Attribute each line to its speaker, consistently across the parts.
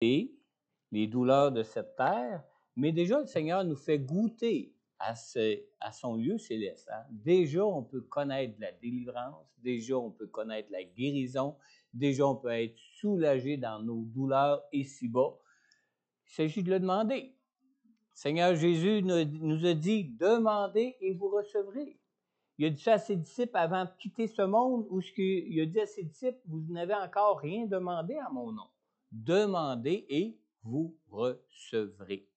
Speaker 1: les douleurs de cette terre, mais déjà le Seigneur nous fait goûter à son lieu céleste. Hein? Déjà, on peut connaître la délivrance, déjà, on peut connaître la guérison, déjà, on peut être soulagé dans nos douleurs ici-bas. Il s'agit de le demander. Seigneur Jésus nous a dit, demandez et vous recevrez. Il a dit ça à ses disciples avant de quitter ce monde, où il a dit à ses disciples, vous n'avez encore rien demandé à mon nom. Demandez et vous recevrez.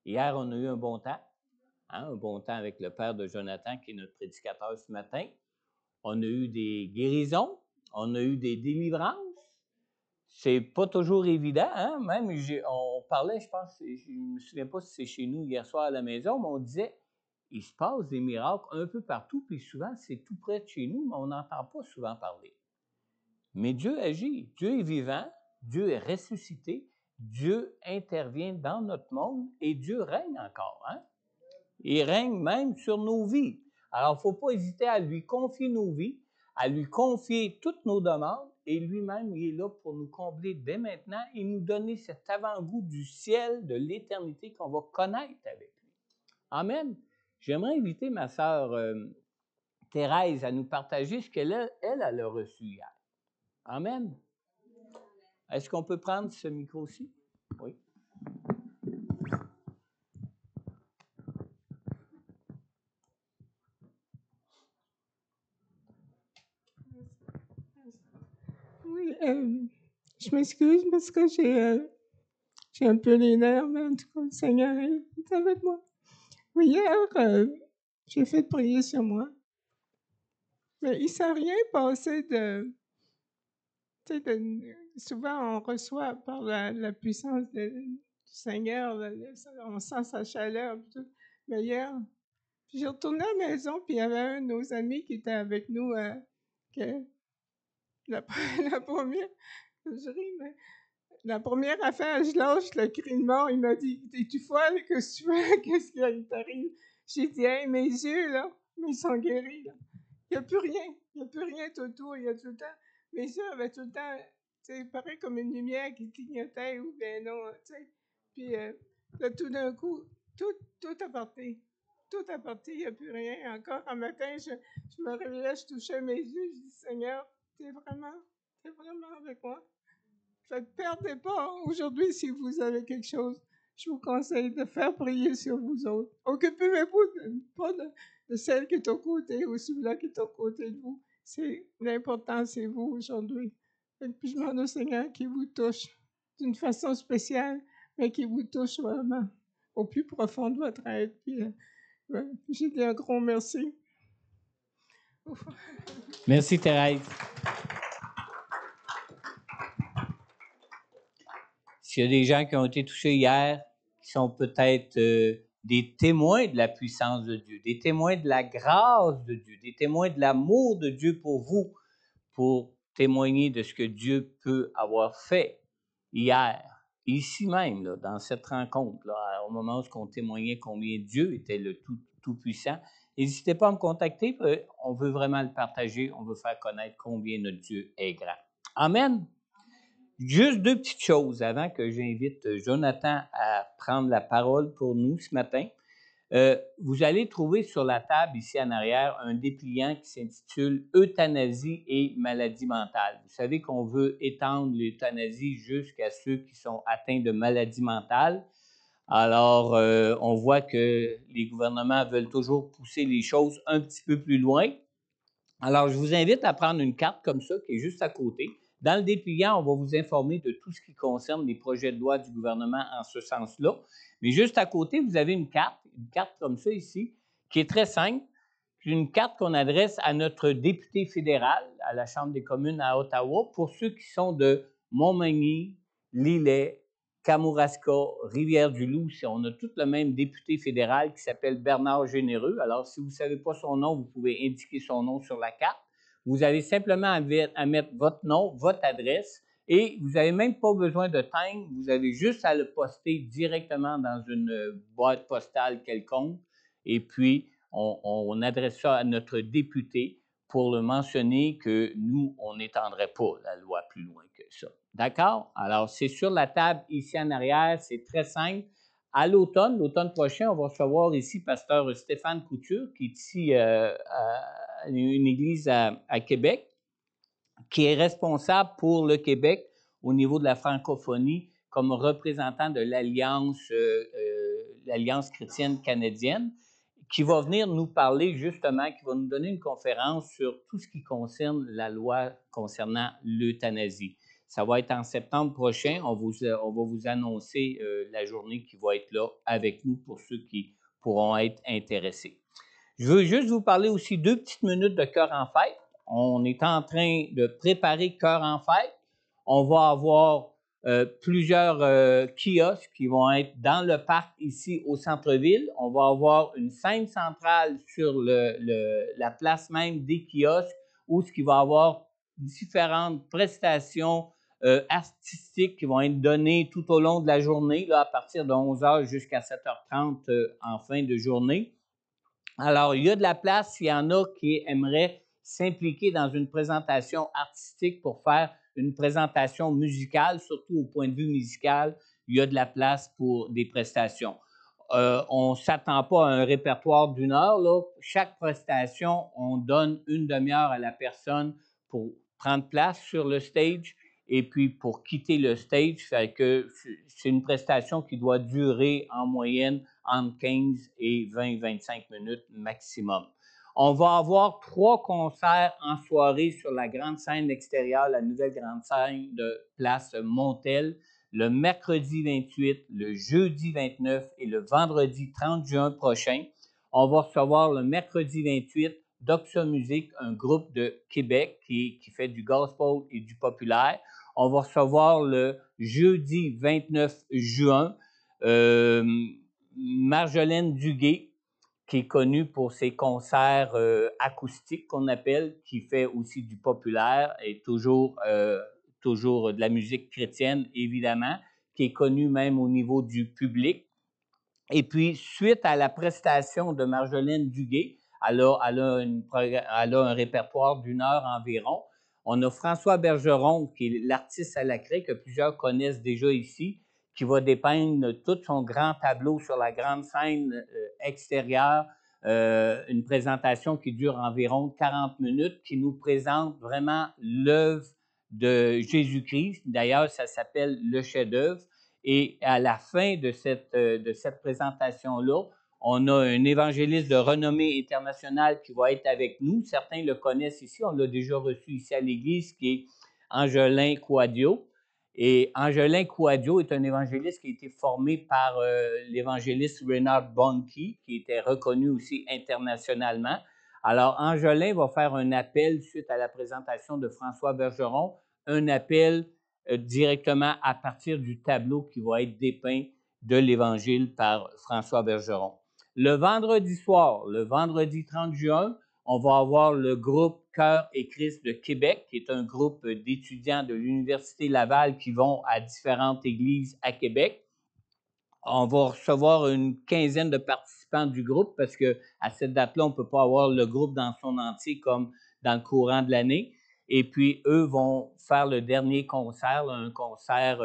Speaker 1: Hier, on a eu un bon temps, un bon temps avec le père de Jonathan, qui est notre prédicateur ce matin. On a eu des guérisons, on a eu des délivrances. C'est pas toujours évident, hein? Même, on parlait, je pense, je ne me souviens pas si c'est chez nous hier soir à la maison, mais on disait, il se passe des miracles un peu partout, puis souvent, c'est tout près de chez nous, mais on n'entend pas souvent parler. Mais Dieu agit, Dieu est vivant, Dieu est ressuscité, Dieu intervient dans notre monde et Dieu règne encore. Hein? Il règne même sur nos vies. Alors, il ne faut pas hésiter à lui confier nos vies, à lui confier toutes nos demandes, et lui-même, il est là pour nous combler dès maintenant et nous donner cet avant-goût du ciel, de l'éternité qu'on va connaître avec lui. Amen. J'aimerais inviter ma sœur Thérèse à nous partager ce qu'elle a reçu hier. Amen. Est-ce qu'on peut prendre ce micro-ci? Oui.
Speaker 2: Oui, je m'excuse parce que j'ai un peu les nerfs, mais en tout cas, le Seigneur est avec moi. Oui, hier, j'ai fait prier sur moi. Mais il ne s'est rien passé de... Tu sais, souvent, on reçoit par la puissance du Seigneur, on sent sa chaleur. Tout. Mais hier, j'ai retourné à la maison, puis il y avait un de nos amis qui était avec nous, que la première... Je ris, mais... La première affaire, je lâche le cri de mort. Il m'a dit, es-tu folle? Qu'est-ce que tu fais? Qu'est-ce qui t'arrive? J'ai dit, hey, mes yeux, là, ils sont guéris. Là. Il n'y a plus rien. Il n'y a plus rien autour. Il y a tout le temps. Mes yeux avaient tout le temps, tu sais, pareil comme une lumière qui clignotait ou bien non, tu sais. Puis là, tout d'un coup, tout a parti. Tout a parti. Il n'y a plus rien. Encore un matin, je me réveillais, je touchais mes yeux. Je dis, Seigneur, t'es vraiment avec moi. Fait que perdez pas aujourd'hui si vous avez quelque chose. Je vous conseille de faire prier sur vous autres. Occupez-vous pas de celle qui est au côté ou celui-là qui est au côté de vous. L'important, c'est vous aujourd'hui. Puis je demande au Seigneur qui vous touche d'une façon spéciale, mais qui vous touche vraiment au plus profond de votre être. Puis, j'ai dit un gros merci.
Speaker 1: Merci Thérèse. S'il y a des gens qui ont été touchés hier, qui sont peut-être des témoins de la puissance de Dieu, des témoins de la grâce de Dieu, des témoins de l'amour de Dieu pour vous, pour témoigner de ce que Dieu peut avoir fait hier, ici même, là, dans cette rencontre, là, au moment où on témoignait combien Dieu était le Tout-Puissant. N'hésitez pas à me contacter, on veut vraiment le partager, on veut faire connaître combien notre Dieu est grand. Amen. Juste deux petites choses avant que j'invite Jonathan à prendre la parole pour nous ce matin. Vous allez trouver sur la table ici en arrière un dépliant qui s'intitule « Euthanasie et maladie mentale ». Vous savez qu'on veut étendre l'euthanasie jusqu'à ceux qui sont atteints de maladie mentale. Alors, on voit que les gouvernements veulent toujours pousser les choses un petit peu plus loin. Alors, je vous invite à prendre une carte comme ça qui est juste à côté. Dans le dépliant, on va vous informer de tout ce qui concerne les projets de loi du gouvernement en ce sens-là. Mais juste à côté, vous avez une carte comme ça ici, qui est très simple. Une carte qu'on adresse à notre député fédéral à la Chambre des communes à Ottawa pour ceux qui sont de Montmagny, Lillet, Kamouraska, Rivière-du-Loup. On a tout le même député fédéral qui s'appelle Bernard Généreux. Alors, si vous ne savez pas son nom, vous pouvez indiquer son nom sur la carte. Vous avez simplement à mettre votre nom, votre adresse, et vous n'avez même pas besoin de timbre. Vous avez juste à le poster directement dans une boîte postale quelconque. Et puis, on adresse ça à notre député pour le mentionner que nous, on n'étendrait pas la loi plus loin que ça. D'accord? Alors, c'est sur la table ici en arrière, c'est très simple. À l'automne prochain, on va recevoir ici pasteur Stéphane Couture, qui est ici à une église à Québec, qui est responsable pour le Québec au niveau de la francophonie comme représentant de l'Alliance chrétienne canadienne, qui va venir nous parler justement, qui va nous donner une conférence sur tout ce qui concerne la loi concernant l'euthanasie. Ça va être en septembre prochain. On va vous annoncer la journée qui va être là avec nous pour ceux qui pourront être intéressés. Je veux juste vous parler aussi 2 petites minutes de Cœur en fête. On est en train de préparer Cœur en fête. On va avoir plusieurs kiosques qui vont être dans le parc ici au centre-ville. On va avoir une scène centrale sur la place même des kiosques où il va y avoir différentes prestations artistiques qui vont être données tout au long de la journée, là, à partir de 11h jusqu'à 7h30 en fin de journée. Alors, il y a de la place s'il y en a qui aimeraient s'impliquer dans une présentation artistique pour faire une présentation musicale, surtout au point de vue musical, il y a de la place pour des prestations. On ne s'attend pas à un répertoire d'1 heure, là. Chaque prestation, on donne une demi-heure à la personne pour prendre place sur le stage et puis pour quitter le stage. Fait que c'est une prestation qui doit durer en moyenne entre 15 et 20-25 minutes maximum. On va avoir 3 concerts en soirée sur la grande scène extérieure, la nouvelle grande scène de Place Montel, le mercredi 28, le jeudi 29 et le vendredi 30 juin prochain. On va recevoir le mercredi 28 Doxa Music, un groupe de Québec qui fait du gospel et du populaire. On va recevoir le jeudi 29 juin Marjolaine Duguay, qui est connue pour ses concerts acoustiques qu'on appelle, qui fait aussi du populaire et toujours de la musique chrétienne, évidemment, qui est connue même au niveau du public. Et puis, suite à la prestation de Marjolaine Duguay, elle a un répertoire d'1 heure environ. On a François Bergeron, qui est l'artiste à la craie, que plusieurs connaissent déjà ici, qui va dépeindre tout son grand tableau sur la grande scène extérieure, une présentation qui dure environ 40 minutes, qui nous présente vraiment l'œuvre de Jésus-Christ. D'ailleurs, ça s'appelle le chef-d'œuvre. Et à la fin de cette présentation-là, on a un évangéliste de renommée internationale qui va être avec nous. Certains le connaissent ici, on l'a déjà reçu ici à l'Église, qui est Angelin Quadio. Et Angelin Quadio est un évangéliste qui a été formé par l'évangéliste Reinhard Bonnke, qui était reconnu aussi internationalement. Alors, Angelin va faire un appel suite à la présentation de François Bergeron, un appel directement à partir du tableau qui va être dépeint de l'Évangile par François Bergeron. Le vendredi soir, le vendredi 30 juin, on va avoir le groupe Cœur et Christ de Québec, qui est un groupe d'étudiants de l'Université Laval qui vont à différentes églises à Québec. On va recevoir une quinzaine de participants du groupe parce qu'à cette date-là, on ne peut pas avoir le groupe dans son entier comme dans le courant de l'année. Et puis, eux vont faire le dernier concert, un concert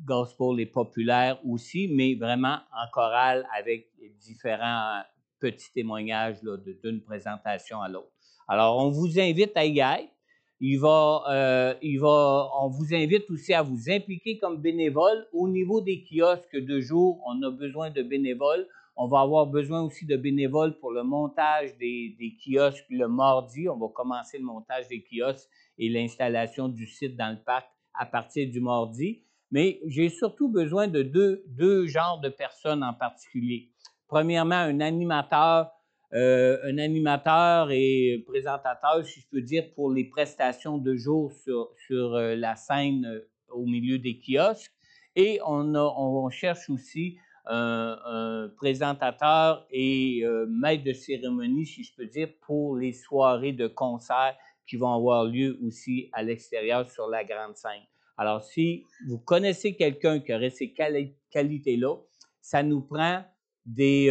Speaker 1: gospel et populaire aussi, mais vraiment en chorale avec différents petits témoignages là, d'une présentation à l'autre. Alors, on vous invite à y être. On vous invite aussi à vous impliquer comme bénévole. Au niveau des kiosques de jour, on a besoin de bénévoles. On va avoir besoin aussi de bénévoles pour le montage des kiosques le mardi. On va commencer le montage des kiosques et l'installation du site dans le parc à partir du mardi. Mais j'ai surtout besoin de deux genres de personnes en particulier. Premièrement, un animateur et présentateur, si je peux dire, pour les prestations de jour sur la scène au milieu des kiosques. Et on cherche aussi un présentateur et maître de cérémonie, si je peux dire, pour les soirées de concert qui vont avoir lieu aussi à l'extérieur sur la grande scène. Alors, si vous connaissez quelqu'un qui aurait ces qualités-là, ça nous prend des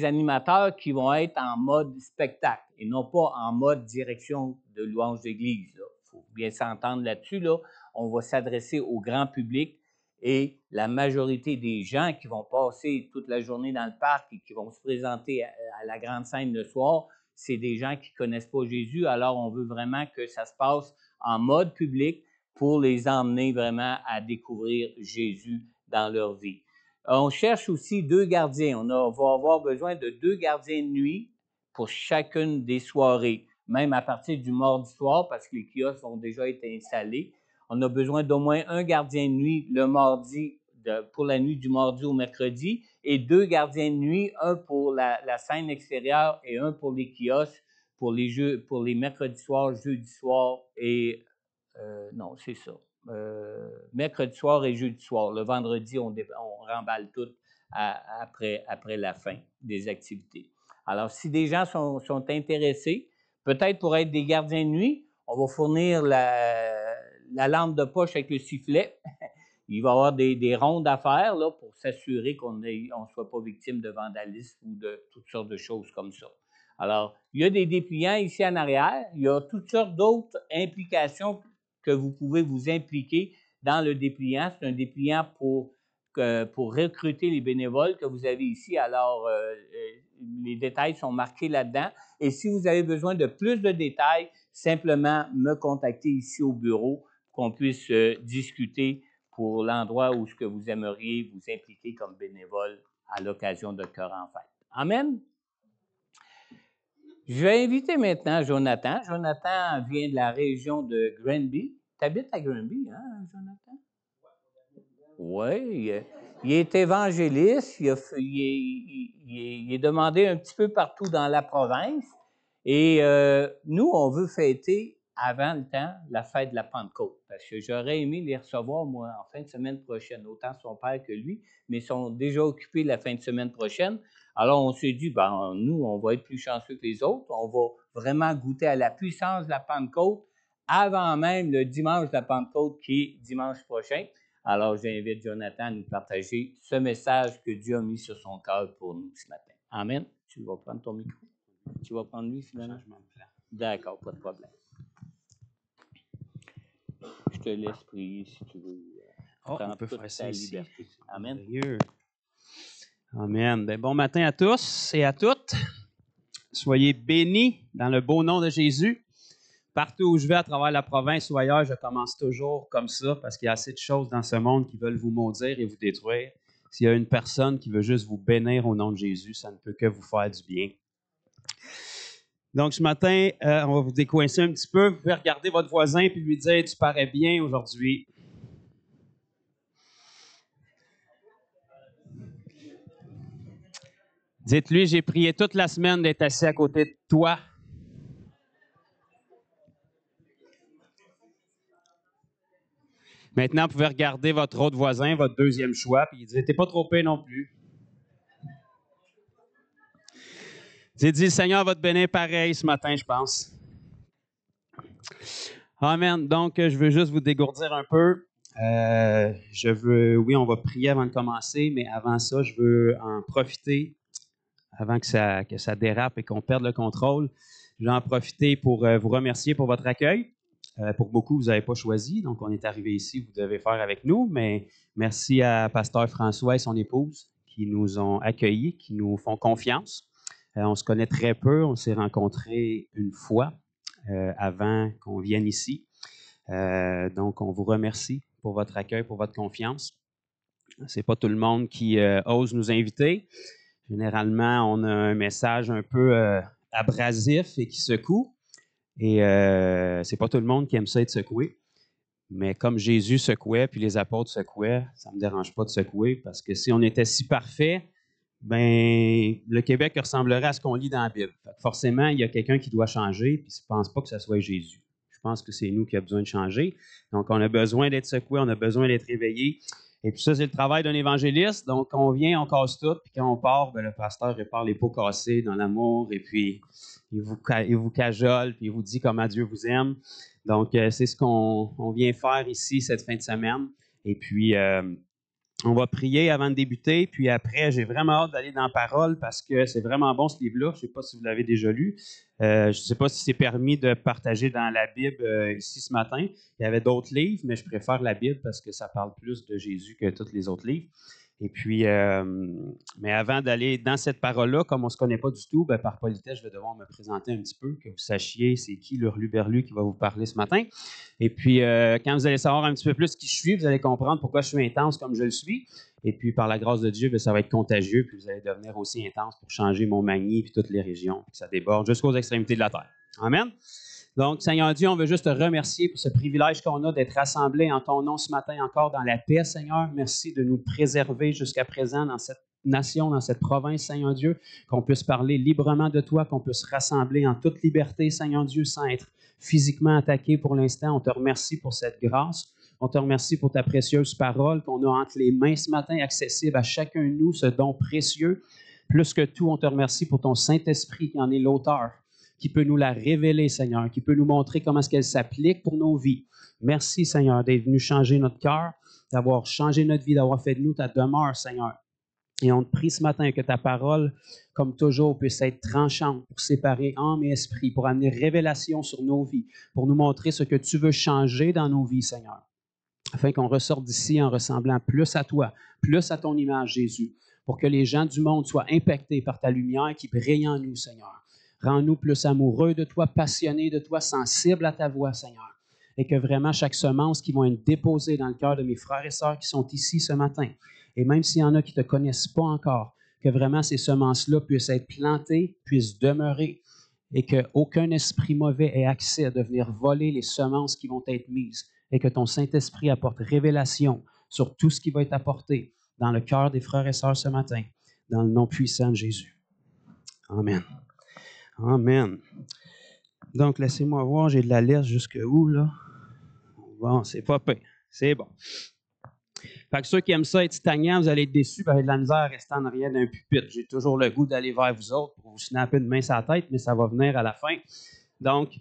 Speaker 1: animateurs qui vont être en mode spectacle et non pas en mode direction de louange d'église. faut bien s'entendre là-dessus, là. On va s'adresser au grand public et la majorité des gens qui vont passer toute la journée dans le parc et qui vont se présenter à la grande scène le soir, c'est des gens qui ne connaissent pas Jésus. Alors, on veut vraiment que ça se passe en mode public pour les emmener vraiment à découvrir Jésus dans leur vie. On cherche aussi 2 gardiens. On va avoir besoin de 2 gardiens de nuit pour chacune des soirées, même à partir du mardi soir, parce que les kiosques vont déjà être installés. On a besoin d'au moins 1 gardien de nuit le mardi, pour la nuit du mardi au mercredi, et 2 gardiens de nuit, un pour la scène extérieure et un pour les kiosques, pour les mercredis soirs, jeudi soir et... non, c'est ça. Mercredi soir et jeudi soir. Le vendredi, on remballe tout après la fin des activités. Alors, si des gens sont intéressés, peut-être pour être des gardiens de nuit, on va fournir la lampe de poche avec le sifflet. Il va y avoir des rondes à faire là, pour s'assurer qu'on ne soit pas victime de vandalisme ou de toutes sortes de choses comme ça. Alors, il y a des dépliants ici en arrière. Il y a toutes sortes d'autres implications que vous pouvez vous impliquer dans le dépliant. C'est un dépliant pour recruter les bénévoles que vous avez ici. Alors, les détails sont marqués là-dedans. Et si vous avez besoin de plus de détails, simplement me contacter ici au bureau pour qu'on puisse discuter pour l'endroit où ce que vous aimeriez vous impliquer comme bénévole à l'occasion de Cœur en Fête. Amen. Je vais inviter maintenant Jonathan. Jonathan vient de la région de Granby. Tu habites à Granby, hein, Jonathan? Oui, il est évangéliste. Il est demandé un petit peu partout dans la province. Et nous, on veut fêter avant le temps la fête de la Pentecôte. Parce que j'aurais aimé les recevoir, moi, en fin de semaine prochaine, autant son père que lui, mais ils sont déjà occupés la fin de semaine prochaine. Alors, on s'est dit, ben, nous, on va être plus chanceux que les autres. On va vraiment goûter à la puissance de la Pentecôte avant même le dimanche de la Pentecôte qui est dimanche prochain. Alors, j'invite Jonathan à nous partager ce message que Dieu a mis sur son cœur pour nous ce matin. Amen. Tu vas prendre ton micro. Tu vas prendre lui, finalement? D'accord, pas de problème. Je te laisse prier si tu veux.
Speaker 3: On peut faire ça ici.
Speaker 1: Amen.
Speaker 3: Amen. Ben, bon matin à tous et à toutes. Soyez bénis dans le beau nom de Jésus. Partout où je vais à travers la province ou ailleurs, je commence toujours comme ça parce qu'il y a assez de choses dans ce monde qui veulent vous maudire et vous détruire. S'il y a une personne qui veut juste vous bénir au nom de Jésus, ça ne peut que vous faire du bien. Donc, ce matin, on va vous décoincer un petit peu. Vous pouvez regarder votre voisin et lui dire « Tu parais bien aujourd'hui ». Dites-lui « J'ai prié toute la semaine d'être assis à côté de toi ». Maintenant, vous pouvez regarder votre autre voisin, votre deuxième choix, puis dire « T'es pas trop pire non plus ». J'ai dit, le Seigneur va te bénir pareil ce matin, je pense. Amen. Donc, je veux juste vous dégourdir un peu. Oui, on va prier avant de commencer, mais avant ça, je veux en profiter, avant que ça dérape et qu'on perde le contrôle. Je vais en profiter pour vous remercier pour votre accueil. Pour beaucoup, vous n'avez pas choisi, donc on est arrivé ici, vous devez faire avec nous, mais merci à Pasteur François et son épouse qui nous ont accueillis, qui nous font confiance. On se connaît très peu, on s'est rencontrés une fois avant qu'on vienne ici. Donc, on vous remercie pour votre accueil, pour votre confiance. C'est pas tout le monde qui ose nous inviter. Généralement, on a un message un peu abrasif et qui secoue. Et c'est pas tout le monde qui aime ça être secoué. Mais comme Jésus secouait, puis les apôtres secouaient, ça ne me dérange pas de secouer, parce que si on était si parfait, ben le Québec ressemblerait à ce qu'on lit dans la Bible. Forcément, il y a quelqu'un qui doit changer, puis je ne pense pas que ce soit Jésus. Je pense que c'est nous qui avons besoin de changer. Donc, on a besoin d'être secoué, on a besoin d'être réveillé. Et puis ça, c'est le travail d'un évangéliste. Donc, on vient, on casse tout, puis quand on part, ben, le pasteur répare les pots cassés dans l'amour, et puis il vous cajole, puis il vous dit comment Dieu vous aime. Donc, c'est ce qu'on vient faire ici cette fin de semaine. Et puis, On va prier avant de débuter, puis après, j'ai vraiment hâte d'aller dans la parole parce que c'est vraiment bon ce livre-là. Je ne sais pas si vous l'avez déjà lu. Je ne sais pas si c'est permis de partager dans la Bible ici ce matin. Il y avait d'autres livres, mais je préfère la Bible parce que ça parle plus de Jésus que tous les autres livres. Et puis, mais avant d'aller dans cette parole-là, comme on ne se connaît pas du tout, ben, par politesse, je vais devoir me présenter un petit peu, que vous sachiez c'est qui l'Hurluberlu qui va vous parler ce matin. Et puis, quand vous allez savoir un petit peu plus qui je suis, vous allez comprendre pourquoi je suis intense comme je le suis. Et puis, par la grâce de Dieu, bien, ça va être contagieux, puis vous allez devenir aussi intense pour changer Montmagny puis toutes les régions, puis que ça déborde jusqu'aux extrémités de la terre. Amen. Donc, Seigneur Dieu, on veut juste te remercier pour ce privilège qu'on a d'être rassemblés en ton nom ce matin encore dans la paix, Seigneur. Merci de nous préserver jusqu'à présent dans cette nation, dans cette province, Seigneur Dieu, qu'on puisse parler librement de toi, qu'on puisse rassembler en toute liberté, Seigneur Dieu, sans être physiquement attaqué pour l'instant. On te remercie pour cette grâce. On te remercie pour ta précieuse parole qu'on a entre les mains ce matin, accessible à chacun de nous, ce don précieux. Plus que tout, on te remercie pour ton Saint-Esprit qui en est l'auteur, qui peut nous la révéler, Seigneur, qui peut nous montrer comment est-ce qu'elle s'applique pour nos vies. Merci, Seigneur, d'être venu changer notre cœur, d'avoir changé notre vie, d'avoir fait de nous ta demeure, Seigneur. Et on te prie ce matin que ta parole, comme toujours, puisse être tranchante pour séparer âme et esprit, pour amener révélation sur nos vies, pour nous montrer ce que tu veux changer dans nos vies, Seigneur, afin qu'on ressorte d'ici en ressemblant plus à toi, plus à ton image, Jésus, pour que les gens du monde soient impactés par ta lumière qui brille en nous, Seigneur. Rends-nous plus amoureux de toi, passionnés de toi, sensibles à ta voix, Seigneur. Et que vraiment chaque semence qui va être déposée dans le cœur de mes frères et sœurs qui sont ici ce matin, et même s'il y en a qui ne te connaissent pas encore, que vraiment ces semences-là puissent être plantées, puissent demeurer, et qu'aucun esprit mauvais ait accès à venir voler les semences qui vont être mises, et que ton Saint-Esprit apporte révélation sur tout ce qui va être apporté dans le cœur des frères et sœurs ce matin, dans le nom puissant de Jésus. Amen. Amen. Donc, laissez-moi voir, j'ai de la liste jusque où, là? Bon, c'est pas pire. C'est bon. Fait que ceux qui aiment ça être stagnant, vous allez être déçus, vous avez de la misère à rester en arrière d'un pupitre. J'ai toujours le goût d'aller vers vous autres pour vous snapper une main sur la tête, mais ça va venir à la fin. Donc,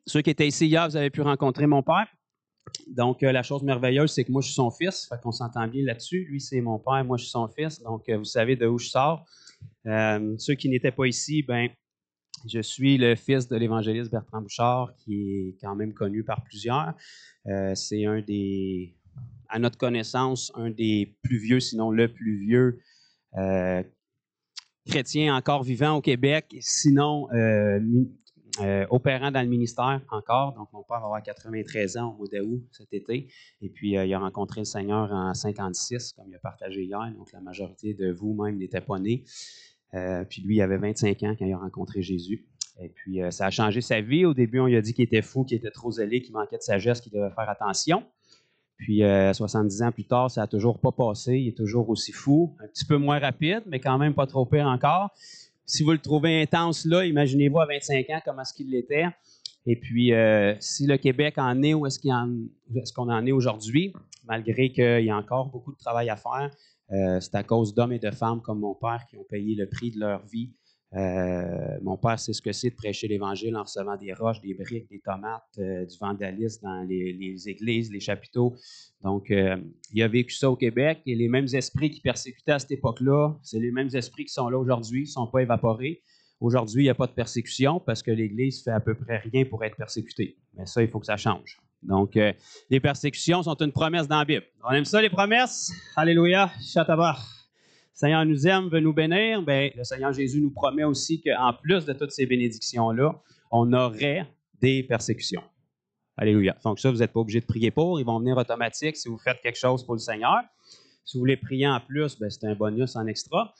Speaker 3: ceux qui étaient ici hier, vous avez pu rencontrer mon père. Donc, la chose merveilleuse, c'est que moi, je suis son fils. Fait qu'on s'entend bien là-dessus. Lui, c'est mon père, moi, je suis son fils. Donc, vous savez de où je sors. Ceux qui n'étaient pas ici, ben, je suis le fils de l'évangéliste Bertrand Bouchard, qui est quand même connu par plusieurs. C'est un des, à notre connaissance, un des plus vieux, sinon le plus vieux chrétien encore vivant au Québec, sinon opérant dans le ministère encore. Donc, mon père va avoir 93 ans au mois d'août cet été. Et puis, il a rencontré le Seigneur en 56, comme il a partagé hier. Donc, la majorité de vous-même n'était pas nés. Puis, lui, il avait 25 ans quand il a rencontré Jésus. Et puis, ça a changé sa vie. Au début, on lui a dit qu'il était fou, qu'il était trop zélé, qu'il manquait de sagesse, qu'il devait faire attention. Puis, 70 ans plus tard, ça n'a toujours pas passé. Il est toujours aussi fou. Un petit peu moins rapide, mais quand même pas trop pire encore. Si vous le trouvez intense là, imaginez-vous à 25 ans comment est-ce qu'il l'était. Et puis, si le Québec en est où est-ce qu'on en est aujourd'hui, malgré qu'il y a encore beaucoup de travail à faire, c'est à cause d'hommes et de femmes comme mon père qui ont payé le prix de leur vie. Mon père sait ce que c'est de prêcher l'Évangile en recevant des roches, des briques, des tomates, du vandalisme dans les églises, les chapiteaux. Donc, il a vécu ça au Québec et les mêmes esprits qui persécutaient à cette époque-là, c'est les mêmes esprits qui sont là aujourd'hui, qui ne sont pas évaporés. Aujourd'hui, il n'y a pas de persécution parce que l'Église fait à peu près rien pour être persécutée. Mais ça, il faut que ça change. Donc, les persécutions sont une promesse dans la Bible. On aime ça, les promesses? Alléluia, Shatabar. Le Seigneur nous aime, veut nous bénir. Bien, le Seigneur Jésus nous promet aussi qu'en plus de toutes ces bénédictions-là, on aurait des persécutions. Alléluia. Donc ça, vous n'êtes pas obligé de prier pour. Ils vont venir automatiques si vous faites quelque chose pour le Seigneur. Si vous voulez prier en plus, bien, c'est un bonus en extra.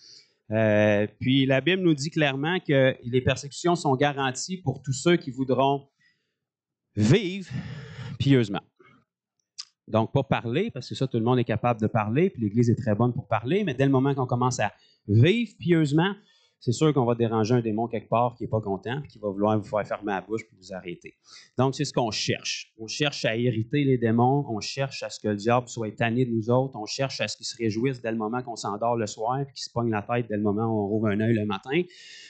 Speaker 3: Puis la Bible nous dit clairement que les persécutions sont garanties pour tous ceux qui voudront vivre pieusement. Donc, pas parler, parce que ça, tout le monde est capable de parler, puis l'Église est très bonne pour parler, mais dès le moment qu'on commence à vivre pieusement, c'est sûr qu'on va déranger un démon quelque part qui n'est pas content, puis qui va vouloir vous faire fermer la bouche puis vous arrêter. Donc, c'est ce qu'on cherche. On cherche à irriter les démons, on cherche à ce que le diable soit tanné de nous autres, on cherche à ce qu'il se réjouisse dès le moment qu'on s'endort le soir, puis qu'il se pogne la tête dès le moment où on rouvre un œil le matin. Il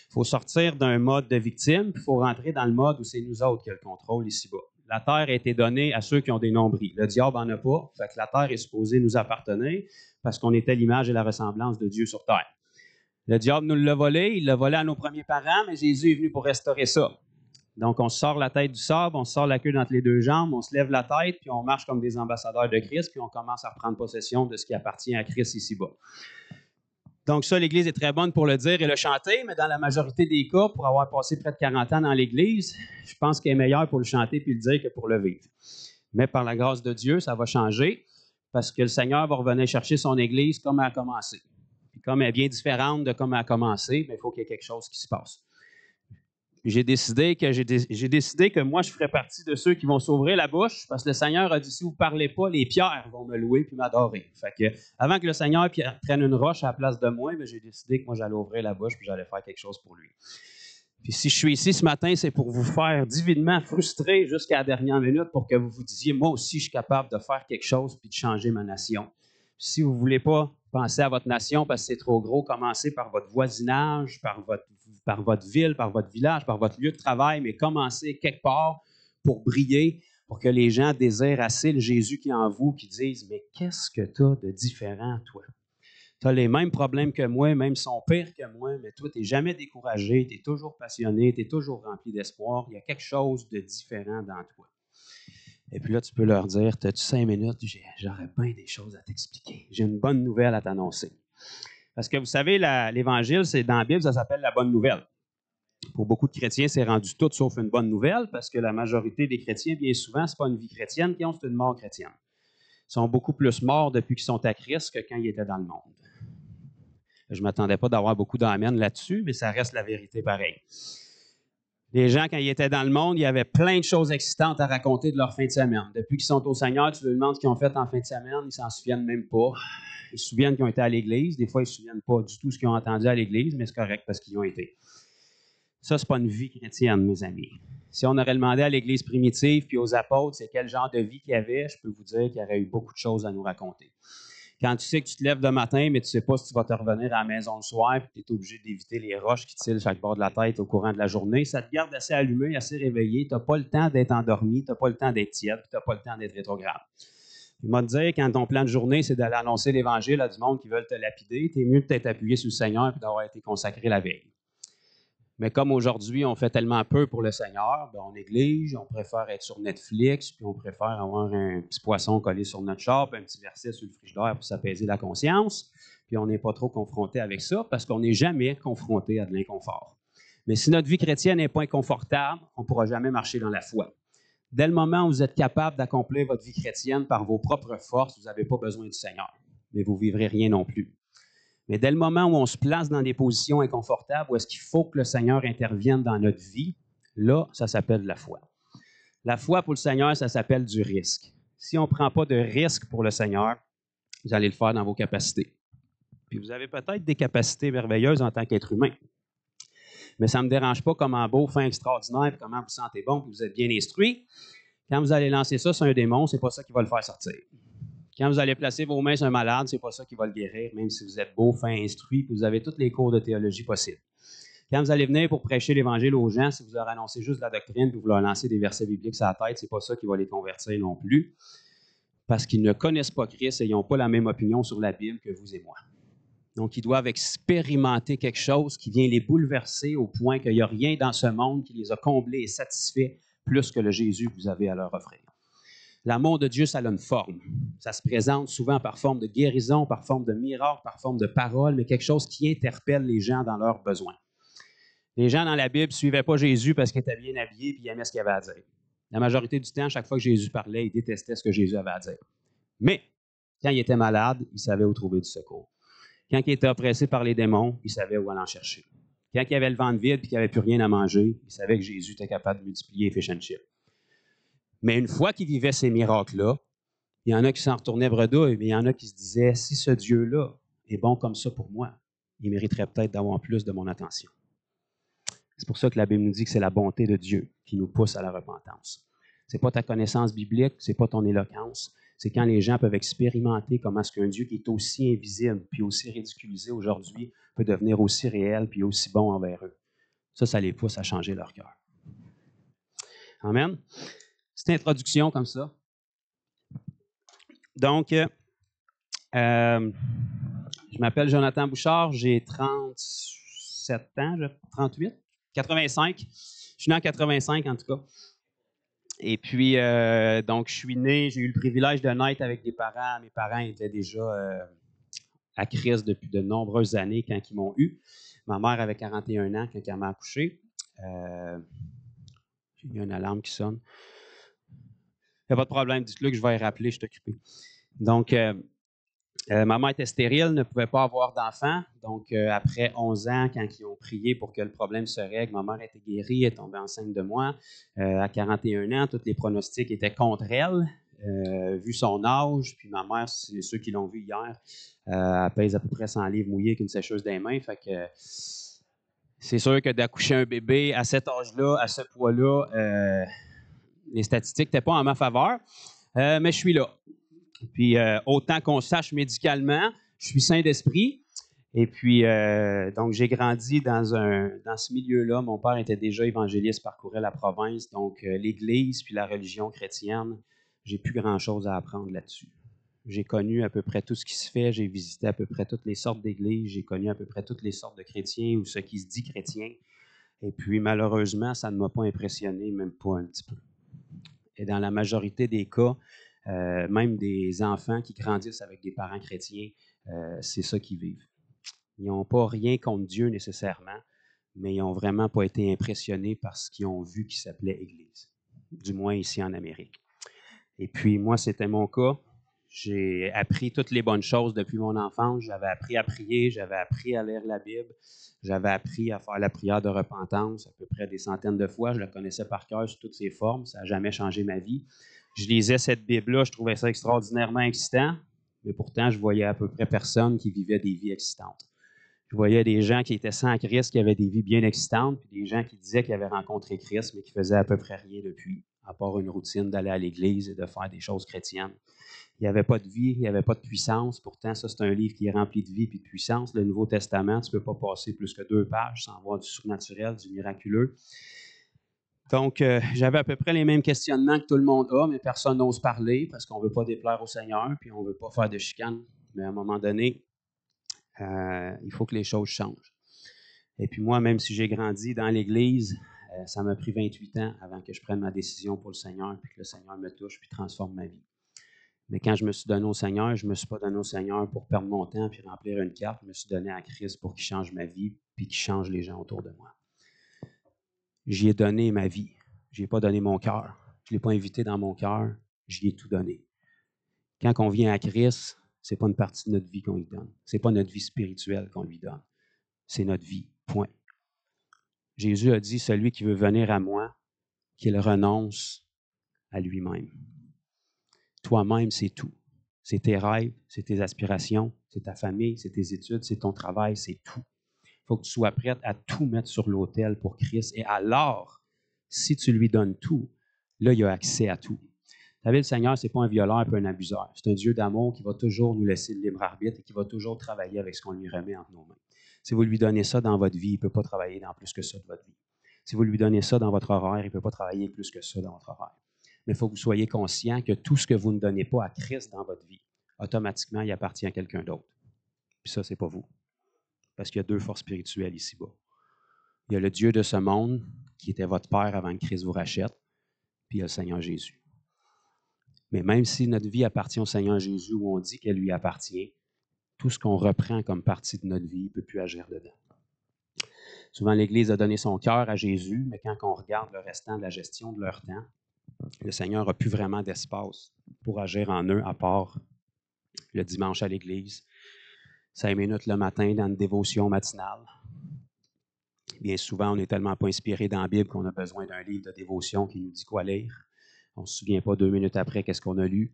Speaker 3: faut sortir d'un mode de victime, puis il faut rentrer dans le mode où c'est nous autres qui avons le contrôle ici-bas. La terre a été donnée à ceux qui ont des nombrils. Le diable n'en a pas. Fait que la terre est supposée nous appartenir parce qu'on était l'image et la ressemblance de Dieu sur terre. Le diable nous l'a volé. Il l'a volé à nos premiers parents, mais Jésus est venu pour restaurer ça. Donc, on se sort la tête du sable, on se sort la queue entre les deux jambes, on se lève la tête, puis on marche comme des ambassadeurs de Christ, puis on commence à reprendre possession de ce qui appartient à Christ ici-bas. Donc ça, l'Église est très bonne pour le dire et le chanter, mais dans la majorité des cas, pour avoir passé près de 40 ans dans l'Église, je pense qu'elle est meilleure pour le chanter puis le dire que pour le vivre. Mais par la grâce de Dieu, ça va changer parce que le Seigneur va revenir chercher son Église comme elle a commencé. Puis comme elle est bien différente de comme elle a commencé, mais il faut qu'il y ait quelque chose qui se passe. J'ai décidé que moi, je ferais partie de ceux qui vont s'ouvrir la bouche parce que le Seigneur a dit, si vous ne parlez pas, les pierres vont me louer puis m'adorer. Fait que, avant que le Seigneur prenne une roche à la place de moi, j'ai décidé que moi, j'allais ouvrir la bouche puis j'allais faire quelque chose pour lui. Puis si je suis ici ce matin, c'est pour vous faire divinement frustrer jusqu'à la dernière minute pour que vous vous disiez, moi aussi, je suis capable de faire quelque chose puis de changer ma nation. Si vous ne voulez pas penser à votre nation parce que c'est trop gros, commencez par votre voisinage, par votre ville, par votre village, par votre lieu de travail, mais commencez quelque part pour briller, pour que les gens désirent assez le Jésus qui est en vous, qui disent, mais qu'est-ce que tu as de différent, toi? Tu as les mêmes problèmes que moi, même sont pires que moi, mais toi, tu n'es jamais découragé, tu es toujours passionné, tu es toujours rempli d'espoir, il y a quelque chose de différent dans toi. Et puis là, tu peux leur dire, as-tu 5 minutes? J'aurais bien des choses à t'expliquer. J'ai une bonne nouvelle à t'annoncer. Parce que vous savez, l'Évangile, c'est dans la Bible, ça s'appelle la bonne nouvelle. Pour beaucoup de chrétiens, c'est rendu tout sauf une bonne nouvelle, parce que la majorité des chrétiens, bien souvent, ce n'est pas une vie chrétienne qu'ils ont, c'est une mort chrétienne. Ils sont beaucoup plus morts depuis qu'ils sont à Christ que quand ils étaient dans le monde. Je ne m'attendais pas d'avoir beaucoup d'amens là-dessus, mais ça reste la vérité pareil. Les gens, quand ils étaient dans le monde, il y avait plein de choses excitantes à raconter de leur fin de semaine. Depuis qu'ils sont au Seigneur, tu leur demandes ce qu'ils ont fait en fin de semaine, ils ne s'en souviennent même pas. Ils se souviennent qu'ils ont été à l'Église. Des fois, ils ne se souviennent pas du tout ce qu'ils ont entendu à l'Église, mais c'est correct parce qu'ils y ont été. Ça, ce n'est pas une vie chrétienne, mes amis. Si on aurait demandé à l'Église primitive puis aux apôtres c'est quel genre de vie qu'il y avait, je peux vous dire qu'il y aurait eu beaucoup de choses à nous raconter. Quand tu sais que tu te lèves le matin, mais tu ne sais pas si tu vas te revenir à la maison le soir, puis tu es obligé d'éviter les roches qui tirent chaque bord de la tête au courant de la journée, ça te garde assez allumé, assez réveillé. Tu n'as pas le temps d'être endormi, tu n'as pas le temps d'être tiède, puis tu n'as pas le temps d'être rétrograde. Il m'a dit, quand ton plan de journée, c'est d'aller annoncer l'Évangile à du monde qui veulent te lapider, tu es mieux de t'être appuyé sur le Seigneur et d'avoir été consacré la veille. Mais comme aujourd'hui, on fait tellement peu pour le Seigneur, on néglige, on préfère être sur Netflix, puis on préfère avoir un petit poisson collé sur notre char, puis un petit verset sur le frigidaire pour s'apaiser la conscience, puis on n'est pas trop confronté avec ça parce qu'on n'est jamais confronté à de l'inconfort. Mais si notre vie chrétienne n'est pas inconfortable, on ne pourra jamais marcher dans la foi. Dès le moment où vous êtes capable d'accomplir votre vie chrétienne par vos propres forces, vous n'avez pas besoin du Seigneur, mais vous ne vivrez rien non plus. Mais dès le moment où on se place dans des positions inconfortables, où est-ce qu'il faut que le Seigneur intervienne dans notre vie, là, ça s'appelle la foi. La foi pour le Seigneur, ça s'appelle du risque. Si on ne prend pas de risque pour le Seigneur, vous allez le faire dans vos capacités. Puis vous avez peut-être des capacités merveilleuses en tant qu'être humain. Mais ça ne me dérange pas comment beau, fin extraordinaire, comment vous sentez bon, puis vous êtes bien instruit. Quand vous allez lancer ça sur un démon, ce n'est pas ça qui va le faire sortir. Quand vous allez placer vos mains sur un malade, ce n'est pas ça qui va le guérir, même si vous êtes beau, fin, instruit, puis vous avez tous les cours de théologie possibles. Quand vous allez venir pour prêcher l'Évangile aux gens, si vous leur annoncez juste la doctrine, puis vous leur lancez des versets bibliques sur la tête, ce n'est pas ça qui va les convertir non plus, parce qu'ils ne connaissent pas Christ et ils n'ont pas la même opinion sur la Bible que vous et moi. Donc, ils doivent expérimenter quelque chose qui vient les bouleverser au point qu'il n'y a rien dans ce monde qui les a comblés et satisfaits plus que le Jésus que vous avez à leur offrir. L'amour de Dieu, ça a une forme. Ça se présente souvent par forme de guérison, par forme de miracle, par forme de parole, mais quelque chose qui interpelle les gens dans leurs besoins. Les gens dans la Bible ne suivaient pas Jésus parce qu'il était bien habillé et ils aimaient ce qu'il avait à dire. La majorité du temps, chaque fois que Jésus parlait, ils détestaient ce que Jésus avait à dire. Mais quand il était malade, il savait où trouver du secours. Quand il était oppressé par les démons, il savait où aller en chercher. Quand il avait le ventre vide et qu'il n'y avait plus rien à manger, il savait que Jésus était capable de multiplier les fish and chips. Mais une fois qu'il vivait ces miracles-là, il y en a qui s'en retournaient bredouille, mais il y en a qui se disaient, si ce Dieu-là est bon comme ça pour moi, il mériterait peut-être d'avoir plus de mon attention. C'est pour ça que la Bible nous dit que c'est la bonté de Dieu qui nous pousse à la repentance. Ce n'est pas ta connaissance biblique, ce n'est pas ton éloquence, c'est quand les gens peuvent expérimenter comment est-ce qu'un Dieu qui est aussi invisible puis aussi ridiculisé aujourd'hui peut devenir aussi réel puis aussi bon envers eux. Ça les pousse à changer leur cœur. Amen. petite introduction comme ça. Donc, je m'appelle Jonathan Bouchard, j'ai 37 ans, 38, 85. Je suis né en 85 en tout cas. Et puis, donc, je suis né, j'ai eu le privilège de naître avec des parents. Mes parents étaient déjà à Christ depuis de nombreuses années quand ils m'ont eu. Ma mère avait 41 ans quand elle m'a accouché. Il y a une alarme qui sonne. Il n'y a pas de problème, dites-le que je vais y rappeler, je suis occupé. Donc, ma mère était stérile, ne pouvait pas avoir d'enfant. Donc, après 11 ans, quand ils ont prié pour que le problème se règle, ma mère était guérie, elle est tombée enceinte de moi. À 41 ans, tous les pronostics étaient contre elle, vu son âge. Puis ma mère, c'est ceux qui l'ont vu hier, elle pèse à peu près 100 livres mouillés qu'une sécheuse des mains. Fait que c'est sûr que d'accoucher un bébé à cet âge-là, à ce poids-là, les statistiques n'étaient pas en ma faveur. Mais je suis là. Puis, autant qu'on sache médicalement, je suis sain d'esprit. Et puis, donc, j'ai grandi dans ce milieu-là. Mon père était déjà évangéliste, parcourait la province. Donc, l'Église puis la religion chrétienne, j'ai plus grand-chose à apprendre là-dessus. J'ai connu à peu près tout ce qui se fait. J'ai visité à peu près toutes les sortes d'églises. J'ai connu à peu près toutes les sortes de chrétiens ou ce qui se dit chrétien. Et puis, malheureusement, ça ne m'a pas impressionné, même pas un petit peu. Et dans la majorité des cas, même des enfants qui grandissent avec des parents chrétiens, c'est ça qu'ils vivent. Ils n'ont pas rien contre Dieu nécessairement, mais ils n'ont vraiment pas été impressionnés par ce qu'ils ont vu qui s'appelait Église, du moins ici en Amérique. Et puis moi, c'était mon cas. J'ai appris toutes les bonnes choses depuis mon enfance. J'avais appris à prier, j'avais appris à lire la Bible, j'avais appris à faire la prière de repentance à peu près des centaines de fois. Je la connaissais par cœur sous toutes ses formes. Ça n'a jamais changé ma vie. Je lisais cette Bible-là, je trouvais ça extraordinairement excitant, mais pourtant, je voyais à peu près personne qui vivait des vies excitantes. Je voyais des gens qui étaient sans Christ, qui avaient des vies bien excitantes, puis des gens qui disaient qu'ils avaient rencontré Christ, mais qui faisaient à peu près rien depuis, à part une routine d'aller à l'église et de faire des choses chrétiennes. Il n'y avait pas de vie, il n'y avait pas de puissance. Pourtant, ça, c'est un livre qui est rempli de vie et de puissance. Le Nouveau Testament, tu ne peux pas passer plus que 2 pages sans voir du surnaturel, du miraculeux. Donc, j'avais à peu près les mêmes questionnements que tout le monde a, mais personne n'ose parler parce qu'on ne veut pas déplaire au Seigneur, puis on ne veut pas faire de chicane. Mais à un moment donné, il faut que les choses changent. Et puis moi, même si j'ai grandi dans l'Église, ça m'a pris 28 ans avant que je prenne ma décision pour le Seigneur, puis que le Seigneur me touche, puis transforme ma vie. Mais quand je me suis donné au Seigneur, je ne me suis pas donné au Seigneur pour perdre mon temps puis remplir une carte. Je me suis donné à Christ pour qu'il change ma vie puis qu'il change les gens autour de moi. J'y ai donné ma vie. Je n'y ai pas donné mon cœur. Je ne l'ai pas invité dans mon cœur. J'y ai tout donné. Quand on vient à Christ, ce n'est pas une partie de notre vie qu'on lui donne. Ce n'est pas notre vie spirituelle qu'on lui donne. C'est notre vie. Point. Jésus a dit, celui qui veut venir à moi, qu'il renonce à lui-même. Toi-même, c'est tout. C'est tes rêves, c'est tes aspirations, c'est ta famille, c'est tes études, c'est ton travail, c'est tout. Il faut que tu sois prête à tout mettre sur l'autel pour Christ. Et alors, si tu lui donnes tout, là, il a accès à tout. Tu savez, le Seigneur, ce n'est pas un violeur et un abuseur. C'est un Dieu d'amour qui va toujours nous laisser le libre arbitre et qui va toujours travailler avec ce qu'on lui remet entre nos mains. Si vous lui donnez ça dans votre vie, il ne peut pas travailler dans plus que ça de votre vie. Si vous lui donnez ça dans votre horaire, il ne peut pas travailler plus que ça dans votre horaire. Mais il faut que vous soyez conscient que tout ce que vous ne donnez pas à Christ dans votre vie, automatiquement, il appartient à quelqu'un d'autre. Puis ça, ce n'est pas vous. Parce qu'il y a 2 forces spirituelles ici-bas. Il y a le Dieu de ce monde, qui était votre Père avant que Christ vous rachète, puis il y a le Seigneur Jésus. Mais même si notre vie appartient au Seigneur Jésus, ou on dit qu'elle lui appartient, tout ce qu'on reprend comme partie de notre vie ne peut plus agir dedans. Souvent, l'Église a donné son cœur à Jésus, mais quand on regarde le restant de la gestion de leur temps, le Seigneur n'a plus vraiment d'espace pour agir en eux, à part le dimanche à l'Église, 5 minutes le matin dans une dévotion matinale. Bien souvent, on n'est tellement pas inspiré dans la Bible qu'on a besoin d'un livre de dévotion qui nous dit quoi lire. On ne se souvient pas 2 minutes après qu'est-ce qu'on a lu.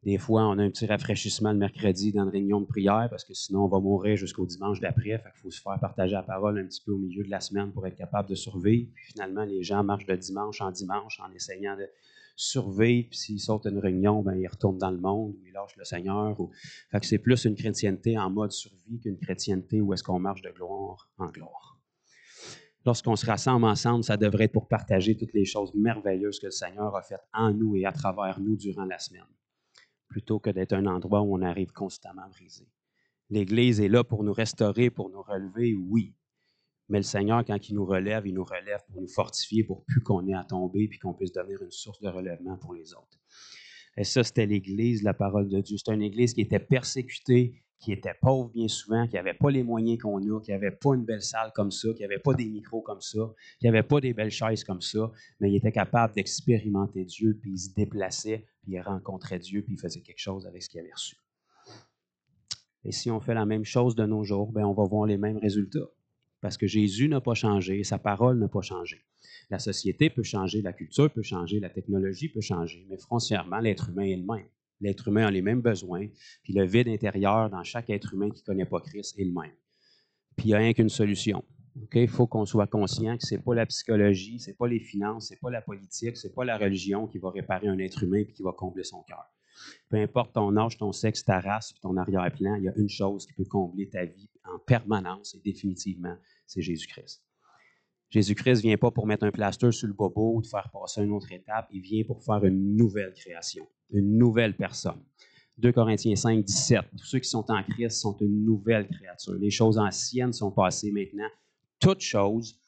Speaker 3: Des fois, on a un petit rafraîchissement le mercredi dans une réunion de prière parce que sinon, on va mourir jusqu'au dimanche d'après. Il faut se faire partager la parole un petit peu au milieu de la semaine pour être capable de survivre. Puis finalement, les gens marchent de dimanche en essayant de survivre. Puis s'ils sautent une réunion, ben, ils retournent dans le monde ou ils lâchent le Seigneur. Fait que c'est plus une chrétienté en mode survie qu'une chrétienté où est-ce qu'on marche de gloire en gloire. Lorsqu'on se rassemble ensemble, ça devrait être pour partager toutes les choses merveilleuses que le Seigneur a faites en nous et à travers nous durant la semaine, plutôt que d'être un endroit où on arrive constamment brisé. L'Église est là pour nous restaurer, pour nous relever, oui. Mais le Seigneur, quand il nous relève pour nous fortifier, pour plus qu'on ait à tomber, puis qu'on puisse devenir une source de relèvement pour les autres. Et ça, c'était l'Église, la parole de Dieu. C'était une Église qui était persécutée, qui était pauvre bien souvent, qui n'avait pas les moyens qu'on a, qui n'avait pas une belle salle comme ça, qui n'avait pas des micros comme ça, qui n'avait pas des belles chaises comme ça, mais il était capable d'expérimenter Dieu, puis il se déplaçait, puis il rencontrait Dieu, puis il faisait quelque chose avec ce qu'il avait reçu. Et si on fait la même chose de nos jours, bien, on va voir les mêmes résultats. Parce que Jésus n'a pas changé, sa parole n'a pas changé. La société peut changer, la culture peut changer, la technologie peut changer, mais foncièrement, l'être humain est le même. L'être humain a les mêmes besoins, puis le vide intérieur dans chaque être humain qui ne connaît pas Christ est le même. Puis il n'y a rien qu'une solution. Il faut qu'on soit conscient que ce n'est pas la psychologie, ce n'est pas les finances, ce n'est pas la politique, ce n'est pas la religion qui va réparer un être humain et qui va combler son cœur. Peu importe ton âge, ton sexe, ta race, ton arrière-plan, il y a une chose qui peut combler ta vie en permanence et définitivement, c'est Jésus-Christ. Jésus-Christ ne vient pas pour mettre un plaster sur le bobo ou de faire passer une autre étape. Il vient pour faire une nouvelle création, une nouvelle personne. 2 Corinthiens 5, 17. Tous ceux qui sont en Christ sont une nouvelle créature. Les choses anciennes sont passées maintenant. Toutes choses,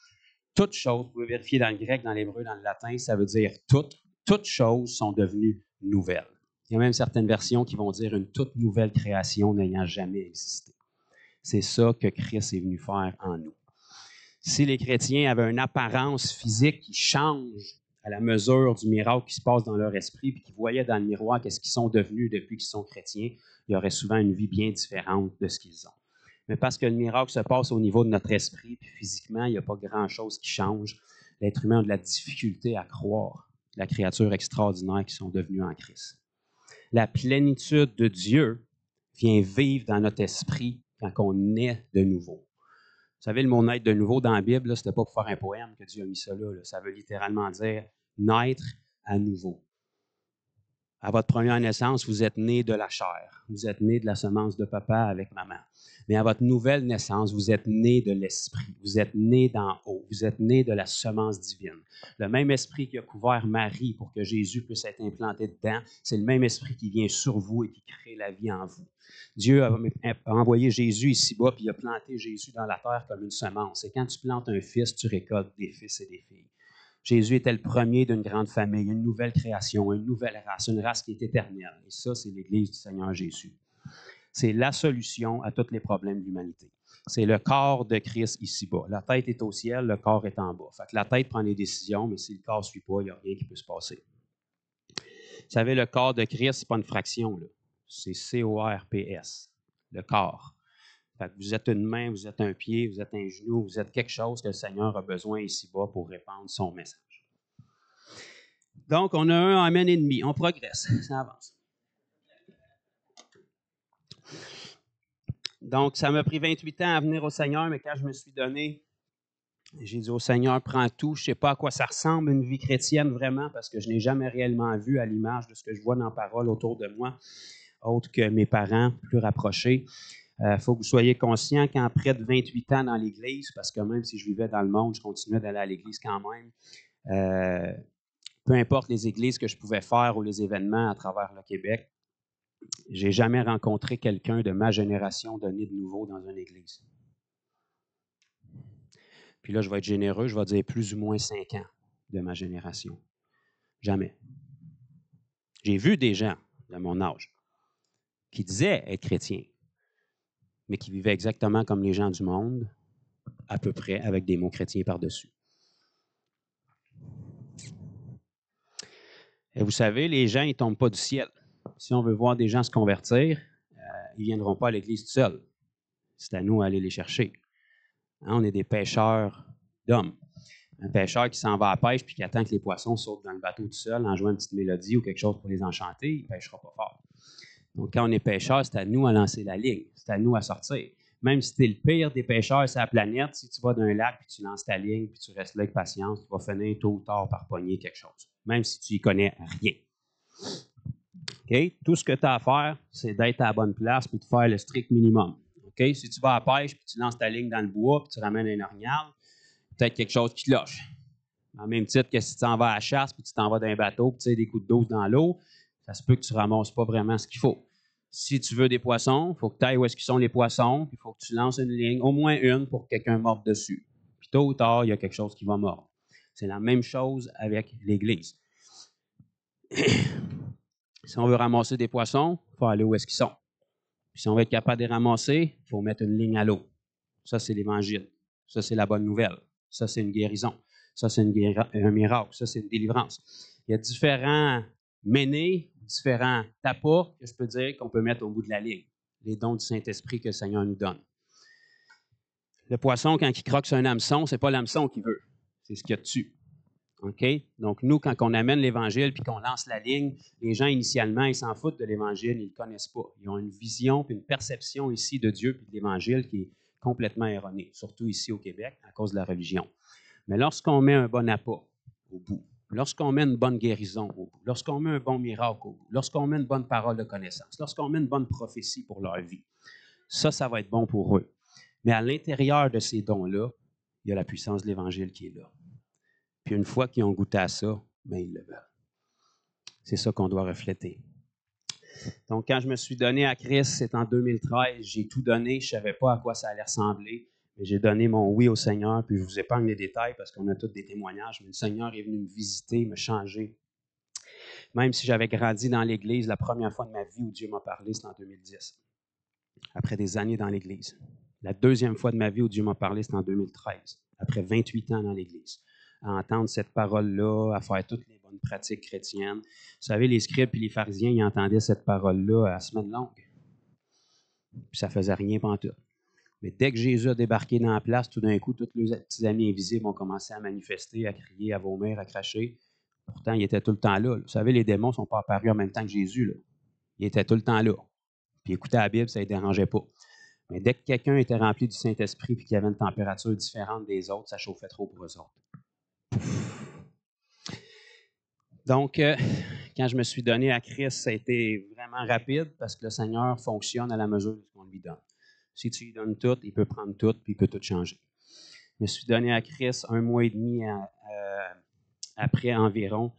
Speaker 3: vous pouvez vérifier dans le grec, dans l'hébreu, dans le latin, ça veut dire toutes choses sont devenues nouvelles. Il y a même certaines versions qui vont dire une toute nouvelle création n'ayant jamais existé. C'est ça que Christ est venu faire en nous. Si les chrétiens avaient une apparence physique qui change à la mesure du miracle qui se passe dans leur esprit, puis qu'ils voyaient dans le miroir qu'est-ce qu'ils sont devenus depuis qu'ils sont chrétiens, il y aurait souvent une vie bien différente de ce qu'ils ont. Mais parce que le miracle se passe au niveau de notre esprit, puis physiquement, il n'y a pas grand-chose qui change, l'être humain a de la difficulté à croire la créature extraordinaire qu'ils sont devenus en Christ. La plénitude de Dieu vient vivre dans notre esprit quand on naît de nouveau. Vous savez, le mot « naître de nouveau » dans la Bible, ce n'était pas pour faire un poème que Dieu a mis ça là. Ça veut littéralement dire « naître à nouveau ». À votre première naissance, vous êtes né de la chair. Vous êtes né de la semence de papa avec maman. Mais à votre nouvelle naissance, vous êtes né de l'Esprit. Vous êtes né d'en haut. Vous êtes né de la semence divine. Le même esprit qui a couvert Marie pour que Jésus puisse être implanté dedans, c'est le même esprit qui vient sur vous et qui crée la vie en vous. Dieu a envoyé Jésus ici-bas, puis il a planté Jésus dans la terre comme une semence. Et quand tu plantes un fils, tu récoltes des fils et des filles. Jésus était le premier d'une grande famille, une nouvelle création, une nouvelle race, une race qui est éternelle. Et ça, c'est l'Église du Seigneur Jésus. C'est la solution à tous les problèmes de l'humanité. C'est le corps de Christ ici-bas. La tête est au ciel, le corps est en bas. Fait que la tête prend les décisions, mais si le corps ne suit pas, il n'y a rien qui peut se passer. Vous savez, le corps de Christ, ce n'est pas une fraction, là. C'est C-O-R-P-S, le corps. Fait que vous êtes une main, vous êtes un pied, vous êtes un genou, vous êtes quelque chose que le Seigneur a besoin ici-bas pour répandre son message. Donc, on a un amen et demi. On progresse, ça avance. Donc, ça m'a pris 28 ans à venir au Seigneur, mais quand je me suis donné, j'ai dit au Seigneur, prends tout. Je ne sais pas à quoi ça ressemble une vie chrétienne vraiment, parce que je n'ai jamais réellement vu à l'image de ce que je vois dans la parole autour de moi, autre que mes parents plus rapprochés. Il faut que vous soyez conscient qu'en près de 28 ans dans l'Église, parce que même si je vivais dans le monde, je continuais d'aller à l'Église quand même, peu importe les églises que je pouvais faire ou les événements à travers le Québec, j'ai jamais rencontré quelqu'un de ma génération donné de nouveau dans une église. Puis là, je vais être généreux, je vais dire plus ou moins 5 ans de ma génération. Jamais. J'ai vu des gens de mon âge qui disaient être chrétiens, mais qui vivaient exactement comme les gens du monde, à peu près, avec des mots chrétiens par-dessus. Et vous savez, les gens, ils ne tombent pas du ciel. Si on veut voir des gens se convertir, ils ne viendront pas à l'Église tout seuls. C'est à nous d'aller les chercher. Hein, on est des pêcheurs d'hommes. Un pêcheur qui s'en va à la pêche puis qui attend que les poissons sautent dans le bateau tout seul en jouant une petite mélodie ou quelque chose pour les enchanter, il ne pêchera pas fort. Donc, quand on est pêcheur, c'est à nous à lancer la ligne. C'est à nous à sortir. Même si tu es le pire des pêcheurs sur la planète, si tu vas d'un lac puis tu lances ta ligne puis tu restes là avec patience, tu vas finir tôt ou tard par pogner quelque chose, même si tu n'y connais rien. Okay? Tout ce que tu as à faire, c'est d'être à la bonne place et de faire le strict minimum. Okay? Si tu vas à la pêche puis tu lances ta ligne dans le bois puis tu ramènes un orignal, peut-être quelque chose qui cloche. En même titre que si tu t'en vas à la chasse, puis tu t'en vas dans un bateau, puis tu sais, des coups de dose dans l'eau, ça se peut que tu ne ramasses pas vraiment ce qu'il faut. Si tu veux des poissons, il faut que tu ailles où est-ce qu'ils sont les poissons, puis il faut que tu lances une ligne, au moins une, pour que quelqu'un morde dessus. Puis tôt ou tard, il y a quelque chose qui va mordre. C'est la même chose avec l'Église. Si on veut ramasser des poissons, il faut aller où est-ce qu'ils sont. Puis si on veut être capable de les ramasser, il faut mettre une ligne à l'eau. Ça, c'est l'Évangile. Ça, c'est la bonne nouvelle. Ça, c'est une guérison. Ça, c'est un miracle. Ça, c'est une délivrance. Il y a différents ménés, différents tapas que je peux dire qu'on peut mettre au bout de la ligne. Les dons du Saint-Esprit que le Seigneur nous donne. Le poisson, quand il croque sur un hameçon, ce n'est pas l'hameçon qu'il veut. C'est ce qu'il y a dessus. OK? Donc, nous, quand on amène l'Évangile puis qu'on lance la ligne, les gens, initialement, ils s'en foutent de l'Évangile, ils ne le connaissent pas. Ils ont une vision puis une perception ici de Dieu puis de l'Évangile qui est complètement erronée, surtout ici au Québec, à cause de la religion. Mais lorsqu'on met un bon appât au bout, lorsqu'on met une bonne guérison au bout, lorsqu'on met un bon miracle au bout, lorsqu'on met une bonne parole de connaissance, lorsqu'on met une bonne prophétie pour leur vie, ça va être bon pour eux. Mais à l'intérieur de ces dons-là, il y a la puissance de l'Évangile qui est là. Puis une fois qu'ils ont goûté à ça, bien, ils le veulent. C'est ça qu'on doit refléter. Donc, quand je me suis donné à Christ, c'est en 2013, j'ai tout donné, je ne savais pas à quoi ça allait ressembler, mais j'ai donné mon oui au Seigneur, puis je vous épargne les détails parce qu'on a tous des témoignages, mais le Seigneur est venu me visiter, me changer. Même si j'avais grandi dans l'Église, la première fois de ma vie où Dieu m'a parlé, c'était en 2010, après des années dans l'Église. La deuxième fois de ma vie où Dieu m'a parlé, c'était en 2013, après 28 ans dans l'Église. À entendre cette parole-là, à faire toutes les bonnes pratiques chrétiennes. Vous savez, les scribes et les pharisiens, ils entendaient cette parole-là à semaine longue. Puis ça ne faisait rien pantoute. Mais dès que Jésus a débarqué dans la place, tout d'un coup, tous les petits amis invisibles ont commencé à manifester, à crier, à vomir, à cracher. Pourtant, il était tout le temps là. Vous savez, les démons ne sont pas apparus en même temps que Jésus. Là. Il était tout le temps là. Puis écouter la Bible, ça ne les dérangeait pas. Mais dès que quelqu'un était rempli du Saint-Esprit et qu'il y avait une température différente des autres, ça chauffait trop pour eux autres. Donc, quand je me suis donné à Christ, ça a été vraiment rapide parce que le Seigneur fonctionne à la mesure de ce qu'on lui donne. Si tu lui donnes tout, il peut prendre tout puis il peut tout changer. Je me suis donné à Christ 1 mois et demi après environ.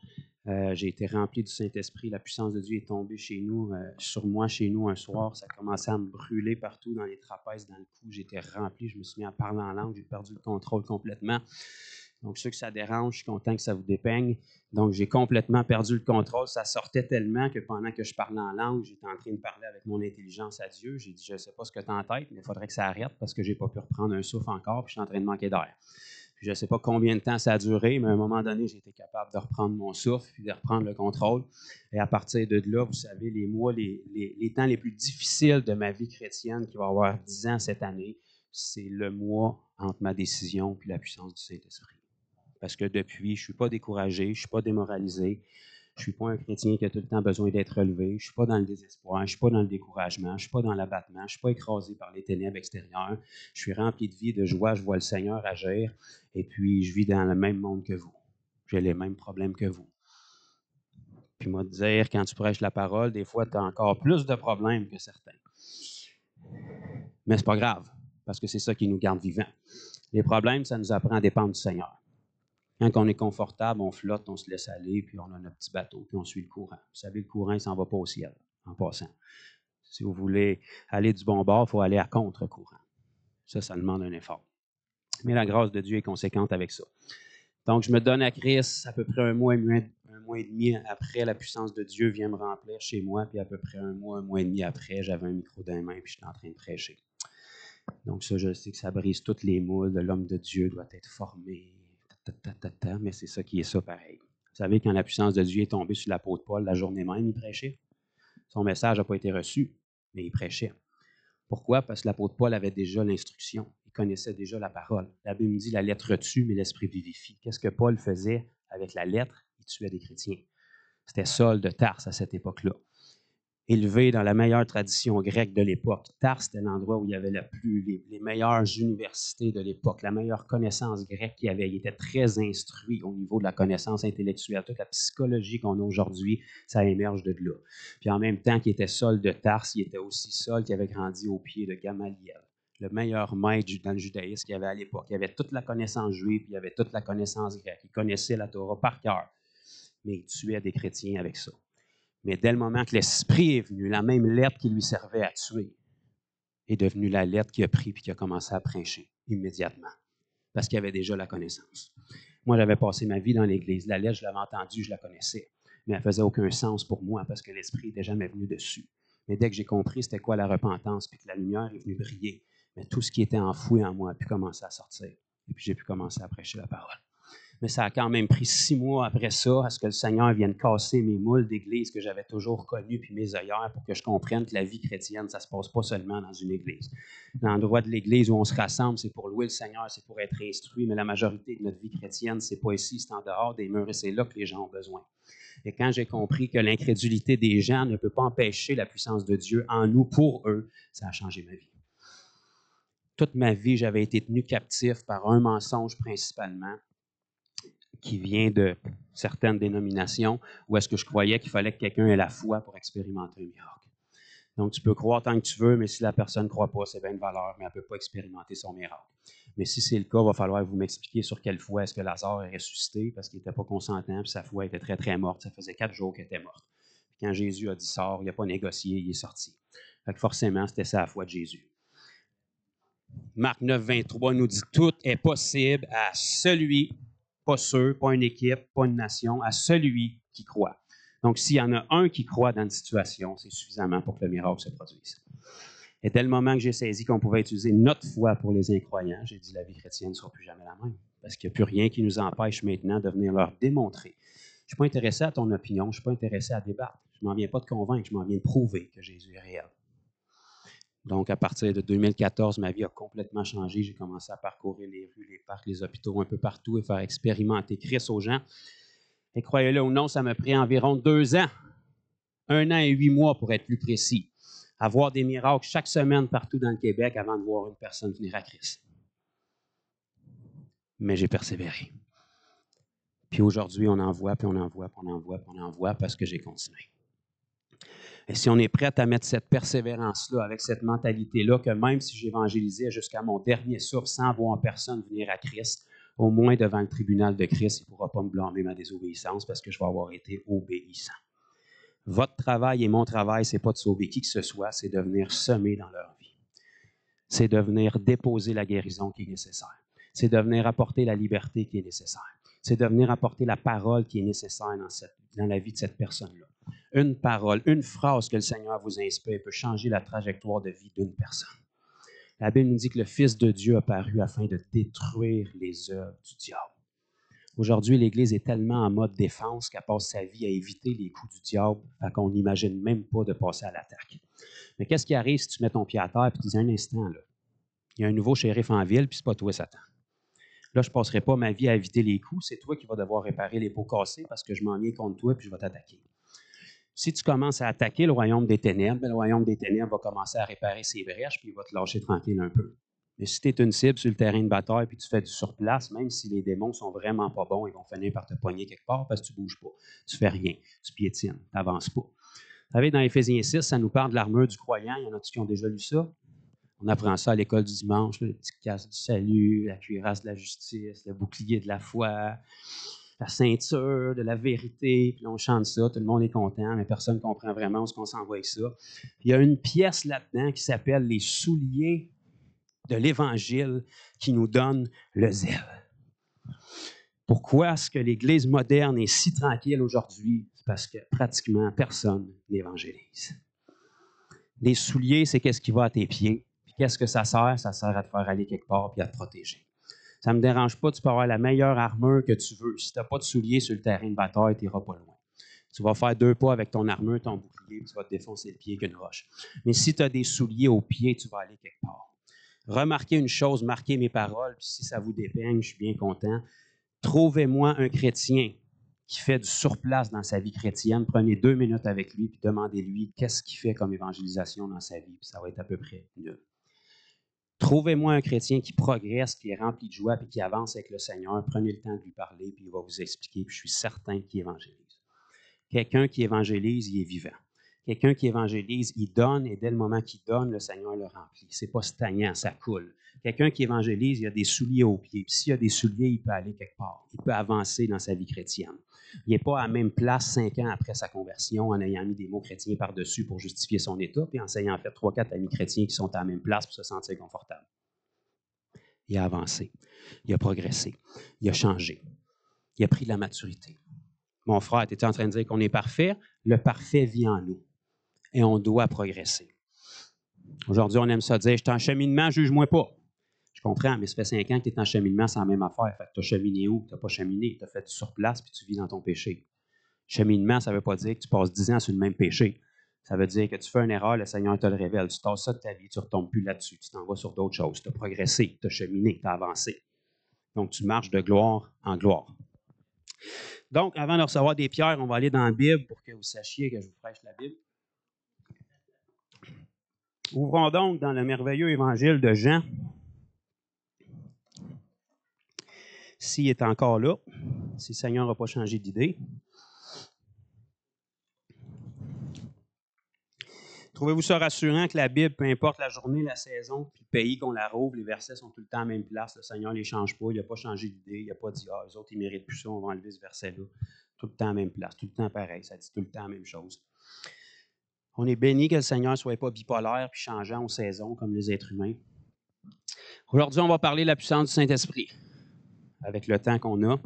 Speaker 3: J'ai été rempli du Saint-Esprit. La puissance de Dieu est tombée chez nous, sur moi, chez nous, un soir. Ça a commencé à me brûler partout dans les trapèzes, dans le cou. J'étais rempli. Je me suis mis à parler en langue. J'ai perdu le contrôle complètement. Donc, ceux que ça dérange, je suis content que ça vous dépeigne. Donc, j'ai complètement perdu le contrôle. Ça sortait tellement que pendant que je parlais en langue, j'étais en train de parler avec mon intelligence à Dieu. J'ai dit, je ne sais pas ce que tu as en tête, mais il faudrait que ça arrête parce que je n'ai pas pu reprendre un souffle encore, puis je suis en train de manquer d'air. Puis je ne sais pas combien de temps ça a duré, mais à un moment donné, j'ai été capable de reprendre mon souffle, puis de reprendre le contrôle. Et à partir de là, vous savez, les mois, les temps les plus difficiles de ma vie chrétienne, qui va avoir 10 ans cette année, c'est le mois entre ma décision et la puissance du Saint-Esprit. Parce que depuis, je ne suis pas découragé, je ne suis pas démoralisé, je ne suis pas un chrétien qui a tout le temps besoin d'être relevé, je ne suis pas dans le désespoir, je ne suis pas dans le découragement, je ne suis pas dans l'abattement, je ne suis pas écrasé par les ténèbres extérieures, je suis rempli de vie, de joie, je vois le Seigneur agir, et puis je vis dans le même monde que vous. J'ai les mêmes problèmes que vous. Puis moi, te dire, quand tu prêches la parole, des fois, tu as encore plus de problèmes que certains. Mais ce n'est pas grave, parce que c'est ça qui nous garde vivants. Les problèmes, ça nous apprend à dépendre du Seigneur. Quand on est confortable, on flotte, on se laisse aller, puis on a notre petit bateau, puis on suit le courant. Vous savez, le courant, il ne s'en va pas au ciel, en passant. Si vous voulez aller du bon bord, il faut aller à contre-courant. Ça demande un effort. Mais la grâce de Dieu est conséquente avec ça. Donc, je me donne à Christ à peu près un mois et demi après, la puissance de Dieu vient me remplir chez moi, puis à peu près un mois et demi après, j'avais un micro dans les mains, puis j'étais en train de prêcher. Donc ça, je sais que ça brise toutes les moules. L'homme de Dieu doit être formé, mais c'est ça qui est ça pareil. Vous savez, quand la puissance de Dieu est tombée sur l'apôtre Paul, la journée même, il prêchait. Son message n'a pas été reçu, mais il prêchait. Pourquoi? Parce que l'apôtre Paul avait déjà l'instruction. Il connaissait déjà la parole. La Bible dit, la lettre tue, mais l'esprit vivifie. Qu'est-ce que Paul faisait avec la lettre? Il tuait des chrétiens. C'était Saul de Tarse à cette époque-là. Élevé dans la meilleure tradition grecque de l'époque. Tarse, c'était l'endroit où il y avait les meilleures universités de l'époque, la meilleure connaissance grecque qu'il y avait. Il était très instruit au niveau de la connaissance intellectuelle. Toute la psychologie qu'on a aujourd'hui, ça émerge de là. Puis en même temps qu'il était Saul de Tarse, il était aussi Saul qui avait grandi au pied de Gamaliel, le meilleur maître dans le judaïsme qu'il y avait à l'époque. Il avait toute la connaissance juive, puis il avait toute la connaissance grecque. Il connaissait la Torah par cœur, mais il tuait des chrétiens avec ça. Mais dès le moment que l'Esprit est venu, la même lettre qui lui servait à tuer est devenue la lettre qu'il a prise et qui a commencé à prêcher immédiatement, parce qu'il avait déjà la connaissance. Moi, j'avais passé ma vie dans l'Église. La lettre, je l'avais entendue, je la connaissais, mais elle ne faisait aucun sens pour moi parce que l'Esprit n'était jamais venu dessus. Mais dès que j'ai compris c'était quoi la repentance, puis que la lumière est venue briller, mais tout ce qui était enfoui en moi a pu commencer à sortir. Et puis j'ai pu commencer à prêcher la parole. Mais ça a quand même pris 6 mois après ça à ce que le Seigneur vienne casser mes moules d'église que j'avais toujours connues puis mes œillères pour que je comprenne que la vie chrétienne, ça ne se passe pas seulement dans une église. L'endroit de l'église où on se rassemble, c'est pour louer le Seigneur, c'est pour être instruit, mais la majorité de notre vie chrétienne, c'est pas ici, c'est en dehors des murs et c'est là que les gens ont besoin. Et quand j'ai compris que l'incrédulité des gens ne peut pas empêcher la puissance de Dieu en nous pour eux, ça a changé ma vie. Toute ma vie, j'avais été tenu captif par un mensonge principalement, qui vient de certaines dénominations, où est-ce que je croyais qu'il fallait que quelqu'un ait la foi pour expérimenter un miracle. Donc, tu peux croire tant que tu veux, mais si la personne ne croit pas, c'est bien une valeur, mais elle ne peut pas expérimenter son miracle. Mais si c'est le cas, il va falloir que vous m'expliquiez sur quelle foi est-ce que Lazare est ressuscité, parce qu'il n'était pas consentant, puis sa foi était très, très morte. Ça faisait 4 jours qu'elle était morte. Puis quand Jésus a dit « sors », il n'a pas négocié, il est sorti. Fait que forcément, c'était ça la foi de Jésus. Marc 9, 23 nous dit « Tout est possible à celui » pas ceux, pas une équipe, pas une nation, à celui qui croit. Donc, s'il y en a un qui croit dans une situation, c'est suffisamment pour que le miracle se produise. Et dès le moment que j'ai saisi qu'on pouvait utiliser notre foi pour les incroyants, j'ai dit la vie chrétienne ne sera plus jamais la même. Parce qu'il n'y a plus rien qui nous empêche maintenant de venir leur démontrer. Je ne suis pas intéressé à ton opinion, je ne suis pas intéressé à débattre. Je ne m'en viens pas de convaincre, je m'en viens de prouver que Jésus est réel. Donc, à partir de 2014, ma vie a complètement changé. J'ai commencé à parcourir les rues, les parcs, les hôpitaux, un peu partout et faire expérimenter Christ aux gens. Et croyez-le ou non, ça m'a pris environ 2 ans, 1 an et 8 mois pour être plus précis, à voir des miracles chaque semaine partout dans le Québec avant de voir une personne venir à Christ. Mais j'ai persévéré. Puis aujourd'hui, on en voit, puis on en voit, puis on en voit, puis on en voit parce que j'ai continué. Et si on est prêt à mettre cette persévérance-là, avec cette mentalité-là, que même si j'évangélisais jusqu'à mon dernier souffle sans voir personne venir à Christ, au moins devant le tribunal de Christ, il ne pourra pas me blâmer ma désobéissance parce que je vais avoir été obéissant. Votre travail et mon travail, ce n'est pas de sauver qui que ce soit, c'est de venir semer dans leur vie. C'est de venir déposer la guérison qui est nécessaire. C'est de venir apporter la liberté qui est nécessaire. C'est de venir apporter la parole qui est nécessaire dans la vie de cette personne-là. Une parole, une phrase que le Seigneur vous inspire peut changer la trajectoire de vie d'une personne. La Bible nous dit que le Fils de Dieu a paru afin de détruire les œuvres du diable. Aujourd'hui, l'Église est tellement en mode défense qu'elle passe sa vie à éviter les coups du diable, fait qu'on n'imagine même pas de passer à l'attaque. Mais qu'est-ce qui arrive si tu mets ton pied à terre et tu dis un instant, là, il y a un nouveau shérif en ville, puis c'est pas toi, Satan. Là, je ne passerai pas ma vie à éviter les coups, c'est toi qui vas devoir réparer les pots cassés parce que je m'en viens contre toi et je vais t'attaquer. Si tu commences à attaquer le royaume des ténèbres, le royaume des ténèbres va commencer à réparer ses brèches puis il va te lâcher tranquille un peu. Mais si tu es une cible sur le terrain de bataille puis tu fais du surplace, même si les démons sont vraiment pas bons, ils vont finir par te pogner quelque part parce que tu ne bouges pas. Tu ne fais rien. Tu piétines. Tu n'avances pas. Vous savez, dans Éphésiens 6, ça nous parle de l'armure du croyant. Il y en a qui ont déjà lu ça? On apprend ça à l'école du dimanche, le petit casque du salut, la cuirasse de la justice, le bouclier de la foi, la ceinture de la vérité, puis on chante ça, tout le monde est content, mais personne ne comprend vraiment où est-ce qu'on s'en va avec ça. Puis il y a une pièce là-dedans qui s'appelle « Les souliers de l'Évangile » qui nous donne le zèle. Pourquoi est-ce que l'Église moderne est si tranquille aujourd'hui? C'est parce que pratiquement personne n'évangélise. Les souliers, c'est qu'est-ce qui va à tes pieds. Puis qu'est-ce que ça sert? Ça sert à te faire aller quelque part puis à te protéger. Ça ne me dérange pas, tu peux avoir la meilleure armure que tu veux. Si tu n'as pas de souliers sur le terrain de bataille, tu n'iras pas loin. Tu vas faire 2 pas avec ton armure, ton bouclier, puis tu vas te défoncer le pied qu'une roche. Mais si tu as des souliers aux pieds, tu vas aller quelque part. Remarquez une chose, marquez mes paroles, puis si ça vous dépeigne, je suis bien content. Trouvez-moi un chrétien qui fait du surplace dans sa vie chrétienne. Prenez 2 minutes avec lui, puis demandez-lui qu'est-ce qu'il fait comme évangélisation dans sa vie, puis ça va être à peu près nul. Trouvez-moi un chrétien qui progresse, qui est rempli de joie et qui avance avec le Seigneur. Prenez le temps de lui parler, puis il va vous expliquer. Puis je suis certain qu'il évangélise. Quelqu'un qui évangélise, il est vivant. Quelqu'un qui évangélise, il donne, et dès le moment qu'il donne, le Seigneur le remplit. C'est pas stagnant, ça coule. Quelqu'un qui évangélise, il a des souliers aux pieds. Puis s'il a des souliers, il peut aller quelque part. Il peut avancer dans sa vie chrétienne. Il n'est pas à la même place 5 ans après sa conversion en ayant mis des mots chrétiens par-dessus pour justifier son état, puis en ayant fait 3-4 amis chrétiens qui sont à la même place pour se sentir confortable. Il a avancé. Il a progressé. Il a changé. Il a pris de la maturité. Mon frère, tu étais en train de dire qu'on est parfait. Le parfait vit en nous. Et on doit progresser. Aujourd'hui, on aime ça dire, je suis en cheminement, juge-moi pas. Je comprends, mais ça fait 5 ans que tu es en cheminement, c'est la même affaire. Fait que tu as cheminé où? Tu n'as pas cheminé. Tu as fait sur place, puis tu vis dans ton péché. Cheminement, ça ne veut pas dire que tu passes 10 ans sur le même péché. Ça veut dire que tu fais une erreur, le Seigneur te le révèle. Tu tasses ça de ta vie, tu ne retombes plus là-dessus. Tu t'en vas sur d'autres choses. Tu as progressé, tu as cheminé, tu as avancé. Donc, tu marches de gloire en gloire. Donc, avant de recevoir des pierres, on va aller dans la Bible pour que vous sachiez que je vous prêche la Bible. Ouvrons donc dans le merveilleux évangile de Jean. S'il est encore là, si le Seigneur n'a pas changé d'idée. Trouvez-vous ça rassurant que la Bible, peu importe la journée, la saison, puis le pays qu'on la rouvre, les versets sont tout le temps à la même place. Le Seigneur ne les change pas, il n'a pas changé d'idée, il n'a pas dit « Ah, eux autres, ils ne méritent plus ça, on va enlever ce verset-là. » Tout le temps à la même place, tout le temps pareil, ça dit tout le temps la même chose. On est béni que le Seigneur ne soit pas bipolaire puis changeant aux saisons comme les êtres humains. Aujourd'hui, on va parler de la puissance du Saint-Esprit. Avec le temps qu'on a.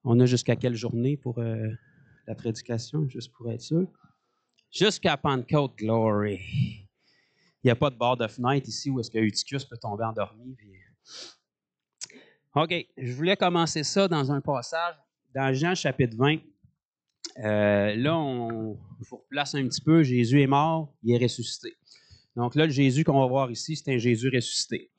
Speaker 3: On a jusqu'à quelle journée pour la prédication, juste pour être sûr? Jusqu'à Pentecôte Glory. Il n'y a pas de bord de fenêtre ici où est-ce que Eutychus peut tomber endormi. Puis... OK, je voulais commencer ça dans un passage dans Jean chapitre 20. Là, je vous replace un petit peu. Jésus est mort, il est ressuscité. Donc là, le Jésus qu'on va voir ici, c'est un Jésus ressuscité.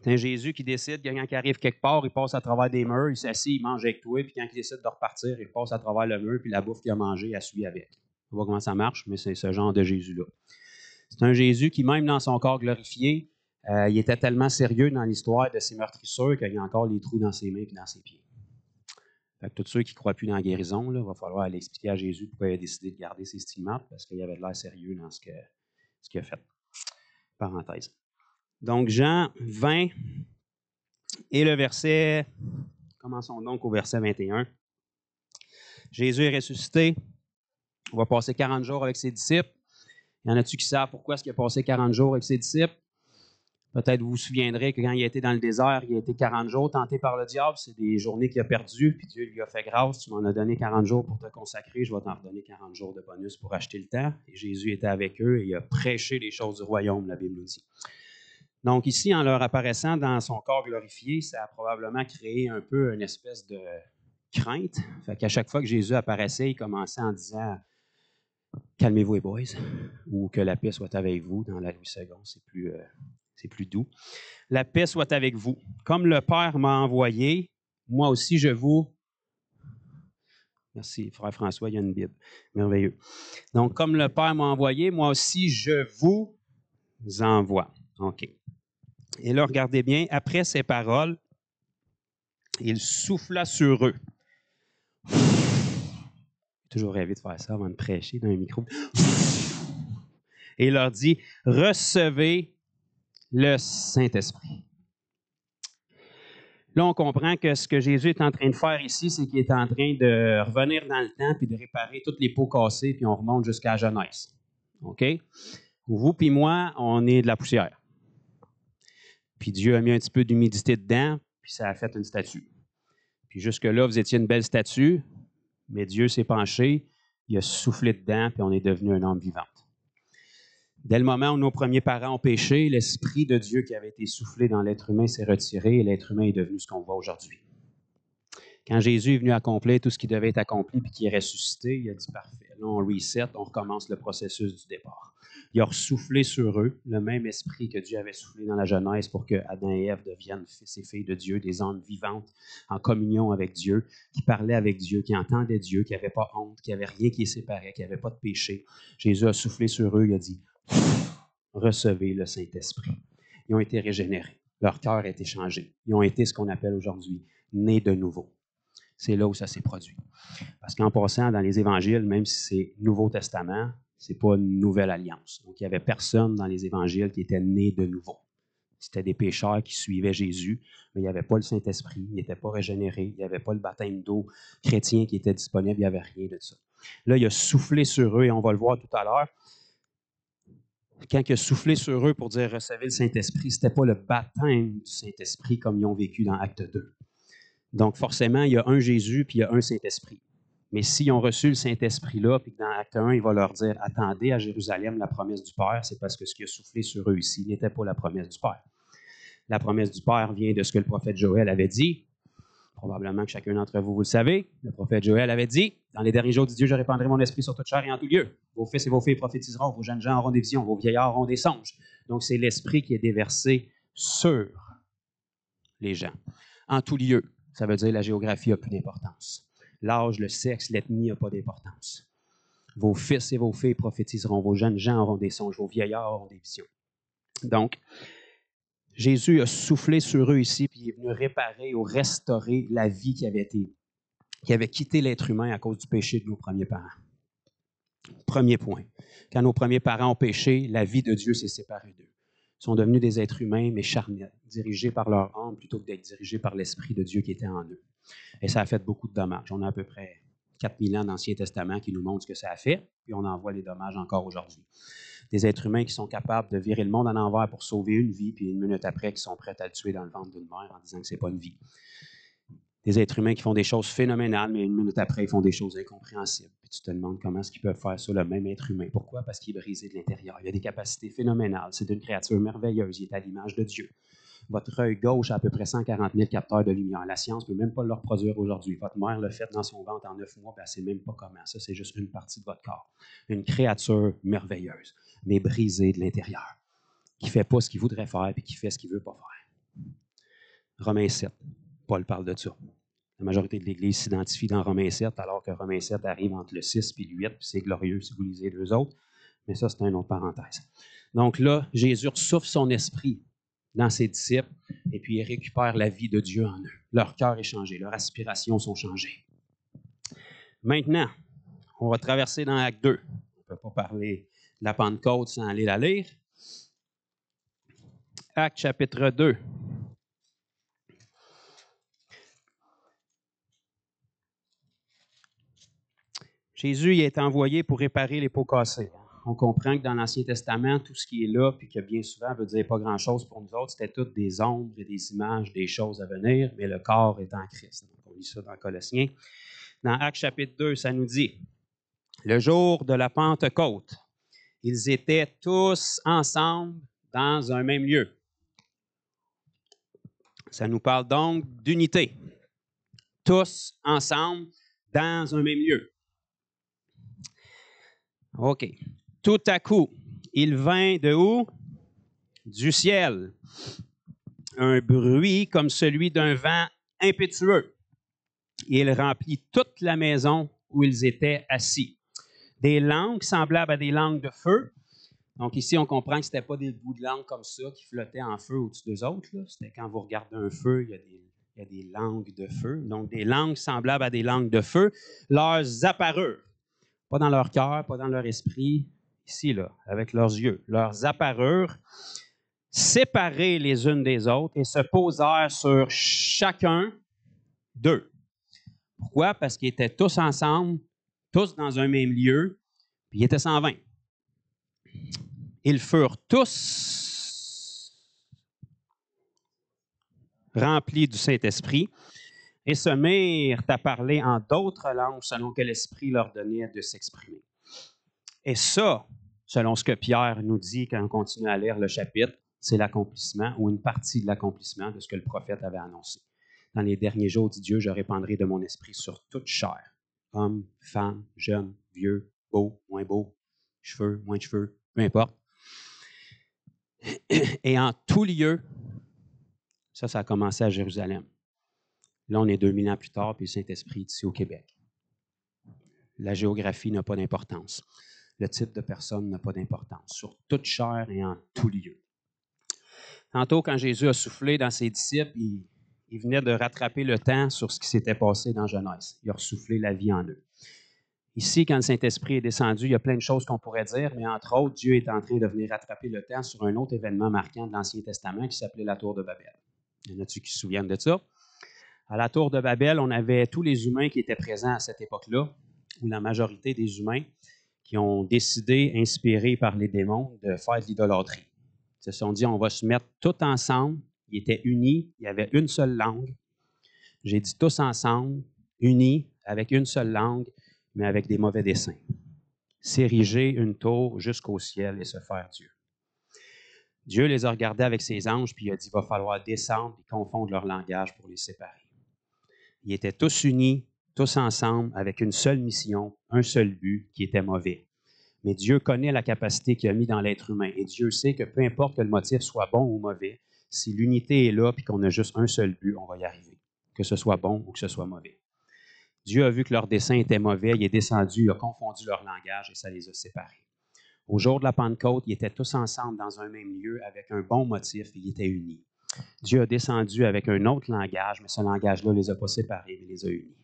Speaker 3: C'est un Jésus qui décide que quand il arrive quelque part, il passe à travers des murs, il s'assied, il mange avec toi, puis quand il décide de repartir, il passe à travers le mur, puis la bouffe qu'il a mangée, elle suit avec. On va voir comment ça marche, mais c'est ce genre de Jésus-là. C'est un Jésus qui, même dans son corps glorifié, il était tellement sérieux dans l'histoire de ses meurtrissures qu'il y a encore les trous dans ses mains et dans ses pieds. Fait que tous ceux qui ne croient plus dans la guérison, il va falloir aller expliquer à Jésus pourquoi il a décidé de garder ses stigmates, parce qu'il avait de l'air sérieux dans ce qu'il a fait. Parenthèse. Donc, Jean 20 et le verset, commençons donc au verset 21. Jésus est ressuscité. On va passer 40 jours avec ses disciples. Il y en a-tu qui savent pourquoi est-ce qu'il a passé 40 jours avec ses disciples? Peut-être vous vous souviendrez que quand il a été dans le désert, il a été 40 jours tenté par le diable. C'est des journées qu'il a perdues, puis Dieu lui a fait grâce. Tu m'en as donné 40 jours pour te consacrer, je vais t'en redonner 40 jours de bonus pour acheter le temps. Et Jésus était avec eux et il a prêché les choses du royaume, la Bible nous dit. Donc ici, en leur apparaissant dans son corps glorifié, ça a probablement créé un peu une espèce de crainte. Fait qu'à chaque fois que Jésus apparaissait, il commençait en disant « Calmez-vous les boys » ou « Que la paix soit avec vous » dans la Louis II, c'est plus doux. « La paix soit avec vous. Comme le Père m'a envoyé, moi aussi je vous... » Merci, frère François, il y a une Bible. Merveilleux. Donc, comme le Père m'a envoyé, moi aussi je vous envoie. OK. Et là, regardez bien, après ces paroles, il souffla sur eux. J'ai toujours rêvé de faire ça avant de prêcher dans un micro. Et il leur dit, recevez le Saint-Esprit. Là, on comprend que ce que Jésus est en train de faire ici, c'est qu'il est en train de revenir dans le temps puis de réparer toutes les pots cassés, puis on remonte jusqu'à la Genèse. OK? Vous puis moi, on est de la poussière. Puis Dieu a mis un petit peu d'humidité dedans, puis ça a fait une statue. Puis jusque-là, vous étiez une belle statue, mais Dieu s'est penché, il a soufflé dedans, puis on est devenu un homme vivant. Dès le moment où nos premiers parents ont péché, l'Esprit de Dieu qui avait été soufflé dans l'être humain s'est retiré, et l'être humain est devenu ce qu'on voit aujourd'hui. Quand Jésus est venu accomplir tout ce qui devait être accompli, puis qu'il est ressuscité, il a dit « Parfait, là on reset, on recommence le processus du départ. » Il a ressoufflé sur eux le même esprit que Dieu avait soufflé dans la Genèse pour que Adam et Ève deviennent fils et filles de Dieu, des âmes vivantes en communion avec Dieu, qui parlaient avec Dieu, qui entendaient Dieu, qui n'avaient pas honte, qui n'avaient rien qui les séparait, qui n'avaient pas de péché. Jésus a soufflé sur eux, il a dit « Recevez le Saint-Esprit. » Ils ont été régénérés. Leur cœur a été changé. Ils ont été ce qu'on appelle aujourd'hui nés de nouveau. C'est là où ça s'est produit. Parce qu'en passant dans les évangiles, même si c'est Nouveau Testament, ce n'est pas une nouvelle alliance. Donc, il n'y avait personne dans les évangiles qui était né de nouveau. C'était des pécheurs qui suivaient Jésus, mais il n'y avait pas le Saint-Esprit, il n'était pas régénéré, il n'y avait pas le baptême d'eau chrétien qui était disponible, il n'y avait rien de ça. Là, il a soufflé sur eux, et on va le voir tout à l'heure. Quand il a soufflé sur eux pour dire « recevez le Saint-Esprit », ce n'était pas le baptême du Saint-Esprit comme ils ont vécu dans Acte 2. Donc, forcément, il y a un Jésus puis il y a un Saint-Esprit. Mais s'ils ont reçu le Saint-Esprit-là, puis que dans Acte 1, il va leur dire « attendez à Jérusalem la promesse du Père », c'est parce que ce qui a soufflé sur eux ici n'était pas la promesse du Père. La promesse du Père vient de ce que le prophète Joël avait dit. Probablement que chacun d'entre vous, vous le savez. Le prophète Joël avait dit « Dans les derniers jours, dit Dieu, je répandrai mon esprit sur toute chair et en tout lieu. Vos fils et vos filles prophétiseront, vos jeunes gens auront des visions, vos vieillards auront des songes. » Donc, c'est l'esprit qui est déversé sur les gens. En tout lieu, ça veut dire la géographie n'a plus d'importance. L'âge, le sexe, l'ethnie n'a pas d'importance. Vos fils et vos filles prophétiseront, vos jeunes gens auront des songes, vos vieillards auront des visions. Donc, Jésus a soufflé sur eux ici, puis il est venu réparer ou restaurer la vie qui avait quitté l'être humain à cause du péché de nos premiers parents. Premier point. Quand nos premiers parents ont péché, la vie de Dieu s'est séparée d'eux. Ils sont devenus des êtres humains, mais charnels, dirigés par leur âme plutôt que d'être dirigés par l'Esprit de Dieu qui était en eux. Et ça a fait beaucoup de dommages. On a à peu près 4000 ans d'Ancien Testament qui nous montrent ce que ça a fait, puis on en voit les dommages encore aujourd'hui. Des êtres humains qui sont capables de virer le monde à l'envers pour sauver une vie, puis une minute après, qui sont prêts à le tuer dans le ventre d'une mère en disant que ce n'est pas une vie. Des êtres humains qui font des choses phénoménales, mais une minute après, ils font des choses incompréhensibles. Puis tu te demandes comment est-ce qu'ils peuvent faire ça, le même être humain. Pourquoi? Parce qu'il est brisé de l'intérieur. Il a des capacités phénoménales. C'est une créature merveilleuse. Il est à l'image de Dieu. Votre œil gauche a à peu près 140 000 capteurs de lumière. La science ne peut même pas le reproduire aujourd'hui. Votre mère l'a fait dans son ventre en 9 mois, puis elle ne sait même pas comment. Ça, c'est juste une partie de votre corps. Une créature merveilleuse, mais brisée de l'intérieur, qui ne fait pas ce qu'il voudrait faire, puis qui fait ce qu'il ne veut pas faire. Romains 7, Paul parle de ça. La majorité de l'Église s'identifie dans Romains 7, alors que Romains 7 arrive entre le 6 et le 8, puis c'est glorieux si vous lisez les deux autres. Mais ça, c'est une autre parenthèse. Donc là, Jésus souffle son esprit dans ses disciples, et puis il récupère la vie de Dieu en eux. Leur cœur est changé, leurs aspirations sont changées. Maintenant, on va traverser dans Acte 2. On ne peut pas parler de la Pentecôte sans aller la lire. Acte chapitre 2. Jésus il est envoyé pour réparer les pots cassés. On comprend que dans l'Ancien Testament, tout ce qui est là, puis que bien souvent veut dire pas grand-chose pour nous autres, c'était toutes des ombres et des images, des choses à venir, mais le corps est en Christ. Donc, on lit ça dans Colossiens. Dans Actes chapitre 2, ça nous dit, le jour de la Pentecôte, ils étaient tous ensemble dans un même lieu. Ça nous parle donc d'unité. Tous ensemble dans un même lieu. OK. Tout à coup, il vint de où? Du ciel. Un bruit comme celui d'un vent impétueux. Et il remplit toute la maison où ils étaient assis. Des langues semblables à des langues de feu. Donc ici, on comprend que ce n'était pas des bouts de langue comme ça qui flottaient en feu au-dessus d'eux autres. C'était quand vous regardez un feu, il y a des langues de feu. Donc des langues semblables à des langues de feu leur apparurent. Pas dans leur cœur, pas dans leur esprit, ici, là, avec leurs yeux. Leurs apparurent, séparés les unes des autres et se posèrent sur chacun d'eux. Pourquoi? Parce qu'ils étaient tous ensemble, tous dans un même lieu, puis ils étaient 120. Ils furent tous remplis du Saint-Esprit et se mirent à parler en d'autres langues selon que l'Esprit leur donnait de s'exprimer. Et ça, selon ce que Pierre nous dit quand on continue à lire le chapitre, c'est l'accomplissement ou une partie de l'accomplissement de ce que le prophète avait annoncé. Dans les derniers jours, dit Dieu, je répandrai de mon esprit sur toute chair. Hommes, femmes, jeunes, vieux, beaux, moins beaux, cheveux, moins de cheveux, peu importe. Et en tout lieu, ça a commencé à Jérusalem. Là, on est 2000 ans plus tard, puis le Saint-Esprit est ici au Québec. La géographie n'a pas d'importance. Le type de personne n'a pas d'importance. Sur toute chair et en tout lieu. Tantôt, quand Jésus a soufflé dans ses disciples, il il venait de rattraper le temps sur ce qui s'était passé dans Genèse. Il a ressoufflé la vie en eux. Ici, quand le Saint-Esprit est descendu, il y a plein de choses qu'on pourrait dire, mais entre autres, Dieu est en train de venir rattraper le temps sur un autre événement marquant de l'Ancien Testament qui s'appelait la Tour de Babel. Il y en a-tu qui se souviennent de ça? À la Tour de Babel, on avait tous les humains qui étaient présents à cette époque-là, ou la majorité des humains qui ont décidé, inspirés par les démons, de faire de l'idolâtrie. Ils se sont dit, on va se mettre tous ensemble. Ils étaient unis, il y avait une seule langue. J'ai dit tous ensemble, unis, avec une seule langue, mais avec des mauvais desseins. S'ériger une tour jusqu'au ciel et se faire Dieu. Dieu les a regardés avec ses anges, puis il a dit, il va falloir descendre et confondre leur langage pour les séparer. Ils étaient tous unis, tous ensemble, avec une seule mission, un seul but, qui était mauvais. Mais Dieu connaît la capacité qu'il a mis dans l'être humain, et Dieu sait que peu importe que le motif soit bon ou mauvais, si l'unité est là et qu'on a juste un seul but, on va y arriver, que ce soit bon ou que ce soit mauvais. Dieu a vu que leur dessein était mauvais, il est descendu, il a confondu leur langage et ça les a séparés. Au jour de la Pentecôte, ils étaient tous ensemble dans un même lieu avec un bon motif et ils étaient unis. Dieu a descendu avec un autre langage, mais ce langage-là ne les a pas séparés, mais les a unis.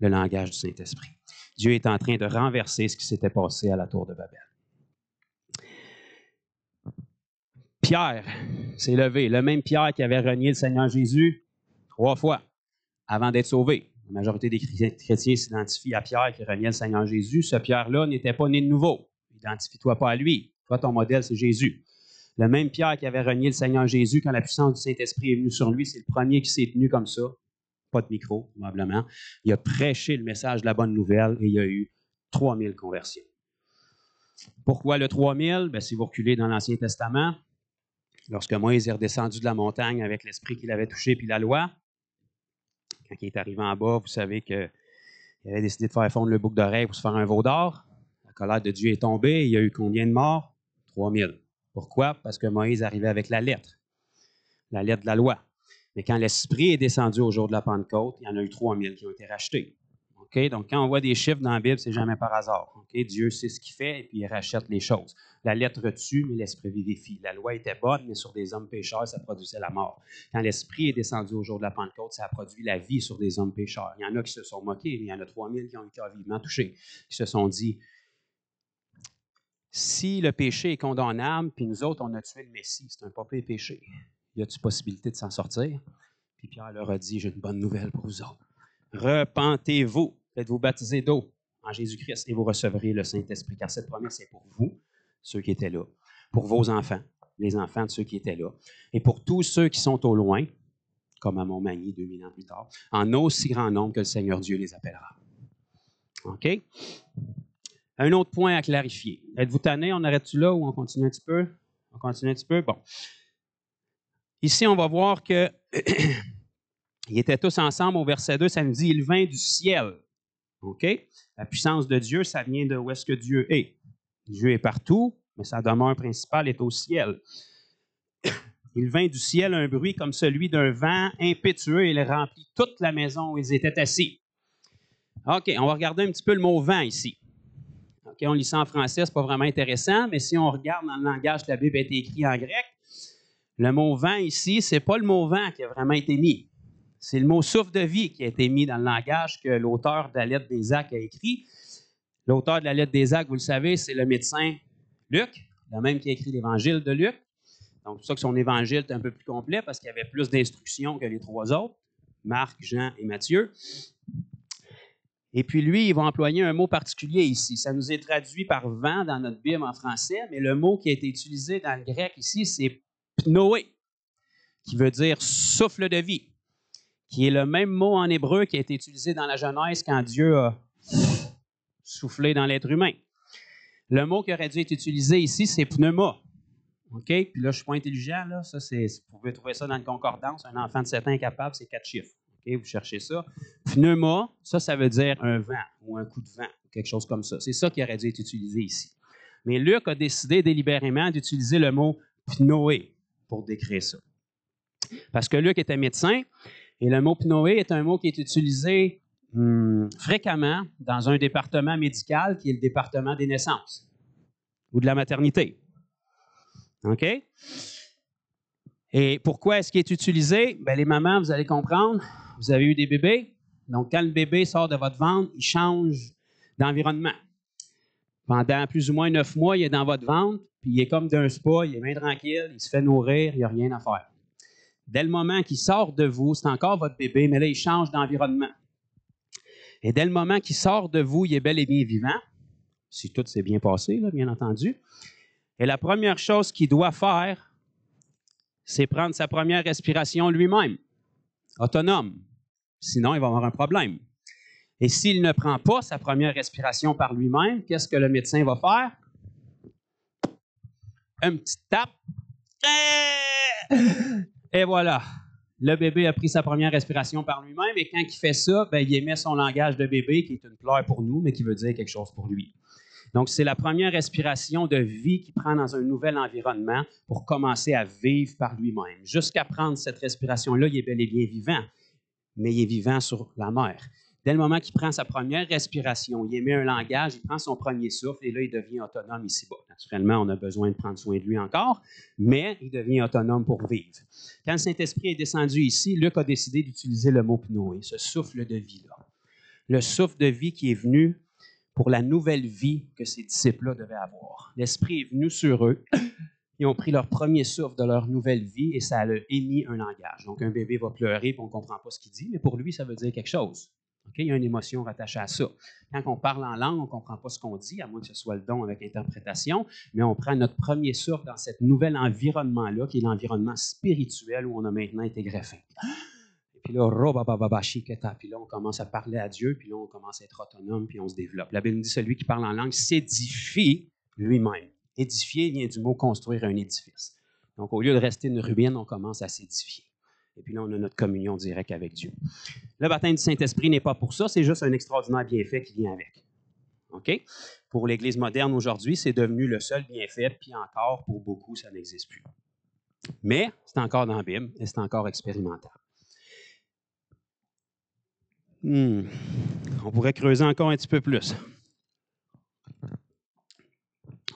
Speaker 3: Le langage du Saint-Esprit. Dieu est en train de renverser ce qui s'était passé à la Tour de Babel. Pierre s'est levé, le même Pierre qui avait renié le Seigneur Jésus 3 fois avant d'être sauvé. La majorité des chrétiens s'identifient à Pierre qui reniait le Seigneur Jésus. Ce Pierre-là n'était pas né de nouveau. Identifie-toi pas à lui. Toi, ton modèle, c'est Jésus. Le même Pierre qui avait renié le Seigneur Jésus quand la puissance du Saint-Esprit est venue sur lui, c'est le premier qui s'est tenu comme ça. Pas de micro, probablement. Il a prêché le message de la bonne nouvelle et il y a eu 3000 conversions. Pourquoi le 3000? Bien, si vous reculez dans l'Ancien Testament, lorsque Moïse est redescendu de la montagne avec l'esprit qu'il avait touché puis la loi, quand il est arrivé en bas, vous savez qu'il avait décidé de faire fondre le bouc d'oreille pour se faire un veau d'or. La colère de Dieu est tombée. Il y a eu combien de morts? 3000. Pourquoi? Parce que Moïse arrivait avec la lettre de la loi. Mais quand l'Esprit est descendu au jour de la Pentecôte, il y en a eu 3000 qui ont été rachetés. Okay? Donc, quand on voit des chiffres dans la Bible, c'est jamais par hasard. Okay? Dieu sait ce qu'il fait et puis il rachète les choses. La lettre tue, mais l'Esprit vivifie. La loi était bonne, mais sur des hommes pécheurs, ça produisait la mort. Quand l'Esprit est descendu au jour de la Pentecôte, ça a produit la vie sur des hommes pécheurs. Il y en a qui se sont moqués, mais il y en a 3000 qui ont été vivement touchés, qui se sont dit, si le péché est condamnable, puis nous autres, on a tué le Messie, c'est un pas pire péché. Y a-t-il possibilité de s'en sortir? Puis Pierre leur a dit, j'ai une bonne nouvelle pour vous autres. Repentez-vous, faites-vous baptiser d'eau en Jésus-Christ et vous recevrez le Saint-Esprit, car cette promesse est pour vous, ceux qui étaient là, pour vos enfants, les enfants de ceux qui étaient là, et pour tous ceux qui sont au loin, comme à Montmagny 2000 ans plus tard, en aussi grand nombre que le Seigneur Dieu les appellera. OK? Un autre point à clarifier. Êtes-vous tanné? On arrête-tu là ou on continue un petit peu? On continue un petit peu? Bon. Ici, on va voir que ils étaient tous ensemble au verset 2, ça nous dit « Il vint du ciel ». OK? La puissance de Dieu, ça vient de où est-ce que Dieu est. Dieu est partout, mais sa demeure principale est au ciel. Il vint du ciel un bruit comme celui d'un vent impétueux et il remplit toute la maison où ils étaient assis. OK, on va regarder un petit peu le mot « vent » ici. Okay, on lit ça en français, ce n'est pas vraiment intéressant, mais si on regarde dans le langage que la Bible a été écrit en grec, le mot « vent » ici, ce n'est pas le mot « vent » qui a vraiment été mis. C'est le mot « souffle de vie » qui a été mis dans le langage que l'auteur de la lettre des Actes a écrit. L'auteur de la lettre des Actes, vous le savez, c'est le médecin Luc, le même qui a écrit l'évangile de Luc. Donc, c'est pour ça que son évangile est un peu plus complet, parce qu'il y avait plus d'instructions que les 3 autres, Marc, Jean et Matthieu. Et puis lui, il va employer un mot particulier ici. Ça nous est traduit par « vent » dans notre Bible en français, mais le mot qui a été utilisé dans le grec ici, c'est « pnoé », qui veut dire « souffle de vie », qui est le même mot en hébreu qui a été utilisé dans la Genèse quand Dieu a soufflé dans l'être humain. Le mot qui aurait dû être utilisé ici, c'est « pneuma ». OK? Puis là, je ne suis pas intelligent, là. Ça, vous pouvez trouver ça dans une concordance. Un enfant de 7 ans est capable, c'est 4 chiffres. Okay, vous cherchez ça. Pneuma, ça veut dire un vent ou un coup de vent, quelque chose comme ça. C'est ça qui aurait dû être utilisé ici. Mais Luc a décidé délibérément d'utiliser le mot pnoé pour décrire ça. Parce que Luc était médecin et le mot pnoé est un mot qui est utilisé fréquemment dans un département médical qui est le département des naissances ou de la maternité. OK? Et pourquoi est-ce qu'il est utilisé? Bien, les mamans, vous allez comprendre, vous avez eu des bébés. Donc, quand le bébé sort de votre ventre, il change d'environnement. Pendant plus ou moins 9 mois, il est dans votre ventre, puis il est comme d'un spa, il est bien tranquille, il se fait nourrir, il n'y a rien à faire. Dès le moment qu'il sort de vous, c'est encore votre bébé, mais là, il change d'environnement. Et dès le moment qu'il sort de vous, il est bel et bien vivant, si tout s'est bien passé, là, bien entendu. Et la première chose qu'il doit faire, c'est prendre sa première respiration lui-même, autonome. Sinon, il va avoir un problème. Et s'il ne prend pas sa première respiration par lui-même, qu'est-ce que le médecin va faire? Une petite tape. Et voilà. Le bébé a pris sa première respiration par lui-même et quand il fait ça, bien, il émet son langage de bébé qui est une pleure pour nous, mais qui veut dire quelque chose pour lui. Donc, c'est la première respiration de vie qu'il prend dans un nouvel environnement pour commencer à vivre par lui-même. Jusqu'à prendre cette respiration-là, il est bel et bien vivant, mais il est vivant sur la mer. Dès le moment qu'il prend sa première respiration, il émet un langage, il prend son premier souffle et là, il devient autonome ici-bas. Naturellement, on a besoin de prendre soin de lui encore, mais il devient autonome pour vivre. Quand le Saint-Esprit est descendu ici, Luc a décidé d'utiliser le mot pnoé, ce souffle de vie-là. Le souffle de vie qui est venu pour la nouvelle vie que ces disciples-là devaient avoir. L'Esprit est venu sur eux. Ils ont pris leur premier souffle de leur nouvelle vie et ça a émis un langage. Donc, un bébé va pleurer et on ne comprend pas ce qu'il dit, mais pour lui, ça veut dire quelque chose. Okay? Il y a une émotion rattachée à ça. Quand on parle en langue, on ne comprend pas ce qu'on dit, à moins que ce soit le don avec interprétation, mais on prend notre premier souffle dans cet nouvel environnement-là, qui est l'environnement spirituel où on a maintenant été greffé. Puis là, puis là, on commence à parler à Dieu, puis là, on commence à être autonome, puis on se développe. La Bible nous dit celui qui parle en langue s'édifie lui-même. Édifier vient du mot construire un édifice. Donc, au lieu de rester une ruine, on commence à s'édifier. Et puis là, on a notre communion directe avec Dieu. Le baptême du Saint-Esprit n'est pas pour ça, c'est juste un extraordinaire bienfait qui vient avec. OK? Pour l'Église moderne aujourd'hui, c'est devenu le seul bienfait, puis encore, pour beaucoup, ça n'existe plus. Mais c'est encore dans la Bible et c'est encore expérimentable. On pourrait creuser encore un petit peu plus.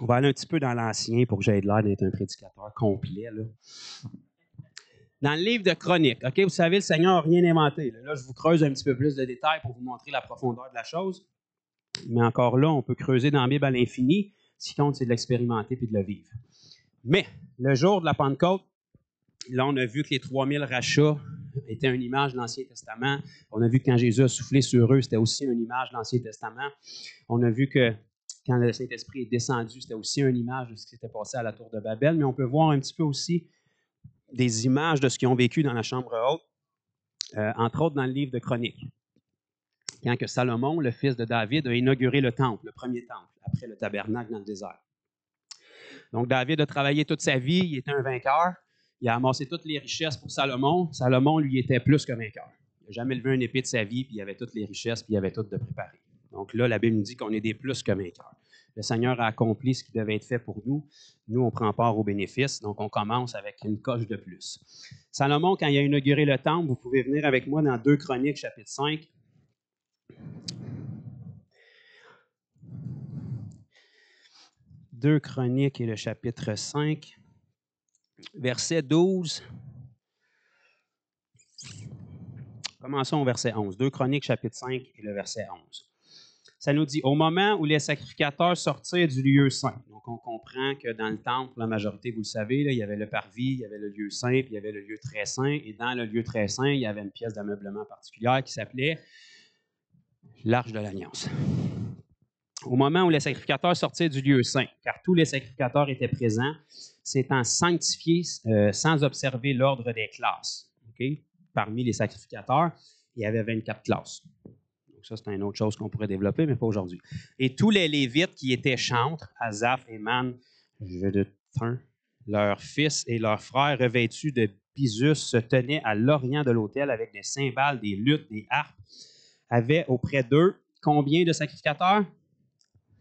Speaker 3: On va aller un petit peu dans l'Ancien pour que j'aie l'air d'être un prédicateur complet. Là. Dans le livre de Chroniques, OK, vous savez, le Seigneur n'a rien inventé. Là, je vous creuse un petit peu plus de détails pour vous montrer la profondeur de la chose. Mais encore là, on peut creuser dans la Bible à l'infini. Ce qui compte, c'est de l'expérimenter et de le vivre. Mais, le jour de la Pentecôte, là, on a vu que les 3000 rachats étaient une image de l'Ancien Testament. On a vu que quand Jésus a soufflé sur eux, c'était aussi une image de l'Ancien Testament. On a vu que quand le Saint-Esprit est descendu, c'était aussi une image de ce qui s'était passé à la tour de Babel. Mais on peut voir un petit peu aussi des images de ce qu'ils ont vécu dans la chambre haute, entre autres dans le livre de Chroniques. Quand que Salomon, le fils de David, a inauguré le temple, le premier temple, après le tabernacle dans le désert. Donc, David a travaillé toute sa vie, il était un vainqueur. Il a amassé toutes les richesses pour Salomon. Salomon, lui, était plus que vainqueur. Il n'a jamais levé un épée de sa vie, puis il avait toutes les richesses, puis il avait tout de préparé. Donc là, la Bible nous dit qu'on est des plus que vainqueurs. Le Seigneur a accompli ce qui devait être fait pour nous. Nous, on prend part aux bénéfices, donc on commence avec une coche de plus. Salomon, quand il a inauguré le temple, vous pouvez venir avec moi dans 2 Chroniques, chapitre 5. Deux Chroniques et le chapitre 5. Verset 12. Commençons au verset 11. 2 Chroniques, chapitre 5 et le verset 11. Ça nous dit, au moment où les sacrificateurs sortirent du lieu saint. Donc, on comprend que dans le temple, la majorité, vous le savez, là, il y avait le parvis, il y avait le lieu saint, puis il y avait le lieu très saint. Et dans le lieu très saint, il y avait une pièce d'ameublement particulière qui s'appelait l'Arche de l'Alliance. Au moment où les sacrificateurs sortirent du lieu saint, car tous les sacrificateurs étaient présents, s'étant sanctifiés sans observer l'ordre des classes. Okay? Parmi les sacrificateurs, il y avait 24 classes. Donc ça, c'est une autre chose qu'on pourrait développer, mais pas aujourd'hui. Et tous les Lévites qui étaient chantres, Asaph, Éman, Jeduthun, leurs fils et leurs frères revêtus de bisus se tenaient à l'orient de l'autel avec des cymbales, des luttes, des harpes, avaient auprès d'eux combien de sacrificateurs?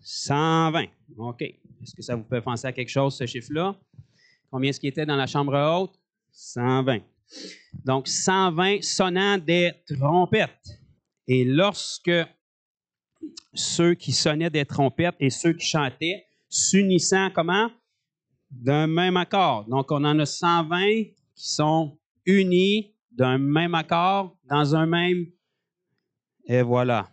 Speaker 3: 120. OK. Est-ce que ça vous fait penser à quelque chose, ce chiffre-là? Combien est-ce qui était dans la chambre haute? 120. Donc, 120 sonnant des trompettes. Et lorsque ceux qui sonnaient des trompettes et ceux qui chantaient, s'unissant comment? D'un même accord. Donc, on en a 120 qui sont unis d'un même accord, dans un même... Et voilà.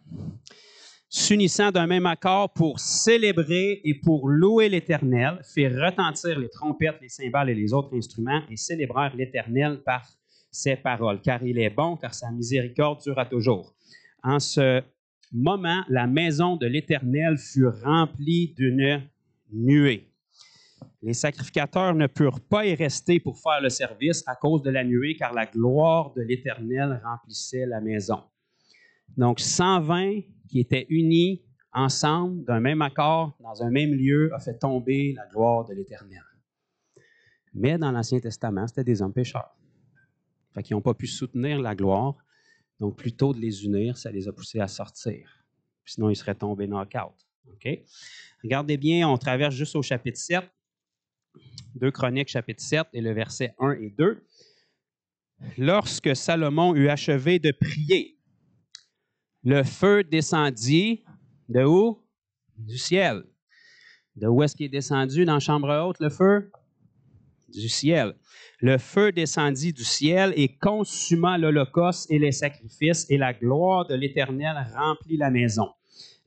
Speaker 3: S'unissant d'un même accord pour célébrer et pour louer l'Éternel, firent retentir les trompettes, les cymbales et les autres instruments et célébrèrent l'Éternel par ses paroles. Car il est bon, car sa miséricorde durera toujours. En ce moment, la maison de l'Éternel fut remplie d'une nuée. Les sacrificateurs ne purent pas y rester pour faire le service à cause de la nuée, car la gloire de l'Éternel remplissait la maison. Donc, 120 qui étaient unis ensemble, d'un même accord, dans un même lieu, a fait tomber la gloire de l'Éternel. Mais dans l'Ancien Testament, c'était des hommes pécheurs. Fait qu'ils n'ont pas pu soutenir la gloire. Donc, plutôt de les unir, ça les a poussés à sortir. Sinon, ils seraient tombés knock-out. Okay? Regardez bien, on traverse juste au chapitre 7. 2 Chroniques, chapitre 7, et le verset 1 et 2. Lorsque Salomon eut achevé de prier, le feu descendit de où? Du ciel. De où est-ce qu'il est descendu dans la chambre haute, le feu? Du ciel. Le feu descendit du ciel et consuma l'holocauste et les sacrifices, et la gloire de l'Éternel remplit la maison.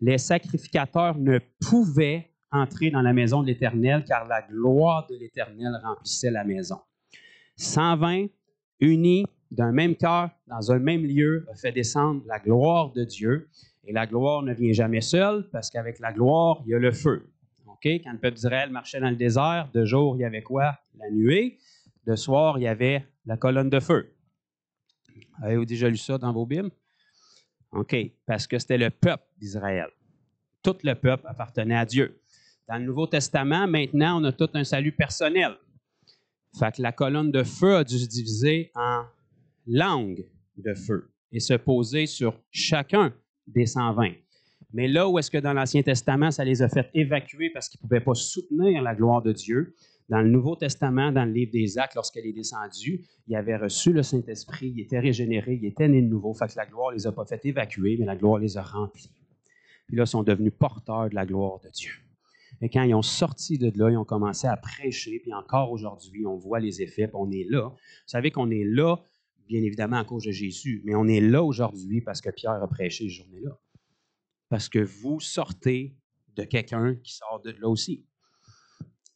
Speaker 3: Les sacrificateurs ne pouvaient entrer dans la maison de l'Éternel, car la gloire de l'Éternel remplissait la maison. 120 unis d'un même cœur, dans un même lieu, a fait descendre la gloire de Dieu. Et la gloire ne vient jamais seule, parce qu'avec la gloire, il y a le feu. Okay? Quand le peuple d'Israël marchait dans le désert, de jour, il y avait quoi? La nuée. De soir, il y avait la colonne de feu. Avez-vous déjà lu ça dans vos Bibles? OK, parce que c'était le peuple d'Israël. Tout le peuple appartenait à Dieu. Dans le Nouveau Testament, maintenant, on a tout un salut personnel. Fait que la colonne de feu a dû se diviser en langues de feu et se poser sur chacun des 120. Mais là où est-ce que dans l'Ancien Testament, ça les a fait évacuer parce qu'ils ne pouvaient pas soutenir la gloire de Dieu, dans le Nouveau Testament, dans le livre des Actes, lorsqu'elle est descendue, ils avaient reçu le Saint-Esprit, ils étaient régénérés, ils étaient nés de nouveau. Fait que la gloire ne les a pas fait évacuer, mais la gloire les a remplis. Puis là, ils sont devenus porteurs de la gloire de Dieu. Et quand ils ont sorti de là, ils ont commencé à prêcher, puis encore aujourd'hui, on voit les effets, puis on est là. Vous savez qu'on est là, bien évidemment, à cause de Jésus, mais on est là aujourd'hui parce que Pierre a prêché cette journée-là. Parce que vous sortez de quelqu'un qui sort de là aussi.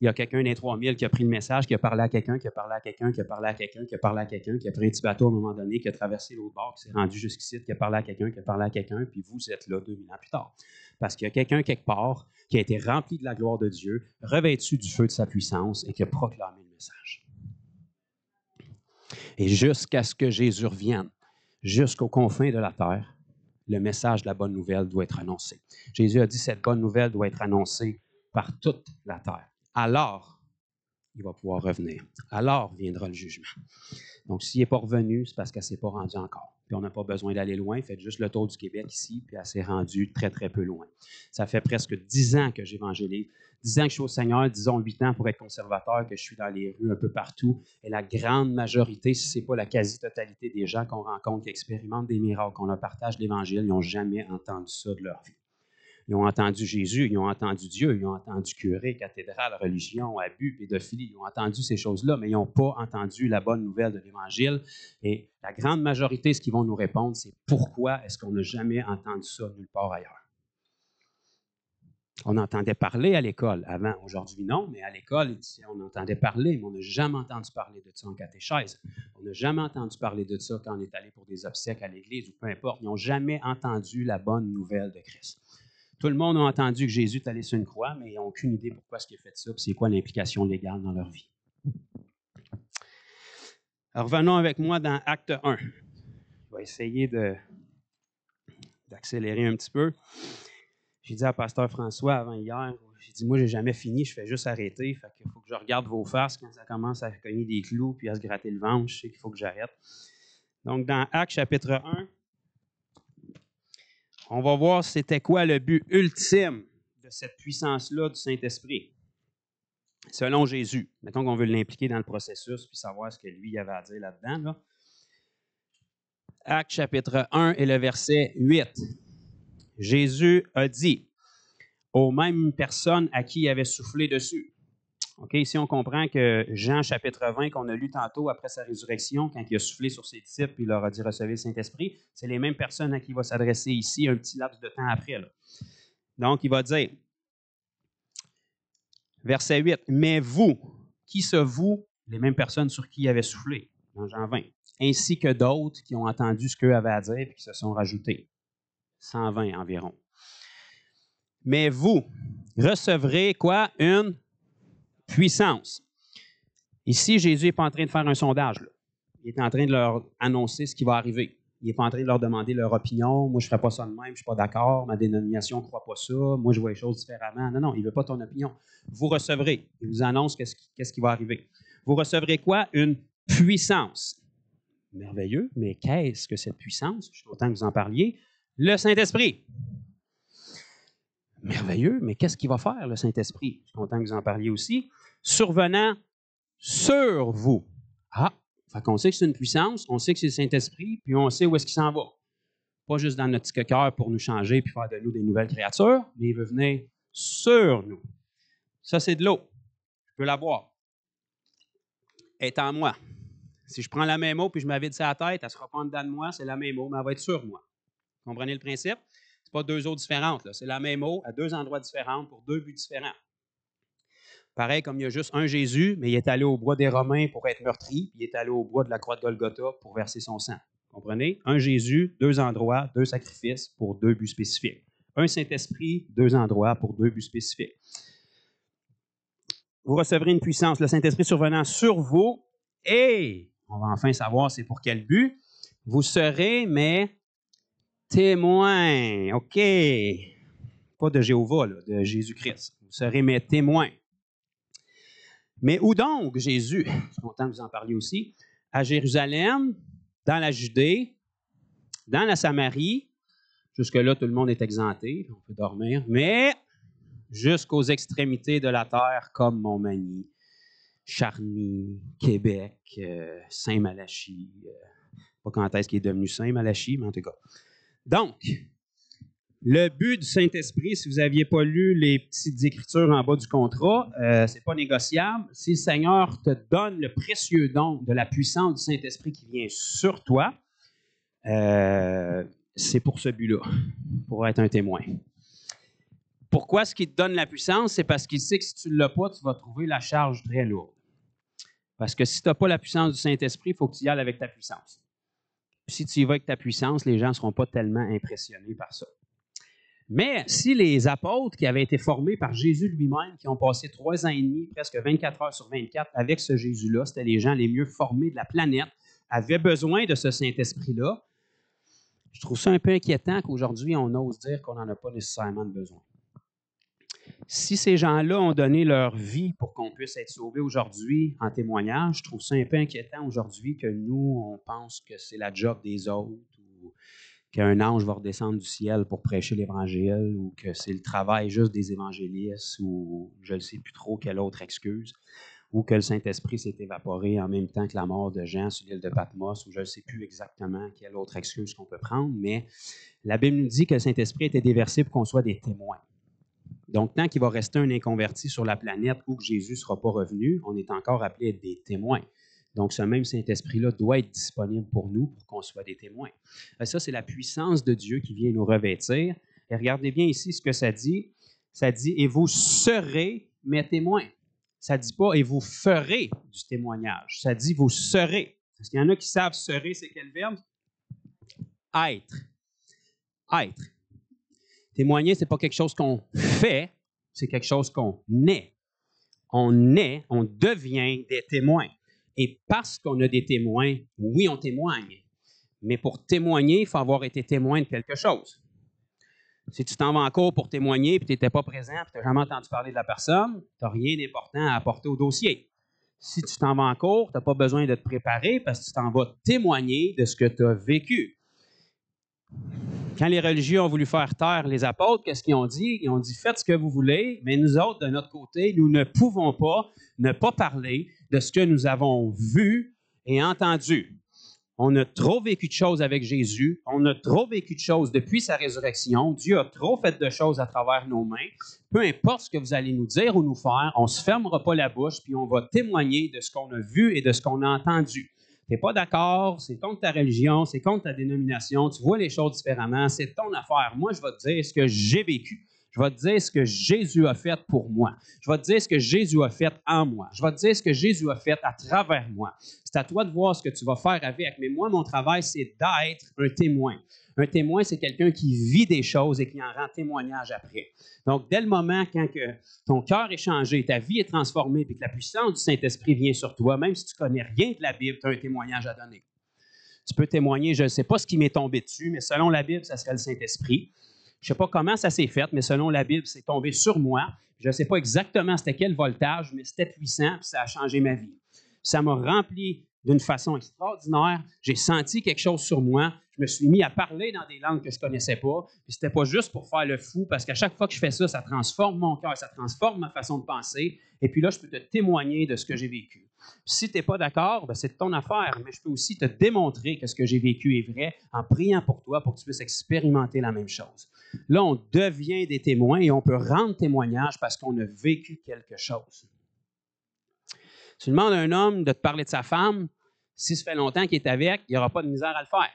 Speaker 3: Il y a quelqu'un des 3000 qui a pris le message, qui a parlé à quelqu'un, qui a parlé à quelqu'un, qui a parlé à quelqu'un, qui a parlé à quelqu'un, qui a pris un petit bateau à un moment donné, qui a traversé l'autre bord, qui s'est rendu jusqu'ici, qui a parlé à quelqu'un, qui a parlé à quelqu'un, puis vous êtes là 2000 ans plus tard. Parce qu'il y a quelqu'un quelque part qui a été rempli de la gloire de Dieu, revêtu du feu de sa puissance et qui a proclamé le message. Et jusqu'à ce que Jésus revienne, jusqu'aux confins de la terre, le message de la bonne nouvelle doit être annoncé. Jésus a dit que cette bonne nouvelle doit être annoncée par toute la terre. Alors, il va pouvoir revenir. Alors viendra le jugement. Donc, s'il n'est pas revenu, c'est parce qu'elle ne s'est pas rendue encore. Puis on n'a pas besoin d'aller loin. Faites juste le tour du Québec ici, puis elle s'est rendue très, très peu loin. Ça fait presque 10 ans que j'évangélise. 10 ans que je suis au Seigneur, disons 8 ans pour être conservateur, que je suis dans les rues un peu partout. Et la grande majorité, si ce n'est pas la quasi-totalité des gens qu'on rencontre, qui expérimentent des miracles, qu'on leur partage l'Évangile, ils n'ont jamais entendu ça de leur vie. Ils ont entendu Jésus, ils ont entendu Dieu, ils ont entendu curé, cathédrale, religion, abus, pédophilie. Ils ont entendu ces choses-là, mais ils n'ont pas entendu la bonne nouvelle de l'Évangile. Et la grande majorité, ce qu'ils vont nous répondre, c'est pourquoi est-ce qu'on n'a jamais entendu ça nulle part ailleurs? On entendait parler à l'école avant, aujourd'hui non, mais à l'école, on entendait parler, mais on n'a jamais entendu parler de ça en catéchèse. On n'a jamais entendu parler de ça quand on est allé pour des obsèques à l'église ou peu importe. Ils n'ont jamais entendu la bonne nouvelle de Christ. Tout le monde a entendu que Jésus est allé sur une croix, mais ils n'ont aucune idée pourquoi il a fait ça et c'est quoi l'implication légale dans leur vie. Alors, revenons avec moi dans Acte 1. Je vais essayer d'accélérer un petit peu. J'ai dit à Pasteur François avant hier, j'ai dit, moi, je n'ai jamais fini, je fais juste arrêter. Fait qu'il faut que je regarde vos faces quand ça commence à cogner des clous puis à se gratter le ventre. Je sais qu'il faut que j'arrête. Donc, dans Acte chapitre 1, on va voir c'était quoi le but ultime de cette puissance-là du Saint-Esprit, selon Jésus. Mettons qu'on veut l'impliquer dans le processus puis savoir ce que lui avait à dire là-dedans. Là. Acte chapitre 1 et le verset 8. Jésus a dit aux mêmes personnes à qui il avait soufflé dessus. OK, ici, on comprend que Jean, chapitre 20, qu'on a lu tantôt après sa résurrection, quand il a soufflé sur ses disciples et il leur a dit « Recevez le Saint-Esprit », c'est les mêmes personnes à qui il va s'adresser ici un petit laps de temps après. Là. Donc, il va dire, verset 8, « Mais vous, qui se vous, les mêmes personnes sur qui il avait soufflé, dans Jean 20, ainsi que d'autres qui ont entendu ce qu'eux avaient à dire et qui se sont rajoutés, 120 environ. Mais vous recevrez quoi? Une puissance. » Ici, Jésus n'est pas en train de faire un sondage. Là. Il est en train de leur annoncer ce qui va arriver. Il n'est pas en train de leur demander leur opinion. Moi, je ne ferais pas ça de même, je ne suis pas d'accord. Ma dénomination ne croit pas ça. Moi, je vois les choses différemment. Non, non, il ne veut pas ton opinion. Vous recevrez. Il vous annonce qu'est-ce qui va arriver. Vous recevrez quoi? Une puissance. Merveilleux, mais qu'est-ce que cette puissance? Je suis content que vous en parliez. Le Saint-Esprit. Merveilleux, mais qu'est-ce qu'il va faire, le Saint-Esprit? Je suis content que vous en parliez aussi. Survenant sur vous. Ah, fait qu'on sait que c'est une puissance, on sait que c'est le Saint-Esprit, puis on sait où est-ce qu'il s'en va. Pas juste dans notre petit cœur pour nous changer puis faire de nous des nouvelles créatures, mais il veut venir sur nous. Ça, c'est de l'eau. Je peux la boire. Elle est en moi. Si je prends la même eau puis je m'avide sur la tête, elle ne sera pas en dedans de moi, c'est la même eau, mais elle va être sur moi. Vous comprenez le principe? Ce n'est pas deux eaux différentes. Là. C'est la même eau à deux endroits différents pour deux buts différents. Pareil, comme il y a juste un Jésus, mais il est allé au bois des Romains pour être meurtri, puis il est allé au bois de la croix de Golgotha pour verser son sang. Vous comprenez? Un Jésus, deux endroits, deux sacrifices pour deux buts spécifiques. Un Saint-Esprit, deux endroits pour deux buts spécifiques. Vous recevrez une puissance, le Saint-Esprit survenant sur vous, et on va enfin savoir c'est pour quel but. Vous serez mes témoins. OK. Pas de Jéhovah, là, de Jésus-Christ. Vous serez mes témoins. Mais où donc, Jésus? Je suis content que vous en parliez aussi. À Jérusalem, dans la Judée, dans la Samarie. Jusque-là, tout le monde est exempté. On peut dormir. Mais jusqu'aux extrémités de la terre, comme Montmagny, Charny, Québec, Saint-Malachie. Pas quand est-ce qu'il est devenu Saint-Malachie, mais en tout cas. Donc, le but du Saint-Esprit, si vous n'aviez pas lu les petites écritures en bas du contrat, c'est pas négociable. Si le Seigneur te donne le précieux don de la puissance du Saint-Esprit qui vient sur toi, c'est pour ce but-là, pour être un témoin. Pourquoi est-ce qu'il te donne la puissance? C'est parce qu'il sait que si tu ne l'as pas, tu vas trouver la charge très lourde. Parce que si tu n'as pas la puissance du Saint-Esprit, il faut que tu y ailles avec ta puissance. Puis si tu y vas avec ta puissance, les gens ne seront pas tellement impressionnés par ça. Mais si les apôtres qui avaient été formés par Jésus lui-même, qui ont passé 3 ans et demi, presque 24 heures sur 24 avec ce Jésus-là, c'était les gens les mieux formés de la planète, avaient besoin de ce Saint-Esprit-là, je trouve ça un peu inquiétant qu'aujourd'hui, on ose dire qu'on n'en a pas nécessairement de besoin. Si ces gens-là ont donné leur vie pour qu'on puisse être sauvés aujourd'hui en témoignage, je trouve ça un peu inquiétant aujourd'hui que nous, on pense que c'est la job des autres ou qu'un ange va redescendre du ciel pour prêcher l'Évangile ou que c'est le travail juste des évangélistes ou je ne sais plus trop quelle autre excuse ou que le Saint-Esprit s'est évaporé en même temps que la mort de Jean sur l'île de Patmos ou je ne sais plus exactement quelle autre excuse qu'on peut prendre, mais la Bible nous dit que le Saint-Esprit était déversé pour qu'on soit des témoins. Donc, tant qu'il va rester un inconverti sur la planète ou que Jésus ne sera pas revenu, on est encore appelé à être des témoins. Donc, ce même Saint-Esprit-là doit être disponible pour nous pour qu'on soit des témoins. Ça, c'est la puissance de Dieu qui vient nous revêtir. Et regardez bien ici ce que ça dit. Ça dit « Et vous serez mes témoins ». Ça ne dit pas « Et vous ferez du témoignage ». Ça dit « Vous serez ». Parce qu'il y en a qui savent « serez », c'est quel verbe? Être. Être. Témoigner, ce n'est pas quelque chose qu'on fait, c'est quelque chose qu'on est. On devient des témoins. Et parce qu'on a des témoins, oui, on témoigne. Mais pour témoigner, il faut avoir été témoin de quelque chose. Si tu t'en vas en cours pour témoigner et tu n'étais pas présent et tu n'as jamais entendu parler de la personne, tu n'as rien d'important à apporter au dossier. Si tu t'en vas en cours, tu n'as pas besoin de te préparer parce que tu t'en vas témoigner de ce que tu as vécu. Quand les religieux ont voulu faire taire les apôtres, qu'est-ce qu'ils ont dit? Ils ont dit, faites ce que vous voulez, mais nous autres, de notre côté, nous ne pouvons pas ne pas parler de ce que nous avons vu et entendu. On a trop vécu de choses avec Jésus. On a trop vécu de choses depuis sa résurrection. Dieu a trop fait de choses à travers nos mains. Peu importe ce que vous allez nous dire ou nous faire, on ne se fermera pas la bouche, puis on va témoigner de ce qu'on a vu et de ce qu'on a entendu. Tu n'es pas d'accord, c'est contre ta religion, c'est contre ta dénomination, tu vois les choses différemment, c'est ton affaire. Moi, je vais te dire ce que j'ai vécu. Je vais te dire ce que Jésus a fait pour moi. Je vais te dire ce que Jésus a fait en moi. Je vais te dire ce que Jésus a fait à travers moi. C'est à toi de voir ce que tu vas faire avec. Mais moi, mon travail, c'est d'être un témoin. Un témoin, c'est quelqu'un qui vit des choses et qui en rend témoignage après. Donc, dès le moment quand que ton cœur est changé, ta vie est transformée, puis que la puissance du Saint-Esprit vient sur toi, même si tu ne connais rien de la Bible, tu as un témoignage à donner. Tu peux témoigner, je ne sais pas ce qui m'est tombé dessus, mais selon la Bible, ça serait le Saint-Esprit. Je ne sais pas comment ça s'est fait, mais selon la Bible, c'est tombé sur moi. Je ne sais pas exactement c'était quel voltage, mais c'était puissant, puis ça a changé ma vie. Ça m'a rempli d'une façon extraordinaire. J'ai senti quelque chose sur moi. Je me suis mis à parler dans des langues que je ne connaissais pas. Puis c'était pas juste pour faire le fou, parce qu'à chaque fois que je fais ça, ça transforme mon cœur, ça transforme ma façon de penser. Et puis là, je peux te témoigner de ce que j'ai vécu. Puis si tu n'es pas d'accord, ben c'est ton affaire, mais je peux aussi te démontrer que ce que j'ai vécu est vrai en priant pour toi pour que tu puisses expérimenter la même chose. Là, on devient des témoins et on peut rendre témoignage parce qu'on a vécu quelque chose. Tu demandes à un homme de te parler de sa femme, si ça fait longtemps qu'il est avec, il n'y aura pas de misère à le faire.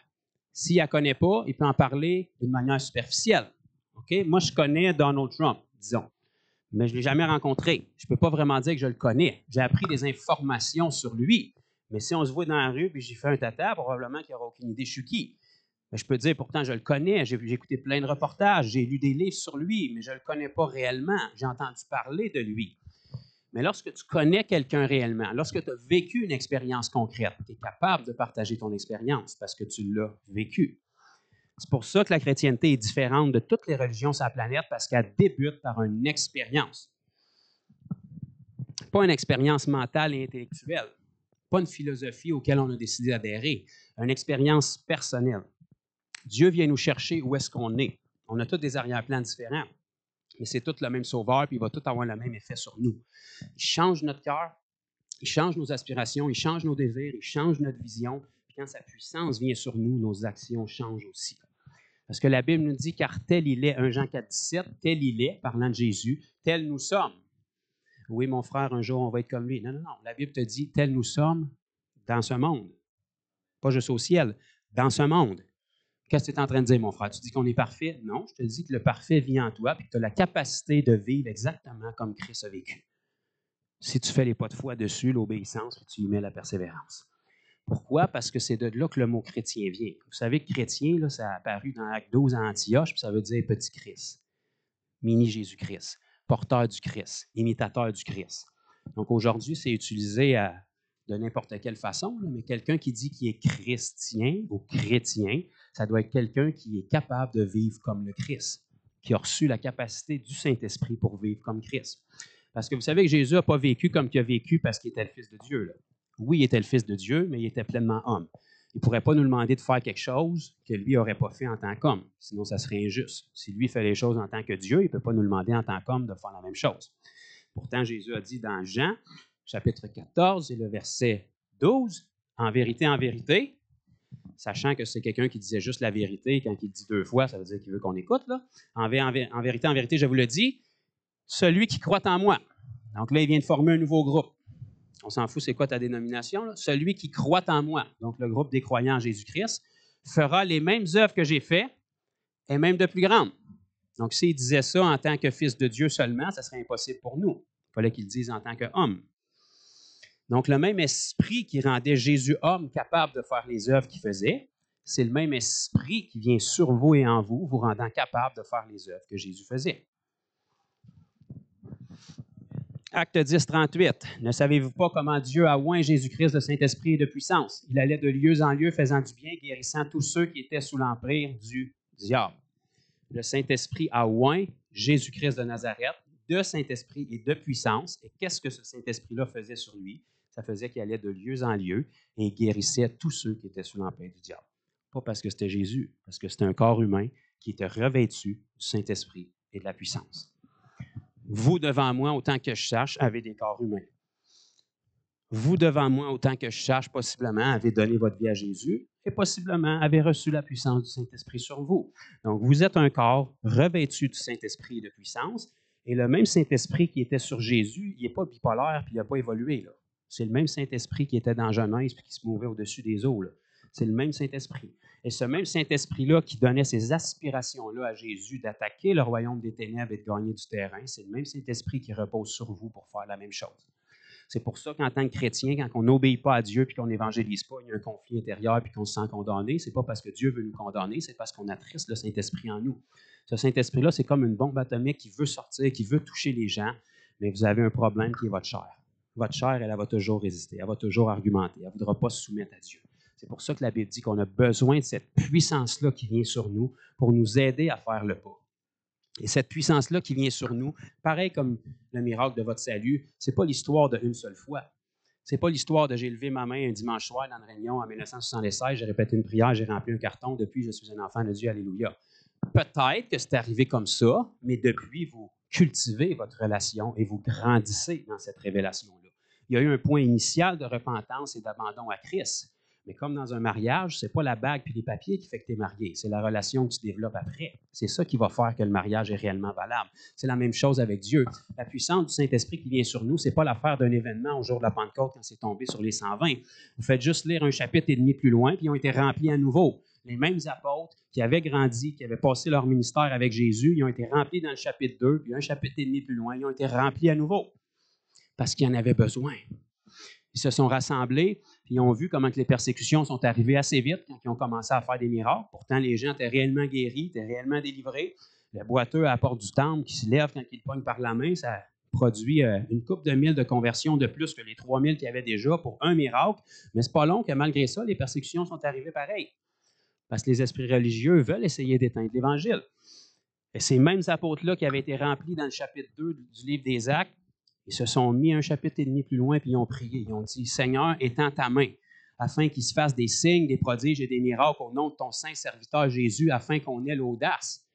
Speaker 3: S'il ne la connaît pas, il peut en parler d'une manière superficielle. Okay? Moi, je connais Donald Trump, disons, mais je ne l'ai jamais rencontré. Je ne peux pas vraiment dire que je le connais. J'ai appris des informations sur lui. Mais si on se voit dans la rue et j'y fais un tata, probablement qu'il n'aura aucune idée je suis qui. Mais je peux dire, pourtant, je le connais. J'ai écouté plein de reportages, j'ai lu des livres sur lui, mais je ne le connais pas réellement. J'ai entendu parler de lui. Mais lorsque tu connais quelqu'un réellement, lorsque tu as vécu une expérience concrète, tu es capable de partager ton expérience parce que tu l'as vécue. C'est pour ça que la chrétienté est différente de toutes les religions sur la planète parce qu'elle débute par une expérience. Pas une expérience mentale et intellectuelle, pas une philosophie auquel on a décidé d'adhérer, une expérience personnelle. Dieu vient nous chercher où est-ce qu'on est. On a tous des arrière-plans différents. Mais c'est tout le même sauveur, puis il va tout avoir le même effet sur nous. Il change notre cœur, il change nos aspirations, il change nos désirs, il change notre vision. Puis quand sa puissance vient sur nous, nos actions changent aussi. Parce que la Bible nous dit, car tel il est, 1 Jean 4, 17, tel il est, parlant de Jésus, tel nous sommes. Oui, mon frère, un jour, on va être comme lui. Non, non, non. La Bible te dit, tel nous sommes dans ce monde. Pas juste au ciel, dans ce monde. Qu'est-ce que tu es en train de dire, mon frère? Tu dis qu'on est parfait? Non, je te dis que le parfait vit en toi et que tu as la capacité de vivre exactement comme Christ a vécu. Si tu fais les pas de foi dessus, l'obéissance, puis tu y mets la persévérance. Pourquoi? Parce que c'est de là que le mot chrétien vient. Vous savez que chrétien, là, ça a apparu dans Acte 12 à Antioche, puis ça veut dire petit Christ, mini Jésus-Christ, porteur du Christ, imitateur du Christ. Donc aujourd'hui, c'est utilisé de n'importe quelle façon, là, mais quelqu'un qui dit qu'il est chrétien ou chrétien, ça doit être quelqu'un qui est capable de vivre comme le Christ, qui a reçu la capacité du Saint-Esprit pour vivre comme Christ. Parce que vous savez que Jésus n'a pas vécu comme il a vécu parce qu'il était le Fils de Dieu. Là. Oui, il était le Fils de Dieu, mais il était pleinement homme. Il ne pourrait pas nous demander de faire quelque chose que lui n'aurait pas fait en tant qu'homme, sinon ça serait injuste. Si lui fait les choses en tant que Dieu, il ne peut pas nous demander en tant qu'homme de faire la même chose. Pourtant, Jésus a dit dans Jean, chapitre 14 et le verset 12, « En vérité, sachant que c'est quelqu'un qui disait juste la vérité, quand il dit 2 fois, ça veut dire qu'il veut qu'on écoute, là. En vérité, je vous le dis, celui qui croit en moi. » Donc là, il vient de former un nouveau groupe. On s'en fout, c'est quoi ta dénomination? Là? Celui qui croit en moi, donc le groupe des croyants en Jésus-Christ, fera les mêmes œuvres que j'ai faites et même de plus grandes. Donc s'il disait ça en tant que fils de Dieu seulement, ça serait impossible pour nous. Il fallait qu'il le dise en tant qu'homme. Donc le même esprit qui rendait Jésus homme capable de faire les œuvres qu'il faisait, c'est le même esprit qui vient sur vous et en vous, vous rendant capable de faire les œuvres que Jésus faisait. Acte 10, 38. Ne savez-vous pas comment Dieu a oint Jésus-Christ de Saint-Esprit et de puissance? Il allait de lieu en lieu, faisant du bien, guérissant tous ceux qui étaient sous l'empire du diable. Le Saint-Esprit a oint Jésus-Christ de Nazareth de Saint-Esprit et de puissance. Et qu'est-ce que ce Saint-Esprit-là faisait sur lui? Ça faisait qu'il allait de lieu en lieu et guérissait tous ceux qui étaient sous l'empire du diable. Pas parce que c'était Jésus, parce que c'était un corps humain qui était revêtu du Saint-Esprit et de la puissance. Vous, devant moi, autant que je sache, avez des corps humains. Vous, devant moi, autant que je sache, possiblement, avez donné votre vie à Jésus et possiblement avez reçu la puissance du Saint-Esprit sur vous. Donc, vous êtes un corps revêtu du Saint-Esprit et de puissance, et le même Saint-Esprit qui était sur Jésus, il n'est pas bipolaire puis il n'a pas évolué, là. C'est le même Saint-Esprit qui était dans Genèse puis qui se mouvait au-dessus des eaux, là. C'est le même Saint-Esprit. Et ce même Saint-Esprit-là qui donnait ces aspirations-là à Jésus d'attaquer le royaume des ténèbres et de gagner du terrain, c'est le même Saint-Esprit qui repose sur vous pour faire la même chose. C'est pour ça qu'en tant que chrétien, quand on n'obéit pas à Dieu puis qu'on n'évangélise pas, il y a un conflit intérieur puis qu'on se sent condamné. Ce n'est pas parce que Dieu veut nous condamner, c'est parce qu'on attriste le Saint-Esprit en nous. Ce Saint-Esprit-là, c'est comme une bombe atomique qui veut sortir, qui veut toucher les gens, mais vous avez un problème qui est votre chair. Votre chair, elle va toujours résister, elle va toujours argumenter, elle ne voudra pas se soumettre à Dieu. C'est pour ça que la Bible dit qu'on a besoin de cette puissance-là qui vient sur nous pour nous aider à faire le pas. Et cette puissance-là qui vient sur nous, pareil comme le miracle de votre salut, ce n'est pas l'histoire d'une seule fois. Ce n'est pas l'histoire de j'ai levé ma main un dimanche soir dans une réunion en 1976, j'ai répété une prière, j'ai rempli un carton, depuis je suis un enfant de Dieu, alléluia. Peut-être que c'est arrivé comme ça, mais depuis, vous cultivez votre relation et vous grandissez dans cette révélation-là. Il y a eu un point initial de repentance et d'abandon à Christ. Mais comme dans un mariage, ce n'est pas la bague puis les papiers qui fait que tu es marié, c'est la relation que tu développes après. C'est ça qui va faire que le mariage est réellement valable. C'est la même chose avec Dieu. La puissance du Saint-Esprit qui vient sur nous, ce n'est pas l'affaire d'un événement au jour de la Pentecôte quand c'est tombé sur les 120. Vous faites juste lire un chapitre et demi plus loin, puis ils ont été remplis à nouveau. Les mêmes apôtres qui avaient grandi, qui avaient passé leur ministère avec Jésus, ils ont été remplis dans le chapitre 2, puis un chapitre et demi plus loin, ils ont été remplis à nouveau. Parce qu'ils en avaient besoin. Ils se sont rassemblés, puis ils ont vu comment que les persécutions sont arrivées assez vite quand ils ont commencé à faire des miracles. Pourtant, les gens étaient réellement guéris, étaient réellement délivrés. Le boiteux à la porte du temple qui se lève quand il pogne par la main, ça produit une couple de mille de conversions de plus que les 3000 qu'il y avait déjà pour un miracle. Mais c'est pas long que malgré ça, les persécutions sont arrivées pareil. Parce que les esprits religieux veulent essayer d'éteindre l'Évangile. Et ces mêmes apôtres-là qui avaient été remplis dans le chapitre 2 du livre des Actes, ils se sont mis un chapitre et demi plus loin, puis ils ont prié. Ils ont dit, « Seigneur, étends ta main, afin qu'il se fasse des signes, des prodiges et des miracles au nom de ton saint serviteur Jésus, afin qu'on ait l'audace. »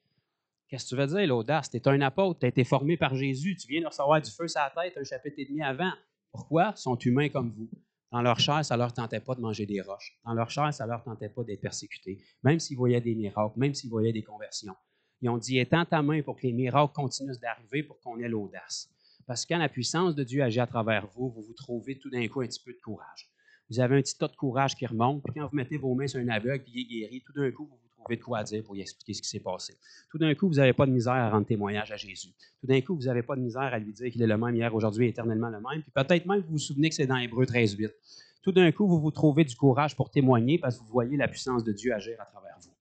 Speaker 3: Qu'est-ce que tu veux dire, l'audace? Tu es un apôtre, tu as été formé par Jésus, tu viens de recevoir du feu sur la tête un chapitre et demi avant. Pourquoi? Ils sont humains comme vous. Dans leur chair, ça ne leur tentait pas de manger des roches. Dans leur chair, ça ne leur tentait pas d'être persécutés, même s'ils voyaient des miracles, même s'ils voyaient des conversions. Ils ont dit, étends ta main pour que les miracles continuent d'arriver, pour qu'on ait l'audace. Parce que quand la puissance de Dieu agit à travers vous, vous vous trouvez tout d'un coup un petit peu de courage. Vous avez un petit tas de courage qui remonte, puis quand vous mettez vos mains sur un aveugle, puis il est guéri, tout d'un coup, vous vous trouvez de quoi dire pour lui expliquer ce qui s'est passé. Tout d'un coup, vous n'avez pas de misère à rendre témoignage à Jésus. Tout d'un coup, vous n'avez pas de misère à lui dire qu'il est le même hier, aujourd'hui, éternellement le même. Puis peut-être même vous vous souvenez que c'est dans Hébreux 13:8. Tout d'un coup, vous vous trouvez du courage pour témoigner parce que vous voyez la puissance de Dieu agir à travers vous.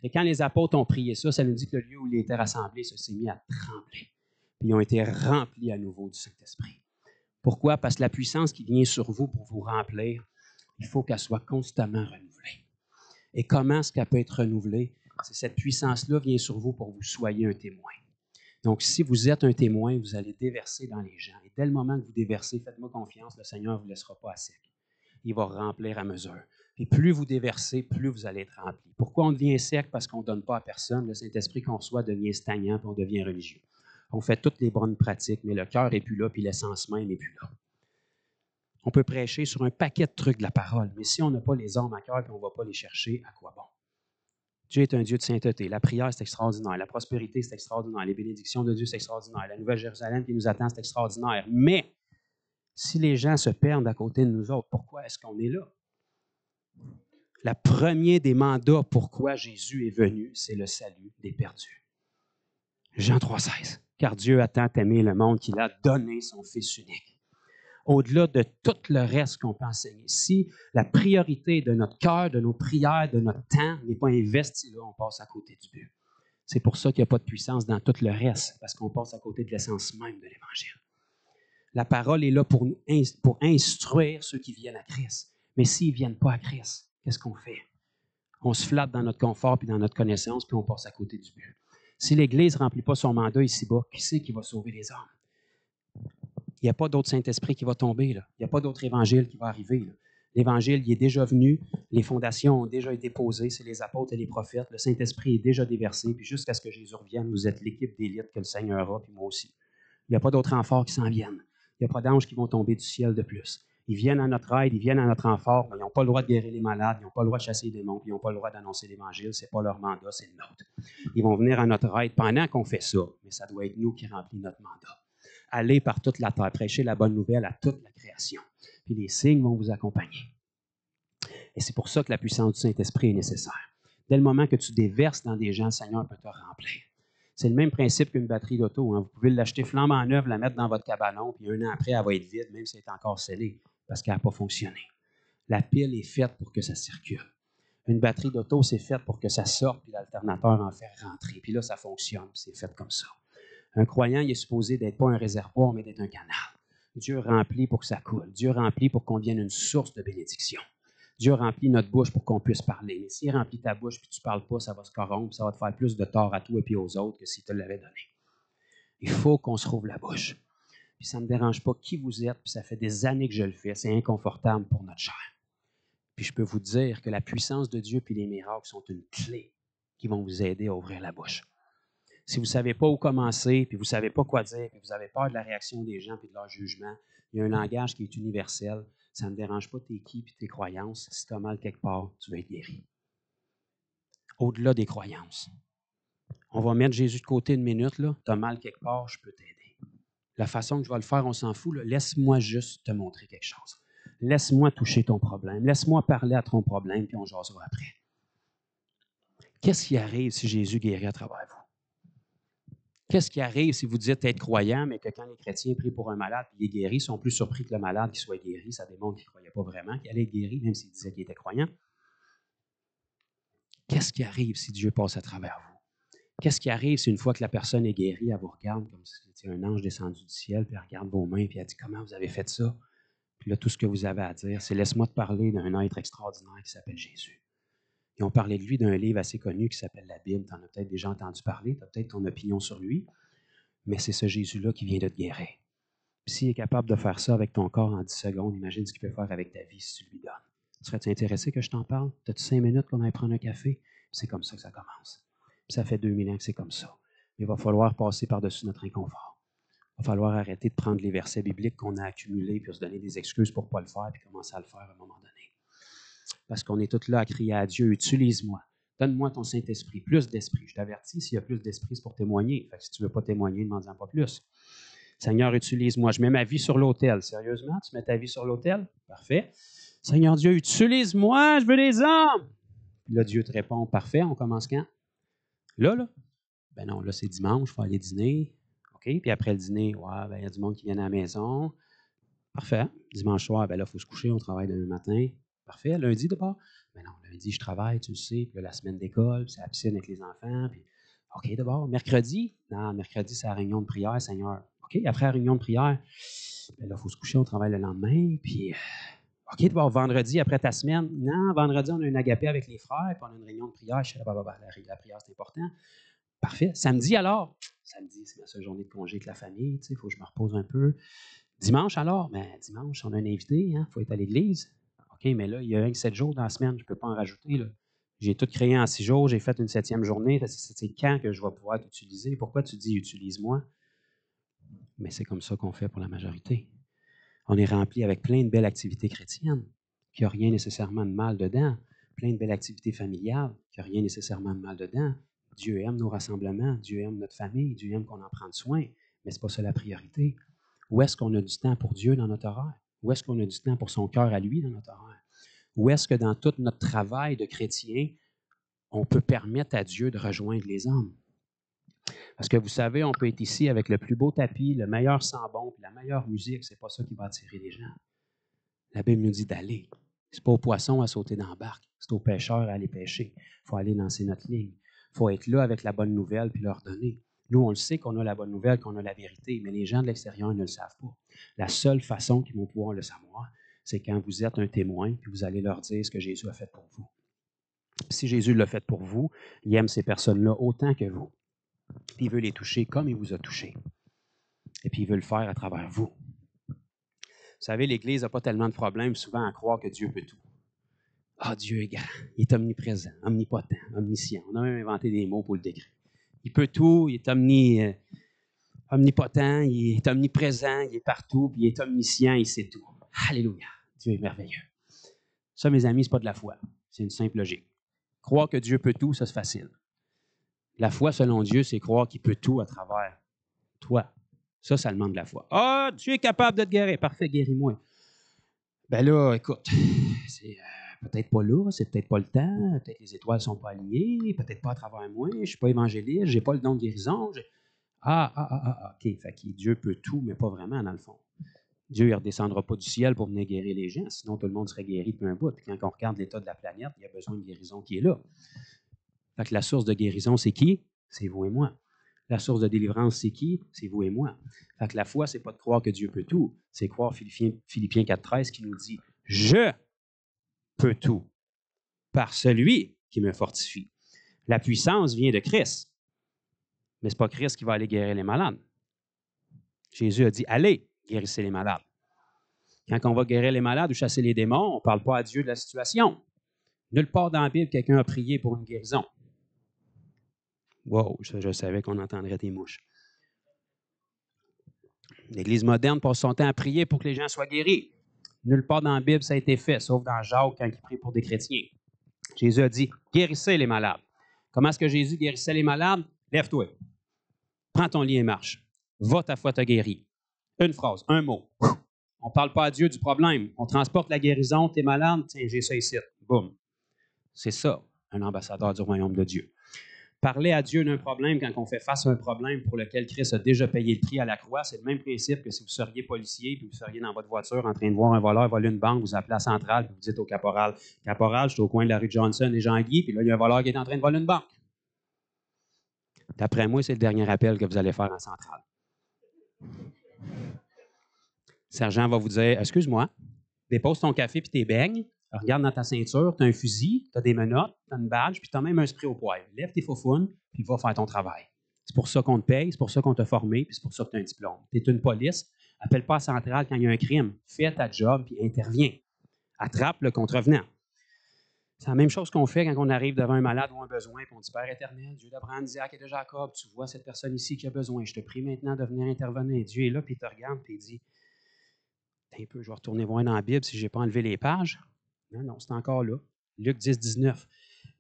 Speaker 3: Et quand les apôtres ont prié ça, ça nous dit que le lieu où ils étaient rassemblés s'est mis à trembler. Puis ils ont été remplis à nouveau du Saint-Esprit. Pourquoi? Parce que la puissance qui vient sur vous pour vous remplir, il faut qu'elle soit constamment renouvelée. Et comment est-ce qu'elle peut être renouvelée? C'est cette puissance-là vient sur vous pour que vous soyez un témoin. Donc, si vous êtes un témoin, vous allez déverser dans les gens. Et dès le moment que vous déversez, faites-moi confiance, le Seigneur ne vous laissera pas à sec. Il va remplir à mesure. Et plus vous déversez, plus vous allez être rempli. Pourquoi on devient sec? Parce qu'on ne donne pas à personne. Le Saint-Esprit qu'on reçoit devient stagnant, puis on devient religieux. On fait toutes les bonnes pratiques, mais le cœur n'est plus là, puis l'essence même n'est plus là. On peut prêcher sur un paquet de trucs de la parole, mais si on n'a pas les âmes à cœur et qu'on ne va pas les chercher, à quoi bon? Dieu est un Dieu de sainteté. La prière, c'est extraordinaire. La prospérité, c'est extraordinaire. Les bénédictions de Dieu, c'est extraordinaire. La Nouvelle Jérusalem qui nous attend, c'est extraordinaire. Mais si les gens se perdent à côté de nous autres, pourquoi est-ce qu'on est là? Le premier des mandats pourquoi Jésus est venu, c'est le salut des perdus. Jean 3,16. Car Dieu a tant aimé le monde qu'il a donné son Fils unique. Au-delà de tout le reste qu'on peut enseigner, si la priorité de notre cœur, de nos prières, de notre temps n'est pas investie là, on passe à côté du but. C'est pour ça qu'il n'y a pas de puissance dans tout le reste, parce qu'on passe à côté de l'essence même de l'Évangile. La parole est là pour instruire ceux qui viennent à Christ. Mais s'ils ne viennent pas à Christ, qu'est-ce qu'on fait? On se flatte dans notre confort puis dans notre connaissance, puis on passe à côté du but. Si l'Église ne remplit pas son mandat ici-bas, qui c'est qui va sauver les hommes? Il n'y a pas d'autre Saint-Esprit qui va tomber. Là. Il n'y a pas d'autre Évangile qui va arriver. Là. L'Évangile, il est déjà venu. Les fondations ont déjà été posées. C'est les apôtres et les prophètes. Le Saint-Esprit est déjà déversé. Puis jusqu'à ce que Jésus revienne, vous êtes l'équipe d'élite que le Seigneur a, puis moi aussi. Il n'y a pas d'autres renforts qui s'en viennent. Il n'y a pas d'anges qui vont tomber du ciel de plus. Ils viennent à notre aide, ils viennent à notre renfort, mais ils n'ont pas le droit de guérir les malades, ils n'ont pas le droit de chasser les démons, puis ils n'ont pas le droit d'annoncer l'Évangile. Ce n'est pas leur mandat, c'est le nôtre. Ils vont venir à notre aide pendant qu'on fait ça, mais ça doit être nous qui remplit notre mandat. Allez par toute la terre, prêchez la bonne nouvelle à toute la création. Puis les signes vont vous accompagner. Et c'est pour ça que la puissance du Saint-Esprit est nécessaire. Dès le moment que tu déverses dans des gens, le Seigneur peut te remplir. C'est le même principe qu'une batterie d'auto. Hein. Vous pouvez l'acheter flambant neuve, la mettre dans votre cabanon, puis un an après, elle va être vide, même si elle est encore scellée, parce qu'elle n'a pas fonctionné. La pile est faite pour que ça circule. Une batterie d'auto, c'est faite pour que ça sorte, puis l'alternateur en fait rentrer. Puis là, ça fonctionne, puis c'est fait comme ça. Un croyant, il est supposé d'être pas un réservoir, mais d'être un canal. Dieu remplit pour que ça coule. Dieu remplit pour qu'on devienne une source de bénédiction. Dieu remplit notre bouche pour qu'on puisse parler. Mais s'il remplit ta bouche et tu ne parles pas, ça va se corrompre, ça va te faire plus de tort à toi et puis aux autres que s'il te l'avait donné. Il faut qu'on se rouvre la bouche. Puis ça ne me dérange pas qui vous êtes, puis ça fait des années que je le fais. C'est inconfortable pour notre chair. Puis je peux vous dire que la puissance de Dieu et les miracles sont une clé qui vont vous aider à ouvrir la bouche. Si vous ne savez pas où commencer, puis vous ne savez pas quoi dire, puis vous avez peur de la réaction des gens et de leur jugement, il y a un langage qui est universel. Ça ne dérange pas tes qui et tes croyances. Si tu as mal quelque part, tu vas être guéri. Au-delà des croyances. On va mettre Jésus de côté une minute. Tu as mal quelque part, je peux t'aider. La façon que je vais le faire, on s'en fout. Laisse-moi juste te montrer quelque chose. Laisse-moi toucher ton problème. Laisse-moi parler à ton problème, puis on jasera après. Qu'est-ce qui arrive si Jésus guérit à travers vous? Qu'est-ce qui arrive si vous dites être croyant, mais que quand les chrétiens prient pour un malade et il est guéri, ils sont plus surpris que le malade qui soit guéri. Ça démontre qu'ils ne croyaient pas vraiment qu'il allait être guéri, même s'ils disaient qu'il était croyant. Qu'est-ce qui arrive si Dieu passe à travers vous? Qu'est-ce qui arrive si une fois que la personne est guérie, elle vous regarde comme si c'était un ange descendu du ciel, puis elle regarde vos mains, puis elle dit « Comment vous avez fait ça? » Puis là, tout ce que vous avez à dire, c'est « Laisse-moi te parler d'un être extraordinaire qui s'appelle Jésus. » Ils ont parlé de lui d'un livre assez connu qui s'appelle la Bible. Tu en as peut-être déjà entendu parler, tu as peut-être ton opinion sur lui, mais c'est ce Jésus-là qui vient de te guérir. Puis s'il est capable de faire ça avec ton corps en 10 secondes, imagine ce qu'il peut faire avec ta vie si tu lui donnes. Serais-tu intéressé que je t'en parle? As-tu 5 minutes qu'on aille prendre un café? Puis c'est comme ça que ça commence. Puis ça fait 2000 ans que c'est comme ça. Mais il va falloir passer par-dessus notre inconfort. Il va falloir arrêter de prendre les versets bibliques qu'on a accumulés puis se donner des excuses pour ne pas le faire puis commencer à le faire à un moment donné. Parce qu'on est tous là à crier à Dieu, utilise-moi. Donne-moi ton Saint-Esprit, plus d'esprit. Je t'avertis, s'il y a plus d'esprit, c'est pour témoigner. Fait que si tu ne veux pas témoigner, ne demande-en pas plus. Seigneur, utilise-moi. Je mets ma vie sur l'autel. Sérieusement, tu mets ta vie sur l'autel? Parfait. Seigneur Dieu, utilise-moi, je veux des hommes. Puis là, Dieu te répond, parfait, on commence quand? Là? Ben non, là, c'est dimanche, il faut aller dîner. OK, puis après le dîner, ouais, ben, il y a du monde qui vient à la maison. Parfait. Dimanche soir, ben là, il faut se coucher, on travaille demain matin. Parfait. Lundi, d'abord? Ben non, lundi, je travaille, tu le sais. Puis là, la semaine d'école, c'est la piscine avec les enfants. Puis, OK, d'abord. Mercredi? Non, mercredi, c'est la réunion de prière, Seigneur. OK, après la réunion de prière, ben là, il faut se coucher, on travaille le lendemain. Puis, OK, d'abord, vendredi, après ta semaine? Non, vendredi, on a un agapé avec les frères, puis on a une réunion de prière. Je sais, la prière, c'est important. Parfait. Samedi, alors? Samedi, c'est ma seule journée de congé avec la famille. Il faut que je me repose un peu. Dimanche, alors? Ben, dimanche, on a un invité. Il faut être à l'église. OK, mais là, il y a 7 jours dans la semaine. Je ne peux pas en rajouter. Là. J'ai tout créé en 6 jours. J'ai fait une 7e journée. C'est quand que je vais pouvoir t'utiliser? Pourquoi tu dis « utilise-moi » ? Mais c'est comme ça qu'on fait pour la majorité. On est rempli avec plein de belles activités chrétiennes, qui n'a rien nécessairement de mal dedans. Plein de belles activités familiales, qui n'a rien nécessairement de mal dedans. Dieu aime nos rassemblements, Dieu aime notre famille, Dieu aime qu'on en prenne soin, mais ce n'est pas ça la priorité. Où est-ce qu'on a du temps pour Dieu dans notre horaire? Où est-ce qu'on a du temps pour son cœur à lui dans notre horaire? Où est-ce que dans tout notre travail de chrétien, on peut permettre à Dieu de rejoindre les hommes? Parce que vous savez, on peut être ici avec le plus beau tapis, le meilleur sambon, puis la meilleure musique, c'est pas ça qui va attirer les gens. La Bible nous dit d'aller. C'est pas aux poissons à sauter dans la barque, c'est aux pêcheurs à aller pêcher. Il faut aller lancer notre ligne. Il faut être là avec la bonne nouvelle puis leur donner. Nous, on le sait qu'on a la bonne nouvelle, qu'on a la vérité, mais les gens de l'extérieur ne le savent pas. La seule façon qu'ils vont pouvoir le savoir, c'est quand vous êtes un témoin puis vous allez leur dire ce que Jésus a fait pour vous. Puis si Jésus l'a fait pour vous, il aime ces personnes-là autant que vous. Puis il veut les toucher comme il vous a touché. Et puis il veut le faire à travers vous. Vous savez, l'Église n'a pas tellement de problèmes souvent à croire que Dieu peut tout. Ah, Dieu est grand, il est omniprésent, omnipotent, omniscient. On a même inventé des mots pour le décrire. Il peut tout, il est omnipotent, il est omniprésent, il est partout, puis il est omniscient, il sait tout. Alléluia. Dieu est merveilleux. Ça, mes amis, ce n'est pas de la foi. C'est une simple logique. Croire que Dieu peut tout, ça, c'est facile. La foi, selon Dieu, c'est croire qu'il peut tout à travers toi. Ça demande de la foi. Ah, Dieu est capable de te guérir. Parfait, guéris-moi. Ben là, écoute, c'est peut-être pas là, c'est peut-être pas le temps, peut-être les étoiles ne sont pas alignées, peut-être pas à travers moi, je ne suis pas évangéliste, je n'ai pas le don de guérison. OK. Fait que Dieu peut tout, mais pas vraiment, dans le fond. Dieu ne redescendra pas du ciel pour venir guérir les gens, sinon tout le monde serait guéri depuis un bout. Puis quand on regarde l'état de la planète, il y a besoin de guérison qui est là. Fait que la source de guérison, c'est qui? C'est vous et moi. La source de délivrance, c'est qui? C'est vous et moi. Fait que la foi, c'est pas de croire que Dieu peut tout, c'est croire Philippiens 4,13 qui nous dit « Je peux tout par celui qui me fortifie ». La puissance vient de Christ, mais ce n'est pas Christ qui va aller guérir les malades. Jésus a dit « Allez, guérissez les malades ». Quand on va guérir les malades ou chasser les démons, on ne parle pas à Dieu de la situation. Nulle part dans la Bible, quelqu'un a prié pour une guérison. Wow, je savais qu'on entendrait des mouches. L'Église moderne passe son temps à prier pour que les gens soient guéris. Nulle part dans la Bible, ça a été fait, sauf dans Jacques quand il prie pour des chrétiens. Jésus a dit, guérissez les malades. Comment est-ce que Jésus guérissait les malades? Lève-toi. Prends ton lit et marche. Va, ta foi t'a guéri. Une phrase, un mot. On ne parle pas à Dieu du problème. On transporte la guérison, t'es malade, tiens, j'ai ça ici. Boum. C'est ça, un ambassadeur du royaume de Dieu. Parler à Dieu d'un problème quand on fait face à un problème pour lequel Christ a déjà payé le prix à la croix, c'est le même principe que si vous seriez policier et vous seriez dans votre voiture en train de voir un voleur voler une banque, vous appelez la centrale et vous dites au caporal, « Caporal, je suis au coin de la rue Johnson et Jean-Guy, puis là, il y a un voleur qui est en train de voler une banque. » D'après moi, c'est le dernier appel que vous allez faire en centrale. Le sergent va vous dire, « Excuse-moi, dépose ton café puis tes beignes. Regarde dans ta ceinture, tu as un fusil, tu as des menottes, tu as une badge, puis tu as même un spray au poivre. Lève tes faufounes, puis va faire ton travail. C'est pour ça qu'on te paye, c'est pour ça qu'on t'a formé, puis c'est pour ça que tu as un diplôme. Tu es une police, appelle pas à la centrale quand il y a un crime. Fais ta job, puis interviens. Attrape le contrevenant. C'est la même chose qu'on fait quand on arrive devant un malade ou un besoin, puis on dit, Père éternel, Dieu d'Abraham, d'Isaac et de Jacob, tu vois cette personne ici qui a besoin. Je te prie maintenant de venir intervenir. Dieu est là, puis il te regarde, puis il dit, un peu, je vais retourner voir dans la Bible si je n'ai pas enlevé les pages. Non, c'est encore là. Luc 10, 19.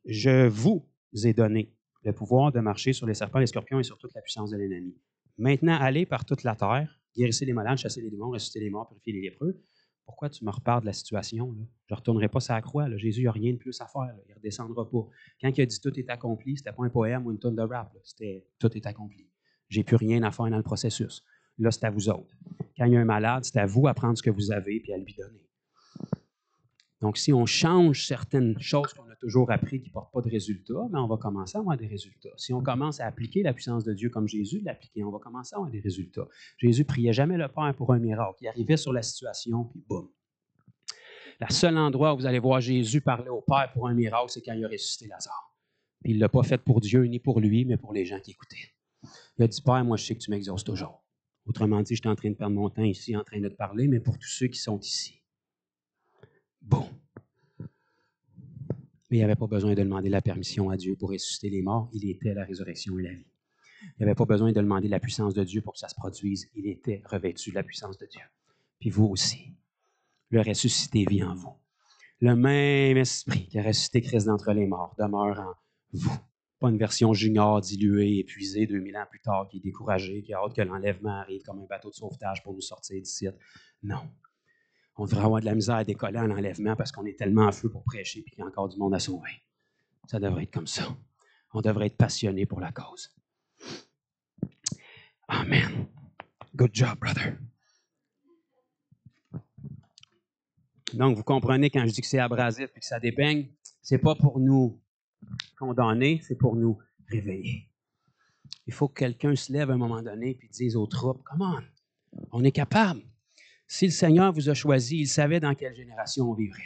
Speaker 3: Je vous ai donné le pouvoir de marcher sur les serpents, les scorpions et sur toute la puissance de l'ennemi. Maintenant, allez par toute la terre, guérissez les malades, chassez les démons, ressuscitez les morts, purifiez les lépreux. Pourquoi tu me reparles de la situation? Là? Je ne retournerai pas sur la croix. Là. Jésus n'a rien de plus à faire. Là. Il ne redescendra pas. Quand il a dit « tout est accompli », ce n'était pas un poème ou une tonne de rap. C'était « tout est accompli ». J'ai plus rien à faire dans le processus. Là, c'est à vous autres. Quand il y a un malade, c'est à vous à prendre ce que vous avez et à lui donner. Donc, si on change certaines choses qu'on a toujours appris qui ne portent pas de résultats, on va commencer à avoir des résultats. Si on commence à appliquer la puissance de Dieu comme Jésus l'appliquait, on va commencer à avoir des résultats. Jésus ne priait jamais le Père pour un miracle. Il arrivait sur la situation, puis boum. Le seul endroit où vous allez voir Jésus parler au Père pour un miracle, c'est quand il a ressuscité Lazare. Puis il ne l'a pas fait pour Dieu ni pour lui, mais pour les gens qui écoutaient. Il a dit, Père, moi je sais que tu m'exauces toujours. Autrement dit, je suis en train de perdre mon temps ici, en train de te parler, mais pour tous ceux qui sont ici. Bon. Mais il n'avait pas besoin de demander la permission à Dieu pour ressusciter les morts. Il était la résurrection et la vie. Il n'avait pas besoin de demander la puissance de Dieu pour que ça se produise. Il était revêtu de la puissance de Dieu. Puis vous aussi, le ressuscité vit en vous. Le même esprit qui a ressuscité Christ d'entre les morts demeure en vous. Pas une version junior, diluée, épuisée 2000 ans plus tard, qui est découragée, qui a hâte que l'enlèvement arrive comme un bateau de sauvetage pour nous sortir d'ici. Non. On devrait avoir de la misère à décoller à l'enlèvement parce qu'on est tellement en feu pour prêcher et qu'il y a encore du monde à sauver. Ça devrait être comme ça. On devrait être passionné pour la cause. Amen. Good job, brother. Donc, vous comprenez quand je dis que c'est abrasif et que ça dépeigne, c'est pas pour nous condamner, c'est pour nous réveiller. Il faut que quelqu'un se lève à un moment donné et dise aux troupes, « Come on est capable. » Si le Seigneur vous a choisi, il savait dans quelle génération on vivrait.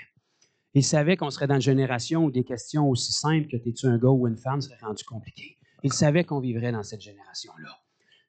Speaker 3: Il savait qu'on serait dans une génération où des questions aussi simples que « t'es-tu un gars ou une femme » seraient rendues compliquées. Il savait qu'on vivrait dans cette génération-là.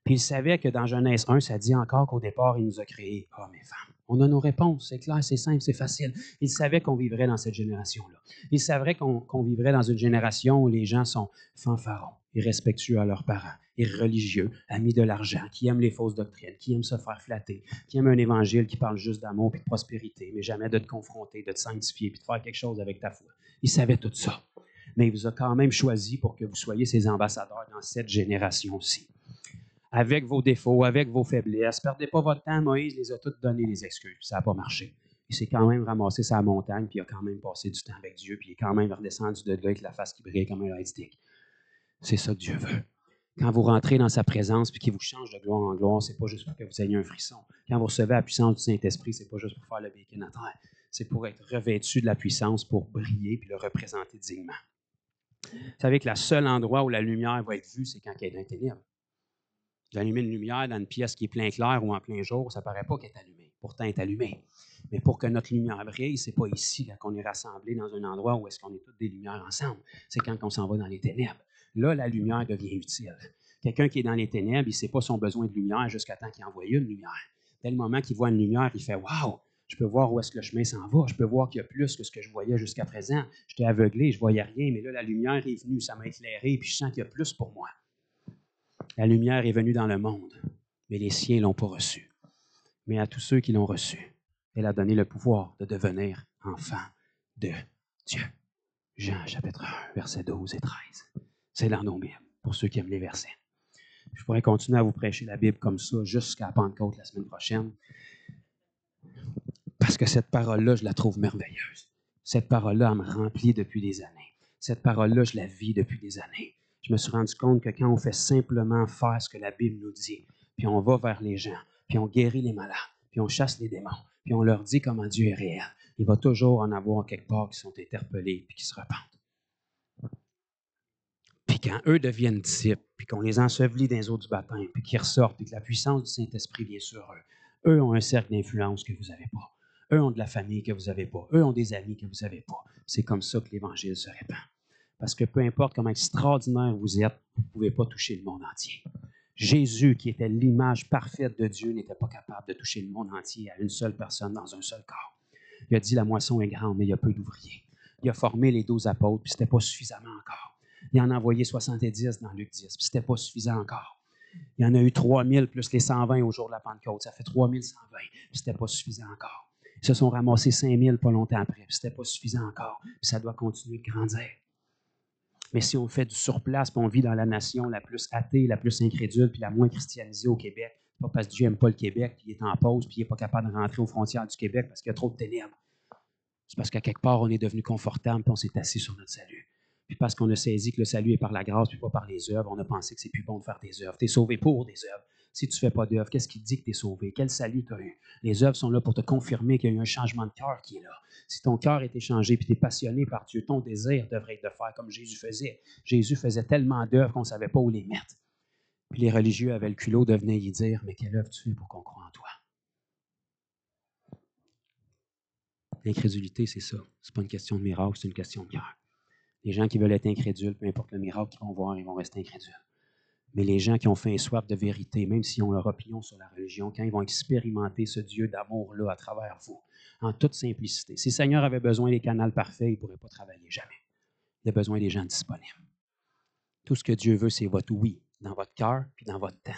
Speaker 3: Puis il savait que dans Genèse 1, ça dit encore qu'au départ, il nous a créés hommes et femmes. On a nos réponses, c'est clair, c'est simple, c'est facile. Il savait qu'on vivrait dans cette génération-là. Il savait qu'on vivrait dans une génération où les gens sont fanfarons, irrespectueux à leurs parents, irreligieux, amis de l'argent, qui aiment les fausses doctrines, qui aiment se faire flatter, qui aiment un évangile qui parle juste d'amour et de prospérité, mais jamais de te confronter, de te sanctifier, puis de faire quelque chose avec ta foi. Il savait tout ça. Mais il vous a quand même choisi pour que vous soyez ses ambassadeurs dans cette génération-ci. Avec vos défauts, avec vos faiblesses, perdez pas votre temps. Moïse les a toutes données, les excuses, puis ça n'a pas marché. Il s'est quand même ramassé sa montagne, puis il a quand même passé du temps avec Dieu, puis il est quand même redescendu de là avec la face qui brille comme un lightstick. C'est ça que Dieu veut. Quand vous rentrez dans sa présence puis qu'il vous change de gloire en gloire, c'est pas juste pour que vous ayez un frisson. Quand vous recevez la puissance du Saint-Esprit, c'est pas juste pour faire le bacon à terre. C'est pour être revêtu de la puissance, pour briller puis le représenter dignement. Vous savez que le seul endroit où la lumière va être vue, c'est quand elle est dans les ténèbres. D'allumer une lumière dans une pièce qui est plein clair ou en plein jour, ça ne paraît pas qu'elle est allumée. Pourtant, elle est allumée. Mais pour que notre lumière brille, ce n'est pas ici, quand on est rassemblés dans un endroit où est-ce qu'on est toutes des lumières ensemble. C'est quand on s'en va dans les ténèbres. Là, la lumière devient utile. Quelqu'un qui est dans les ténèbres, il ne sait pas son besoin de lumière jusqu'à temps qu'il envoie une lumière. Dès le moment qu'il voit une lumière, il fait « Wow! Je peux voir où est-ce que le chemin s'en va. Je peux voir qu'il y a plus que ce que je voyais jusqu'à présent. J'étais aveuglé, je ne voyais rien, mais là, la lumière est venue, ça m'a éclairé, puis je sens qu'il y a plus pour moi. » La lumière est venue dans le monde, mais les siens ne l'ont pas reçue. Mais à tous ceux qui l'ont reçue, elle a donné le pouvoir de devenir enfants de Dieu. Jean, chapitre 1, versets 12 et 13. C'est dans nos Bibles, pour ceux qui aiment les versets. Je pourrais continuer à vous prêcher la Bible comme ça jusqu'à Pentecôte la semaine prochaine. Parce que cette parole-là, je la trouve merveilleuse. Cette parole-là, elle me remplit depuis des années. Cette parole-là, je la vis depuis des années. Je me suis rendu compte que quand on fait simplement faire ce que la Bible nous dit, puis on va vers les gens, puis on guérit les malades, puis on chasse les démons, puis on leur dit comment Dieu est réel, il va toujours en avoir quelque part qui sont interpellés puis qui se repentent. Puis quand eux deviennent disciples, puis qu'on les ensevelit dans les eaux du baptême, puis qu'ils ressortent, puis que la puissance du Saint-Esprit vient sur eux, eux ont un cercle d'influence que vous n'avez pas. Eux ont de la famille que vous n'avez pas. Eux ont des amis que vous n'avez pas. C'est comme ça que l'Évangile se répand. Parce que peu importe comment extraordinaire vous êtes, vous ne pouvez pas toucher le monde entier. Jésus, qui était l'image parfaite de Dieu, n'était pas capable de toucher le monde entier à une seule personne dans un seul corps. Il a dit, la moisson est grande, mais il y a peu d'ouvriers. Il a formé les 12 apôtres, puis ce n'était pas suffisamment encore. Il en a envoyé 70 dans Luc 10, puis ce n'était pas suffisant encore. Il y en a eu 3000 plus les 120 au jour de la Pentecôte. Ça fait 3120, puis ce n'était pas suffisant encore. Ils se sont ramassés 5000 pas longtemps après, puis ce n'était pas suffisant encore. Puis ça doit continuer de grandir. Mais si on fait du surplace, puis on vit dans la nation la plus athée, la plus incrédule, puis la moins christianisée au Québec, pas parce que Dieu n'aime pas le Québec, puis il est en pause, puis il n'est pas capable de rentrer aux frontières du Québec parce qu'il y a trop de ténèbres. C'est parce qu'à quelque part, on est devenu confortable, puis on s'est assis sur notre salut. Puis parce qu'on a saisi que le salut est par la grâce, puis pas par les œuvres, on a pensé que c'est plus bon de faire des œuvres. Tu es sauvé pour des œuvres. Si tu ne fais pas d'œuvres, qu'est-ce qui te dit que tu es sauvé? Quel salut tu as eu? Les œuvres sont là pour te confirmer qu'il y a eu un changement de cœur qui est là. Si ton cœur est changé, puis tu es passionné par Dieu, ton désir devrait être de faire comme Jésus faisait. Jésus faisait tellement d'œuvres qu'on ne savait pas où les mettre. Puis les religieux avaient le culot de venir y dire, mais quelle œuvre tu fais pour qu'on croie en toi? L'incrédulité, c'est ça. Ce n'est pas une question de miracle, c'est une question de cœur. Les gens qui veulent être incrédules, peu importe le miracle qu'ils vont voir, ils vont rester incrédules. Mais les gens qui ont faim et soif de vérité, même s'ils ont leur opinion sur la religion, quand ils vont expérimenter ce Dieu d'amour-là à travers vous, en toute simplicité. Si le Seigneur avait besoin des canaux parfaits, il ne pourrait pas travailler jamais. Il a besoin des gens disponibles. Tout ce que Dieu veut, c'est votre oui dans votre cœur puis dans votre temps.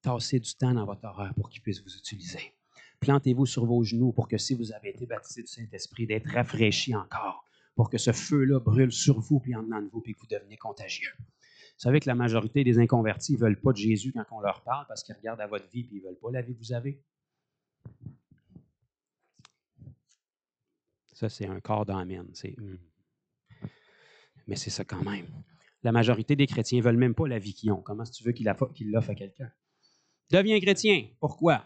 Speaker 3: Tassez du temps dans votre horaire pour qu'il puisse vous utiliser. Plantez-vous sur vos genoux pour que si vous avez été baptisé du Saint-Esprit, d'être rafraîchi encore, pour que ce feu-là brûle sur vous puis en dedans de vous puis que vous deveniez contagieux. Vous savez que la majorité des inconvertis ne veulent pas de Jésus quand on leur parle parce qu'ils regardent à votre vie et ils ne veulent pas la vie que vous avez. Ça, c'est un corps d'amène. Mais c'est ça quand même. La majorité des chrétiens ne veulent même pas la vie qu'ils ont. Comment est-ce que tu veux qu'il l'offre à quelqu'un? Deviens chrétien. Pourquoi?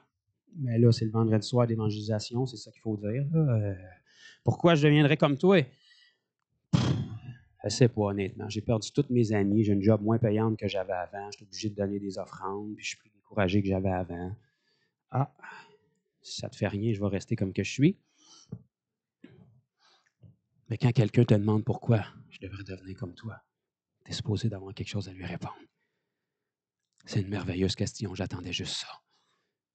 Speaker 3: Mais là, c'est le vendredi soir d'évangélisation, c'est ça qu'il faut dire. Pourquoi je deviendrais comme toi? Je ne sais pas, honnêtement. J'ai perdu tous mes amis. J'ai une job moins payante que j'avais avant. Je suis obligé de donner des offrandes. Puis je suis plus découragé que j'avais avant. Ah, si ça ne te fait rien, je vais rester comme que je suis. Mais quand quelqu'un te demande pourquoi je devrais devenir comme toi, tu es supposé d'avoir quelque chose à lui répondre. C'est une merveilleuse question. J'attendais juste ça.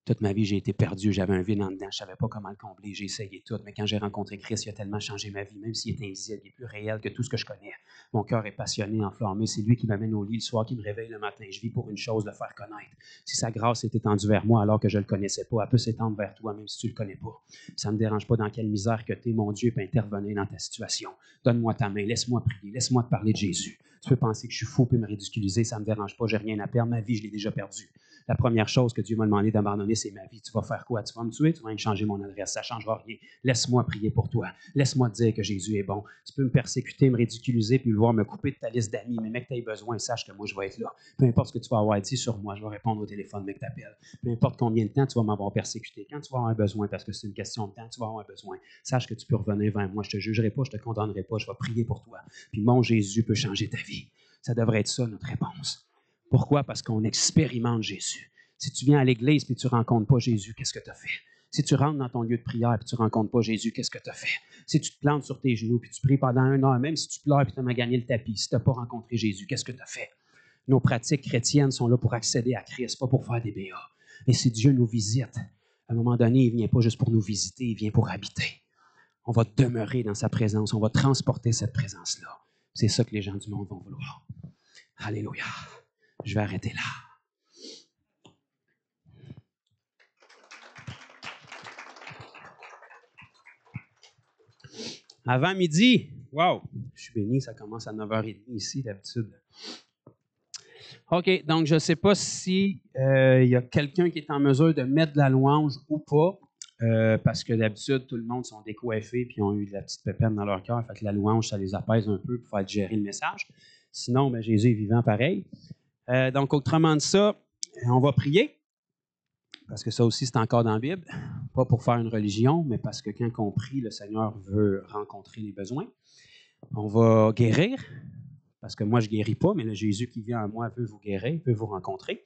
Speaker 3: Toute ma vie, j'ai été perdu, j'avais un vide en dedans, je ne savais pas comment le combler, j'ai essayé tout. Mais quand j'ai rencontré Christ, il a tellement changé ma vie, même s'il est invisible, il est plus réel que tout ce que je connais. Mon cœur est passionné, enflammé. C'est lui qui m'amène au lit le soir, qui me réveille le matin. Je vis pour une chose, le faire connaître. Si sa grâce est étendue vers moi alors que je ne le connaissais pas, elle peut s'étendre vers toi, même si tu ne le connais pas. Ça ne me dérange pas dans quelle misère que tu es, mon Dieu peut intervenir dans ta situation. Donne-moi ta main, laisse-moi prier, laisse-moi te parler de Jésus. Tu peux penser que je suis fou et me ridiculiser, ça ne me dérange pas, j'ai rien à perdre, ma vie, je l'ai déjà perdue. La première chose que Dieu m'a demandé d'abandonner, c'est ma vie. Tu vas faire quoi? Tu vas me tuer? Tu vas me changer mon adresse. Ça ne changera rien. Laisse-moi prier pour toi. Laisse-moi te dire que Jésus est bon. Tu peux me persécuter, me ridiculiser, puis vouloir me couper de ta liste d'amis, mais mec, tu as besoin, sache que moi, je vais être là. Peu importe ce que tu vas avoir dit sur moi, je vais répondre au téléphone, mec, t'appelles. Peu importe combien de temps tu vas m'avoir persécuté. Quand tu vas avoir un besoin, parce que c'est une question de temps, tu vas avoir un besoin. Sache que tu peux revenir vers moi. Je ne te jugerai pas, je ne te condamnerai pas. Je vais prier pour toi. Puis mon Jésus peut changer ta vie. Ça devrait être ça, notre réponse. Pourquoi? Parce qu'on expérimente Jésus. Si tu viens à l'église et tu ne rencontres pas Jésus, qu'est-ce que tu as fait? Si tu rentres dans ton lieu de prière et tu ne rencontres pas Jésus, qu'est-ce que tu as fait? Si tu te plantes sur tes genoux et tu pries pendant 1 heure, même si tu pleures et tu as gagné le tapis, si tu n'as pas rencontré Jésus, qu'est-ce que tu as fait? Nos pratiques chrétiennes sont là pour accéder à Christ, pas pour faire des BA. Et si Dieu nous visite, à un moment donné, il ne vient pas juste pour nous visiter, il vient pour habiter. On va demeurer dans sa présence, on va transporter cette présence-là. C'est ça que les gens du monde vont vouloir. Alléluia. Je vais arrêter là. Avant midi, wow, je suis béni, ça commence à 9h30 ici d'habitude. OK, donc je ne sais pas si y a quelqu'un qui est en mesure de mettre de la louange ou pas, parce que d'habitude, tout le monde sont décoiffés et ont eu de la petite pépine dans leur cœur, fait que la louange, ça les apaise un peu pour faire digérer le message. Sinon, ben, Jésus est vivant pareil. Donc, autrement de ça, on va prier, parce que ça aussi, c'est encore dans la Bible. Pas pour faire une religion, mais parce que quand on prie, le Seigneur veut rencontrer les besoins. On va guérir, parce que moi, je ne guéris pas, mais le Jésus qui vient en moi veut vous guérir, veut vous rencontrer.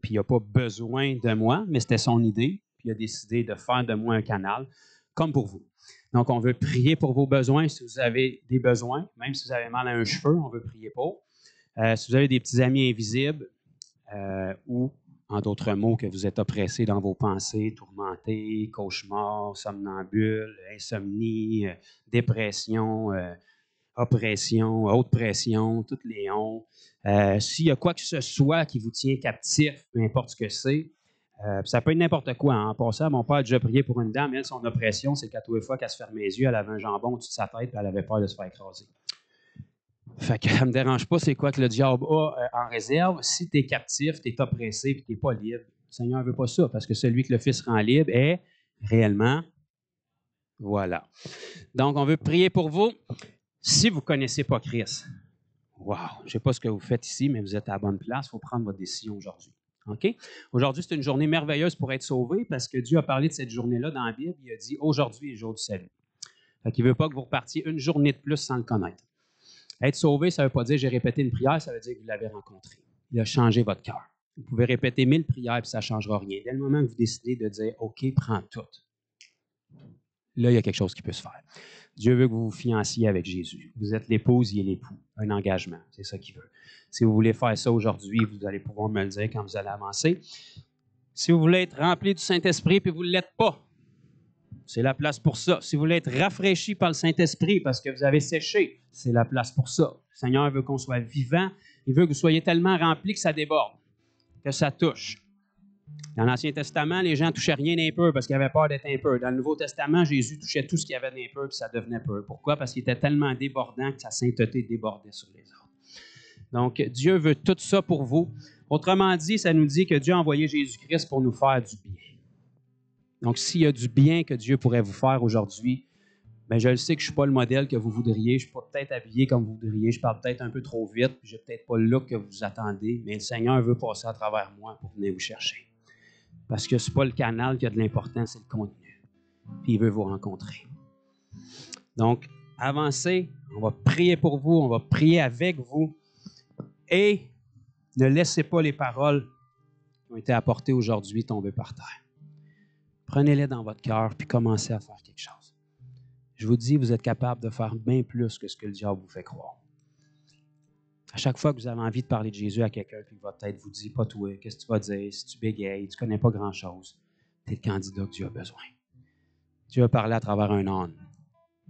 Speaker 3: Puis il n'a pas besoin de moi, mais c'était son idée. Puis il a décidé de faire de moi un canal, comme pour vous. Donc, on veut prier pour vos besoins. Si vous avez des besoins, même si vous avez mal à un cheveu, on veut prier pour. Si vous avez des petits amis invisibles ou en d'autres mots, que vous êtes oppressé dans vos pensées, tourmenté, cauchemar, somnambule, insomnie, dépression, oppression, haute pression, toutes les ondes. S'il y a quoi que ce soit qui vous tient captif, peu importe ce que c'est, ça peut être n'importe quoi. En passant, mon père a déjà prié pour une dame, elle, son oppression, c'est qu'à tous les fois qu'elle se fermait les yeux, elle avait un jambon au-dessus de sa tête et elle avait peur de se faire écraser. Fait que ça ne me dérange pas c'est quoi que le diable a en réserve. Si tu es captif, tu es oppressé et tu n'es pas libre, le Seigneur ne veut pas ça, parce que celui que le Fils rend libre est réellement. Voilà. Donc, on veut prier pour vous. Si vous ne connaissez pas Christ, wow, je ne sais pas ce que vous faites ici, mais vous êtes à la bonne place, il faut prendre votre décision aujourd'hui. OK? Aujourd'hui, c'est une journée merveilleuse pour être sauvé, parce que Dieu a parlé de cette journée-là dans la Bible. Il a dit « Aujourd'hui est le jour du salut ». Il ne veut pas que vous repartiez une journée de plus sans le connaître. Être sauvé, ça ne veut pas dire « j'ai répété une prière », ça veut dire que vous l'avez rencontré. Il a changé votre cœur. Vous pouvez répéter 1000 prières et ça ne changera rien. Dès le moment que vous décidez de dire « OK, prends tout », là, il y a quelque chose qui peut se faire. Dieu veut que vous vous fianciez avec Jésus. Vous êtes l'épouse, il est l'époux. Un engagement, c'est ça qu'il veut. Si vous voulez faire ça aujourd'hui, vous allez pouvoir me le dire quand vous allez avancer. Si vous voulez être rempli du Saint-Esprit et vous ne l'êtes pas, c'est la place pour ça. Si vous voulez être rafraîchi par le Saint-Esprit parce que vous avez séché, c'est la place pour ça. Le Seigneur veut qu'on soit vivant. Il veut que vous soyez tellement remplis que ça déborde, que ça touche. Dans l'Ancien Testament, les gens ne touchaient rien d'un peu parce qu'ils avaient peur d'être un peu. Dans le Nouveau Testament, Jésus touchait tout ce qu'il y avait d'un peu puis ça devenait peu. Pourquoi? Parce qu'il était tellement débordant que sa sainteté débordait sur les autres. Donc, Dieu veut tout ça pour vous. Autrement dit, ça nous dit que Dieu a envoyé Jésus-Christ pour nous faire du bien. Donc, s'il y a du bien que Dieu pourrait vous faire aujourd'hui, bien, je le sais que je ne suis pas le modèle que vous voudriez. Je ne suis pas peut-être habillé comme vous voudriez. Je parle peut-être un peu trop vite. Je n'ai peut-être pas le look que vous attendez. Mais le Seigneur veut passer à travers moi pour venir vous chercher. Parce que ce n'est pas le canal qui a de l'importance, c'est le contenu. Puis il veut vous rencontrer. Donc, avancez. On va prier pour vous. On va prier avec vous. Et ne laissez pas les paroles qui ont été apportées aujourd'hui tomber par terre. Prenez-les dans votre cœur puis commencez à faire quelque chose. Je vous dis, vous êtes capable de faire bien plus que ce que le diable vous fait croire. À chaque fois que vous avez envie de parler de Jésus à quelqu'un, puis que votre tête vous dit, pas toi, qu'est-ce que tu vas dire, si tu bégayes, tu ne connais pas grand-chose, tu es le candidat que Dieu a besoin. Dieu a parlé à travers un âne.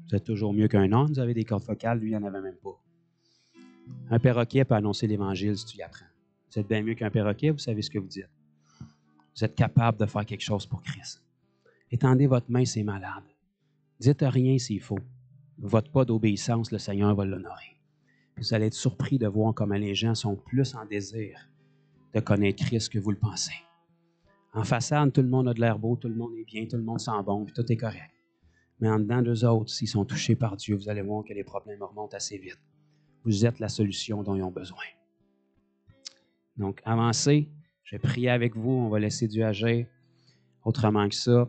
Speaker 3: Vous êtes toujours mieux qu'un âne, vous avez des cordes vocales, lui, il n'en avait même pas. Un perroquet peut annoncer l'Évangile si tu y apprends. Vous êtes bien mieux qu'un perroquet, vous savez ce que vous dites. Vous êtes capable de faire quelque chose pour Christ. Étendez votre main, c'est malade. Dites rien, c'est faux. Votre pas d'obéissance, le Seigneur va l'honorer. Vous allez être surpris de voir comment les gens sont plus en désir de connaître Christ que vous le pensez. En façade, tout le monde a de l'air beau, tout le monde est bien, tout le monde sent bon, puis tout est correct. Mais en dedans d'eux autres, s'ils sont touchés par Dieu, vous allez voir que les problèmes remontent assez vite. Vous êtes la solution dont ils ont besoin. Donc, avancez. Je vais prier avec vous. On va laisser Dieu agir. Autrement que ça,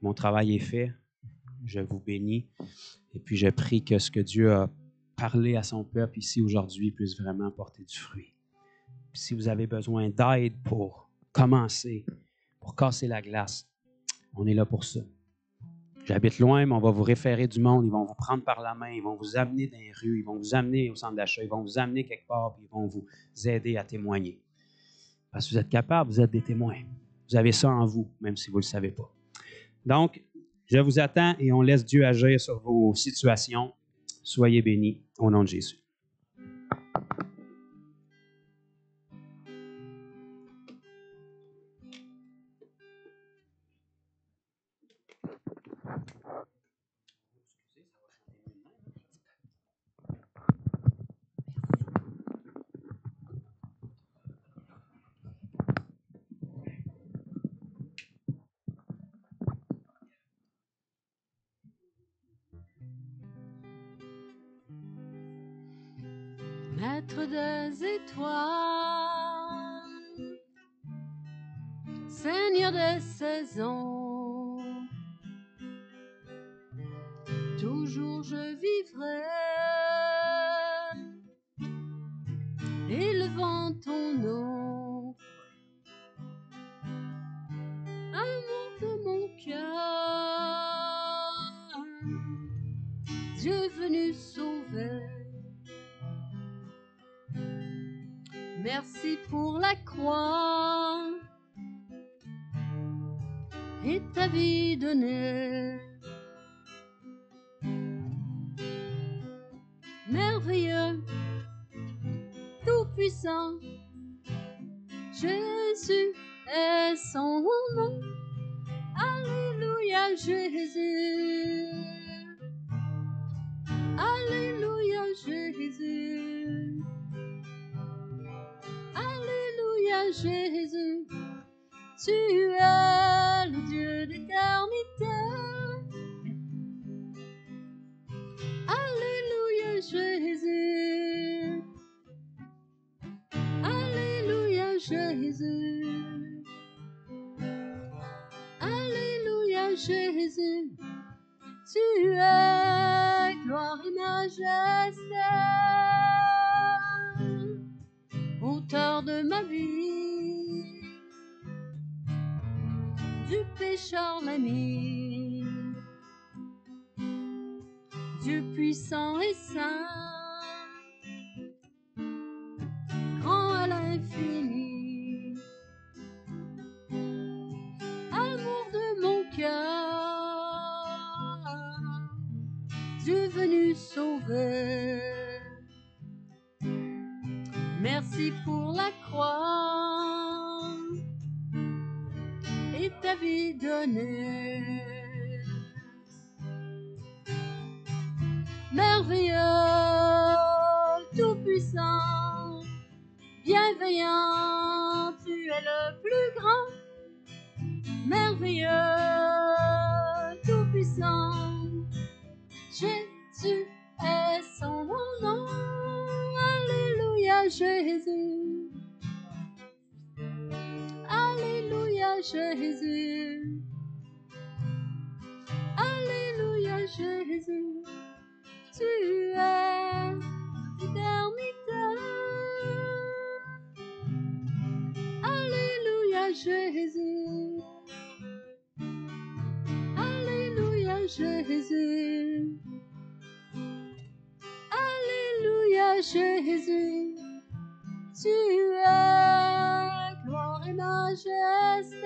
Speaker 3: mon travail est fait. Je vous bénis. Et puis, je prie que ce que Dieu a parlé à son peuple ici aujourd'hui puisse vraiment porter du fruit. Puis, si vous avez besoin d'aide pour commencer, pour casser la glace, on est là pour ça. J'habite loin, mais on va vous référer du monde. Ils vont vous prendre par la main. Ils vont vous amener dans les rues. Ils vont vous amener au centre d'achat. Ils vont vous amener quelque part. Puis ils vont vous aider à témoigner. Parce que vous êtes capables, vous êtes des témoins. Vous avez ça en vous, même si vous ne le savez pas. Donc, je vous attends et on laisse Dieu agir sur vos situations. Soyez bénis au nom de Jésus.
Speaker 4: Maître des étoiles, Seigneur des saisons, toujours je vivrai, élevant ton nom, amour de mon cœur, Dieu venu sauver. Merci pour la croix et ta vie donnée. Merveilleux, tout-puissant, Jésus est son nom. Alléluia Jésus. Alléluia Jésus. Alléluia Jésus, tu es le Dieu d'éternité. Alléluia Jésus. Alléluia Jésus. Alléluia Jésus, tu es gloire et majesté. Auteur de ma vie, du pécheur l'ami, Dieu puissant et saint, grand à l'infini, amour de mon cœur, Dieu venu sauver. Merci pour la croix et ta vie donnée. Merveilleux, tout-puissant, bienveillant, tu es le plus grand. Merveilleux, tout-puissant, Jésus est son nom. Alléluia Jésus. Alléluia Jésus. Alléluia Jésus. Tu es l'éternité. Alléluia Jésus. Alléluia Jésus. Alléluia Alléluia Jésus, tu es gloire et majesté.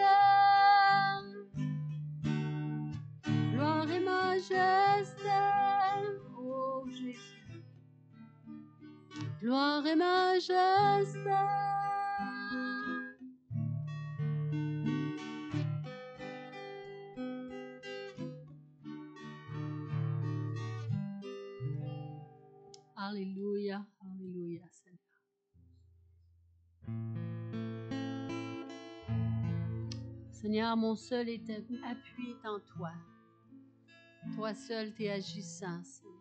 Speaker 4: Gloire et majesté, oh Jésus. Gloire et majesté. Alléluia, alléluia, Seigneur. Seigneur, mon seul appui est en toi. Toi seul t'es agissant, Seigneur.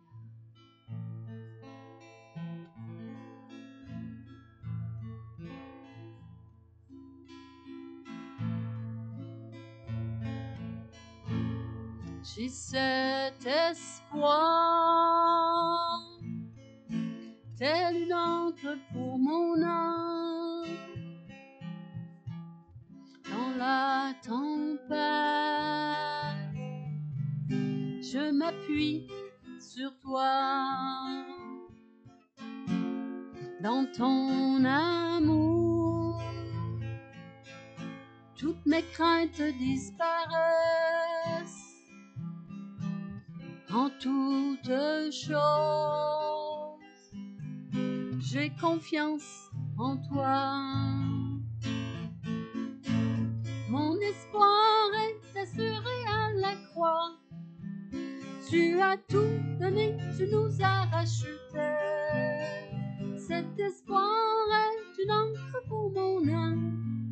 Speaker 4: J'ai cet espoir, tel une encre pour mon âme. Dans la tempête, je m'appuie sur toi. Dans ton amour, toutes mes craintes disparaissent. En toutes choses, j'ai confiance en toi. Mon espoir est assuré à la croix. Tu as tout donné, tu nous as rachetés. Cet espoir est une encre pour mon âme,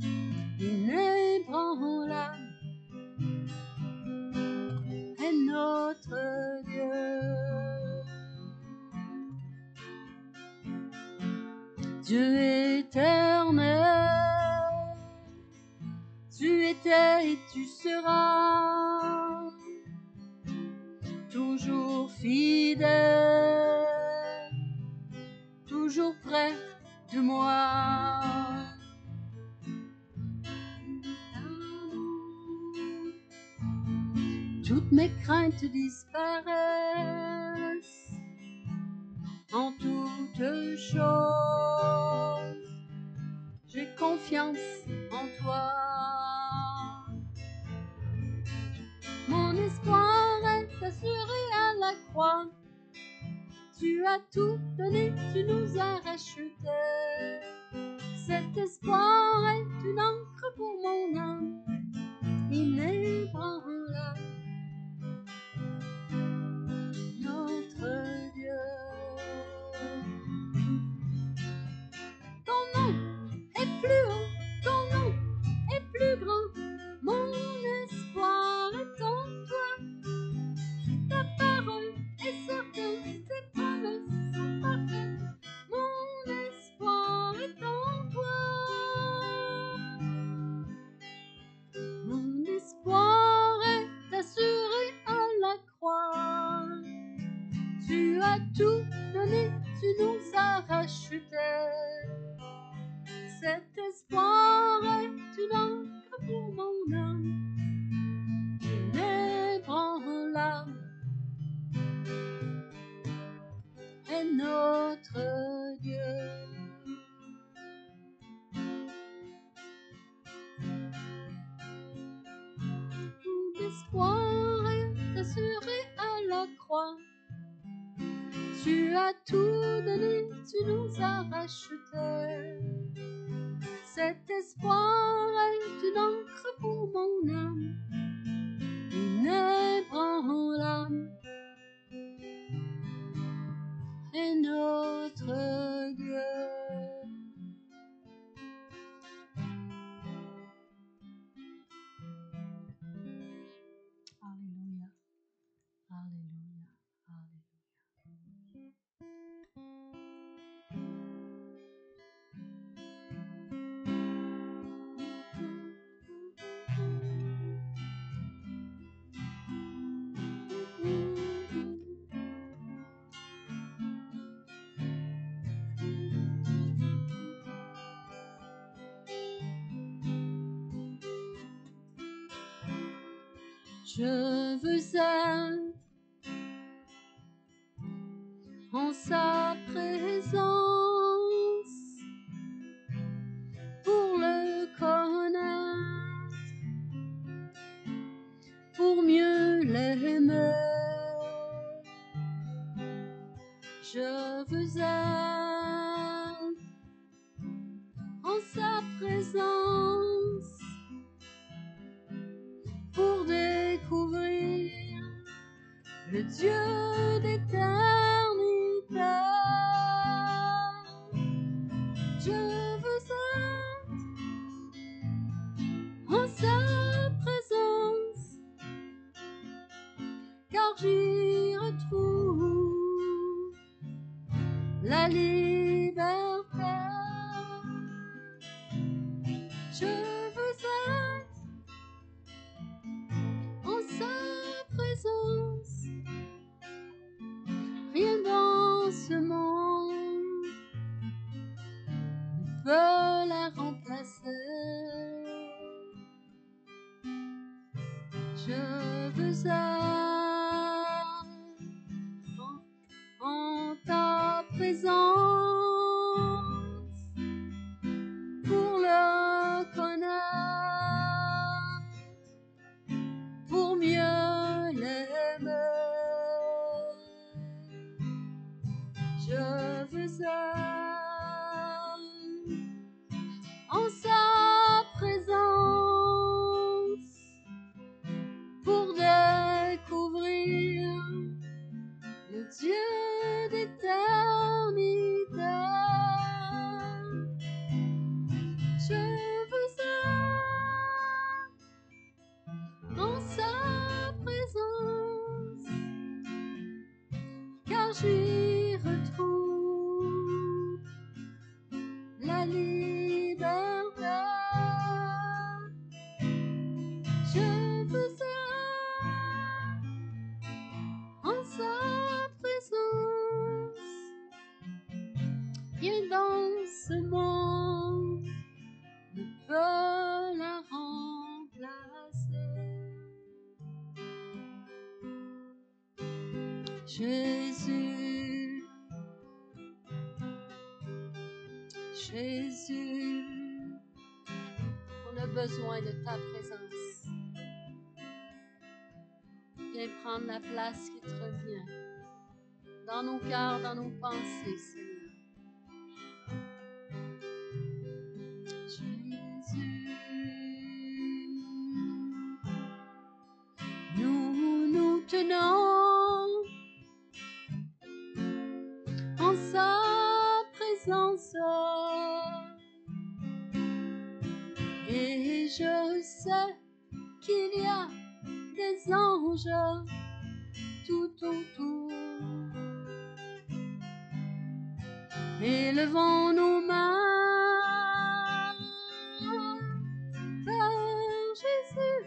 Speaker 4: inébranlable est notre Dieu. Dieu éternel, tu étais et tu seras toujours fidèle, toujours près de moi. Toutes mes craintes disparaissent. En toutes choses, j'ai confiance en toi. Mon espoir est assuré à la croix. Tu as tout donné, tu nous as rachetés. Cet espoir est une encre pour mon âme, inébranlable. Notre Dieu. Ton nom est plus haut, ton nom est plus grand. Mon espoir est en toi. Ta parole est certaine, tes promesses sont parfaites. Mon espoir est en toi. Mon espoir est assuré à la croix. Tu as tout donné, tu nous as rachetés. Cet espoir est une encre pour mon âme, inébranlable est notre Dieu. Mon espoir est assuré à la croix. Tu as tout donné, tu nous as rachetés. Cet espoir est une encre pour mon âme, inébranlable est notre Dieu. Alléluia, alléluia, alléluia. Je veux être en sa présence pour le connaître, pour mieux l'aimer. Je veux être en sa présence pour découvrir le Dieu d'éternité. Je veux être en sa présence, car j'y retrouve la liberté. Je veux être en sa présence, rien dans ce monde ne peut la remplacer. Je veux être en ta présence pour le connaître, pour mieux l'aimer. Je veux être en sa présence pour découvrir le Dieu d'éternité. Je veux être en sa présence, car j'y retrouve la liberté. Je veux être en sa présence, rien dans ce monde ne peut la remplacer. Jésus, Jésus, on a besoin de ta présence. Viens prendre la place qui te revient dans nos cœurs, dans nos pensées, Seigneur. Jésus, nous nous tenons en sa présence et je sais qu'il y a des anges tout autour. Élevons nos mains vers Jésus.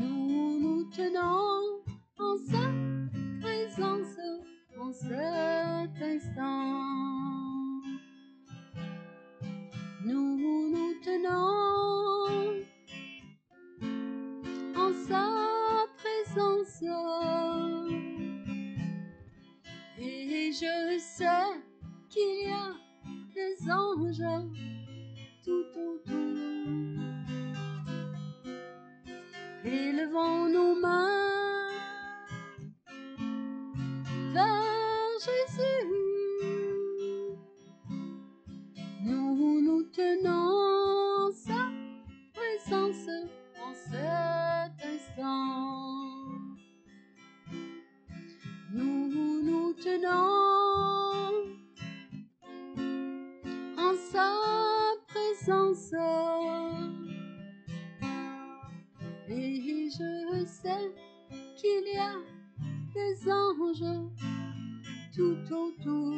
Speaker 4: Nous nous tenons en sa présence en cet instant. Nous nous tenons en sa présence et je sais qu'il y a des anges tout autour. Élevons nos mains vers Jésus. Nous nous tenons en sa présence en cet instant. Nous nous tenons en sa présence et je sais qu'il y a des anges tout autour.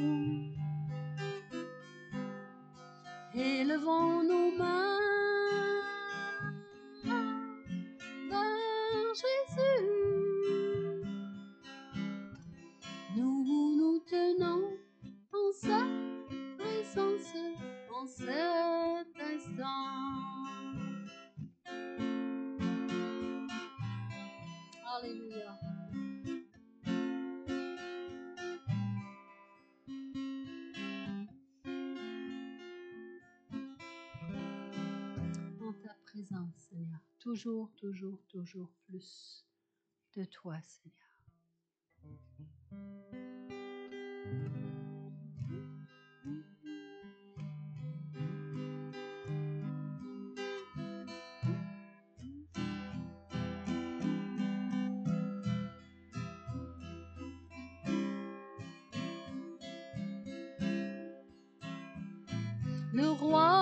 Speaker 4: Élevons nos mains vers Jésus. Nous nous tenons en sa présence en cet instant. Alléluia. toujours, toujours, toujours plus de toi, Seigneur. Le roi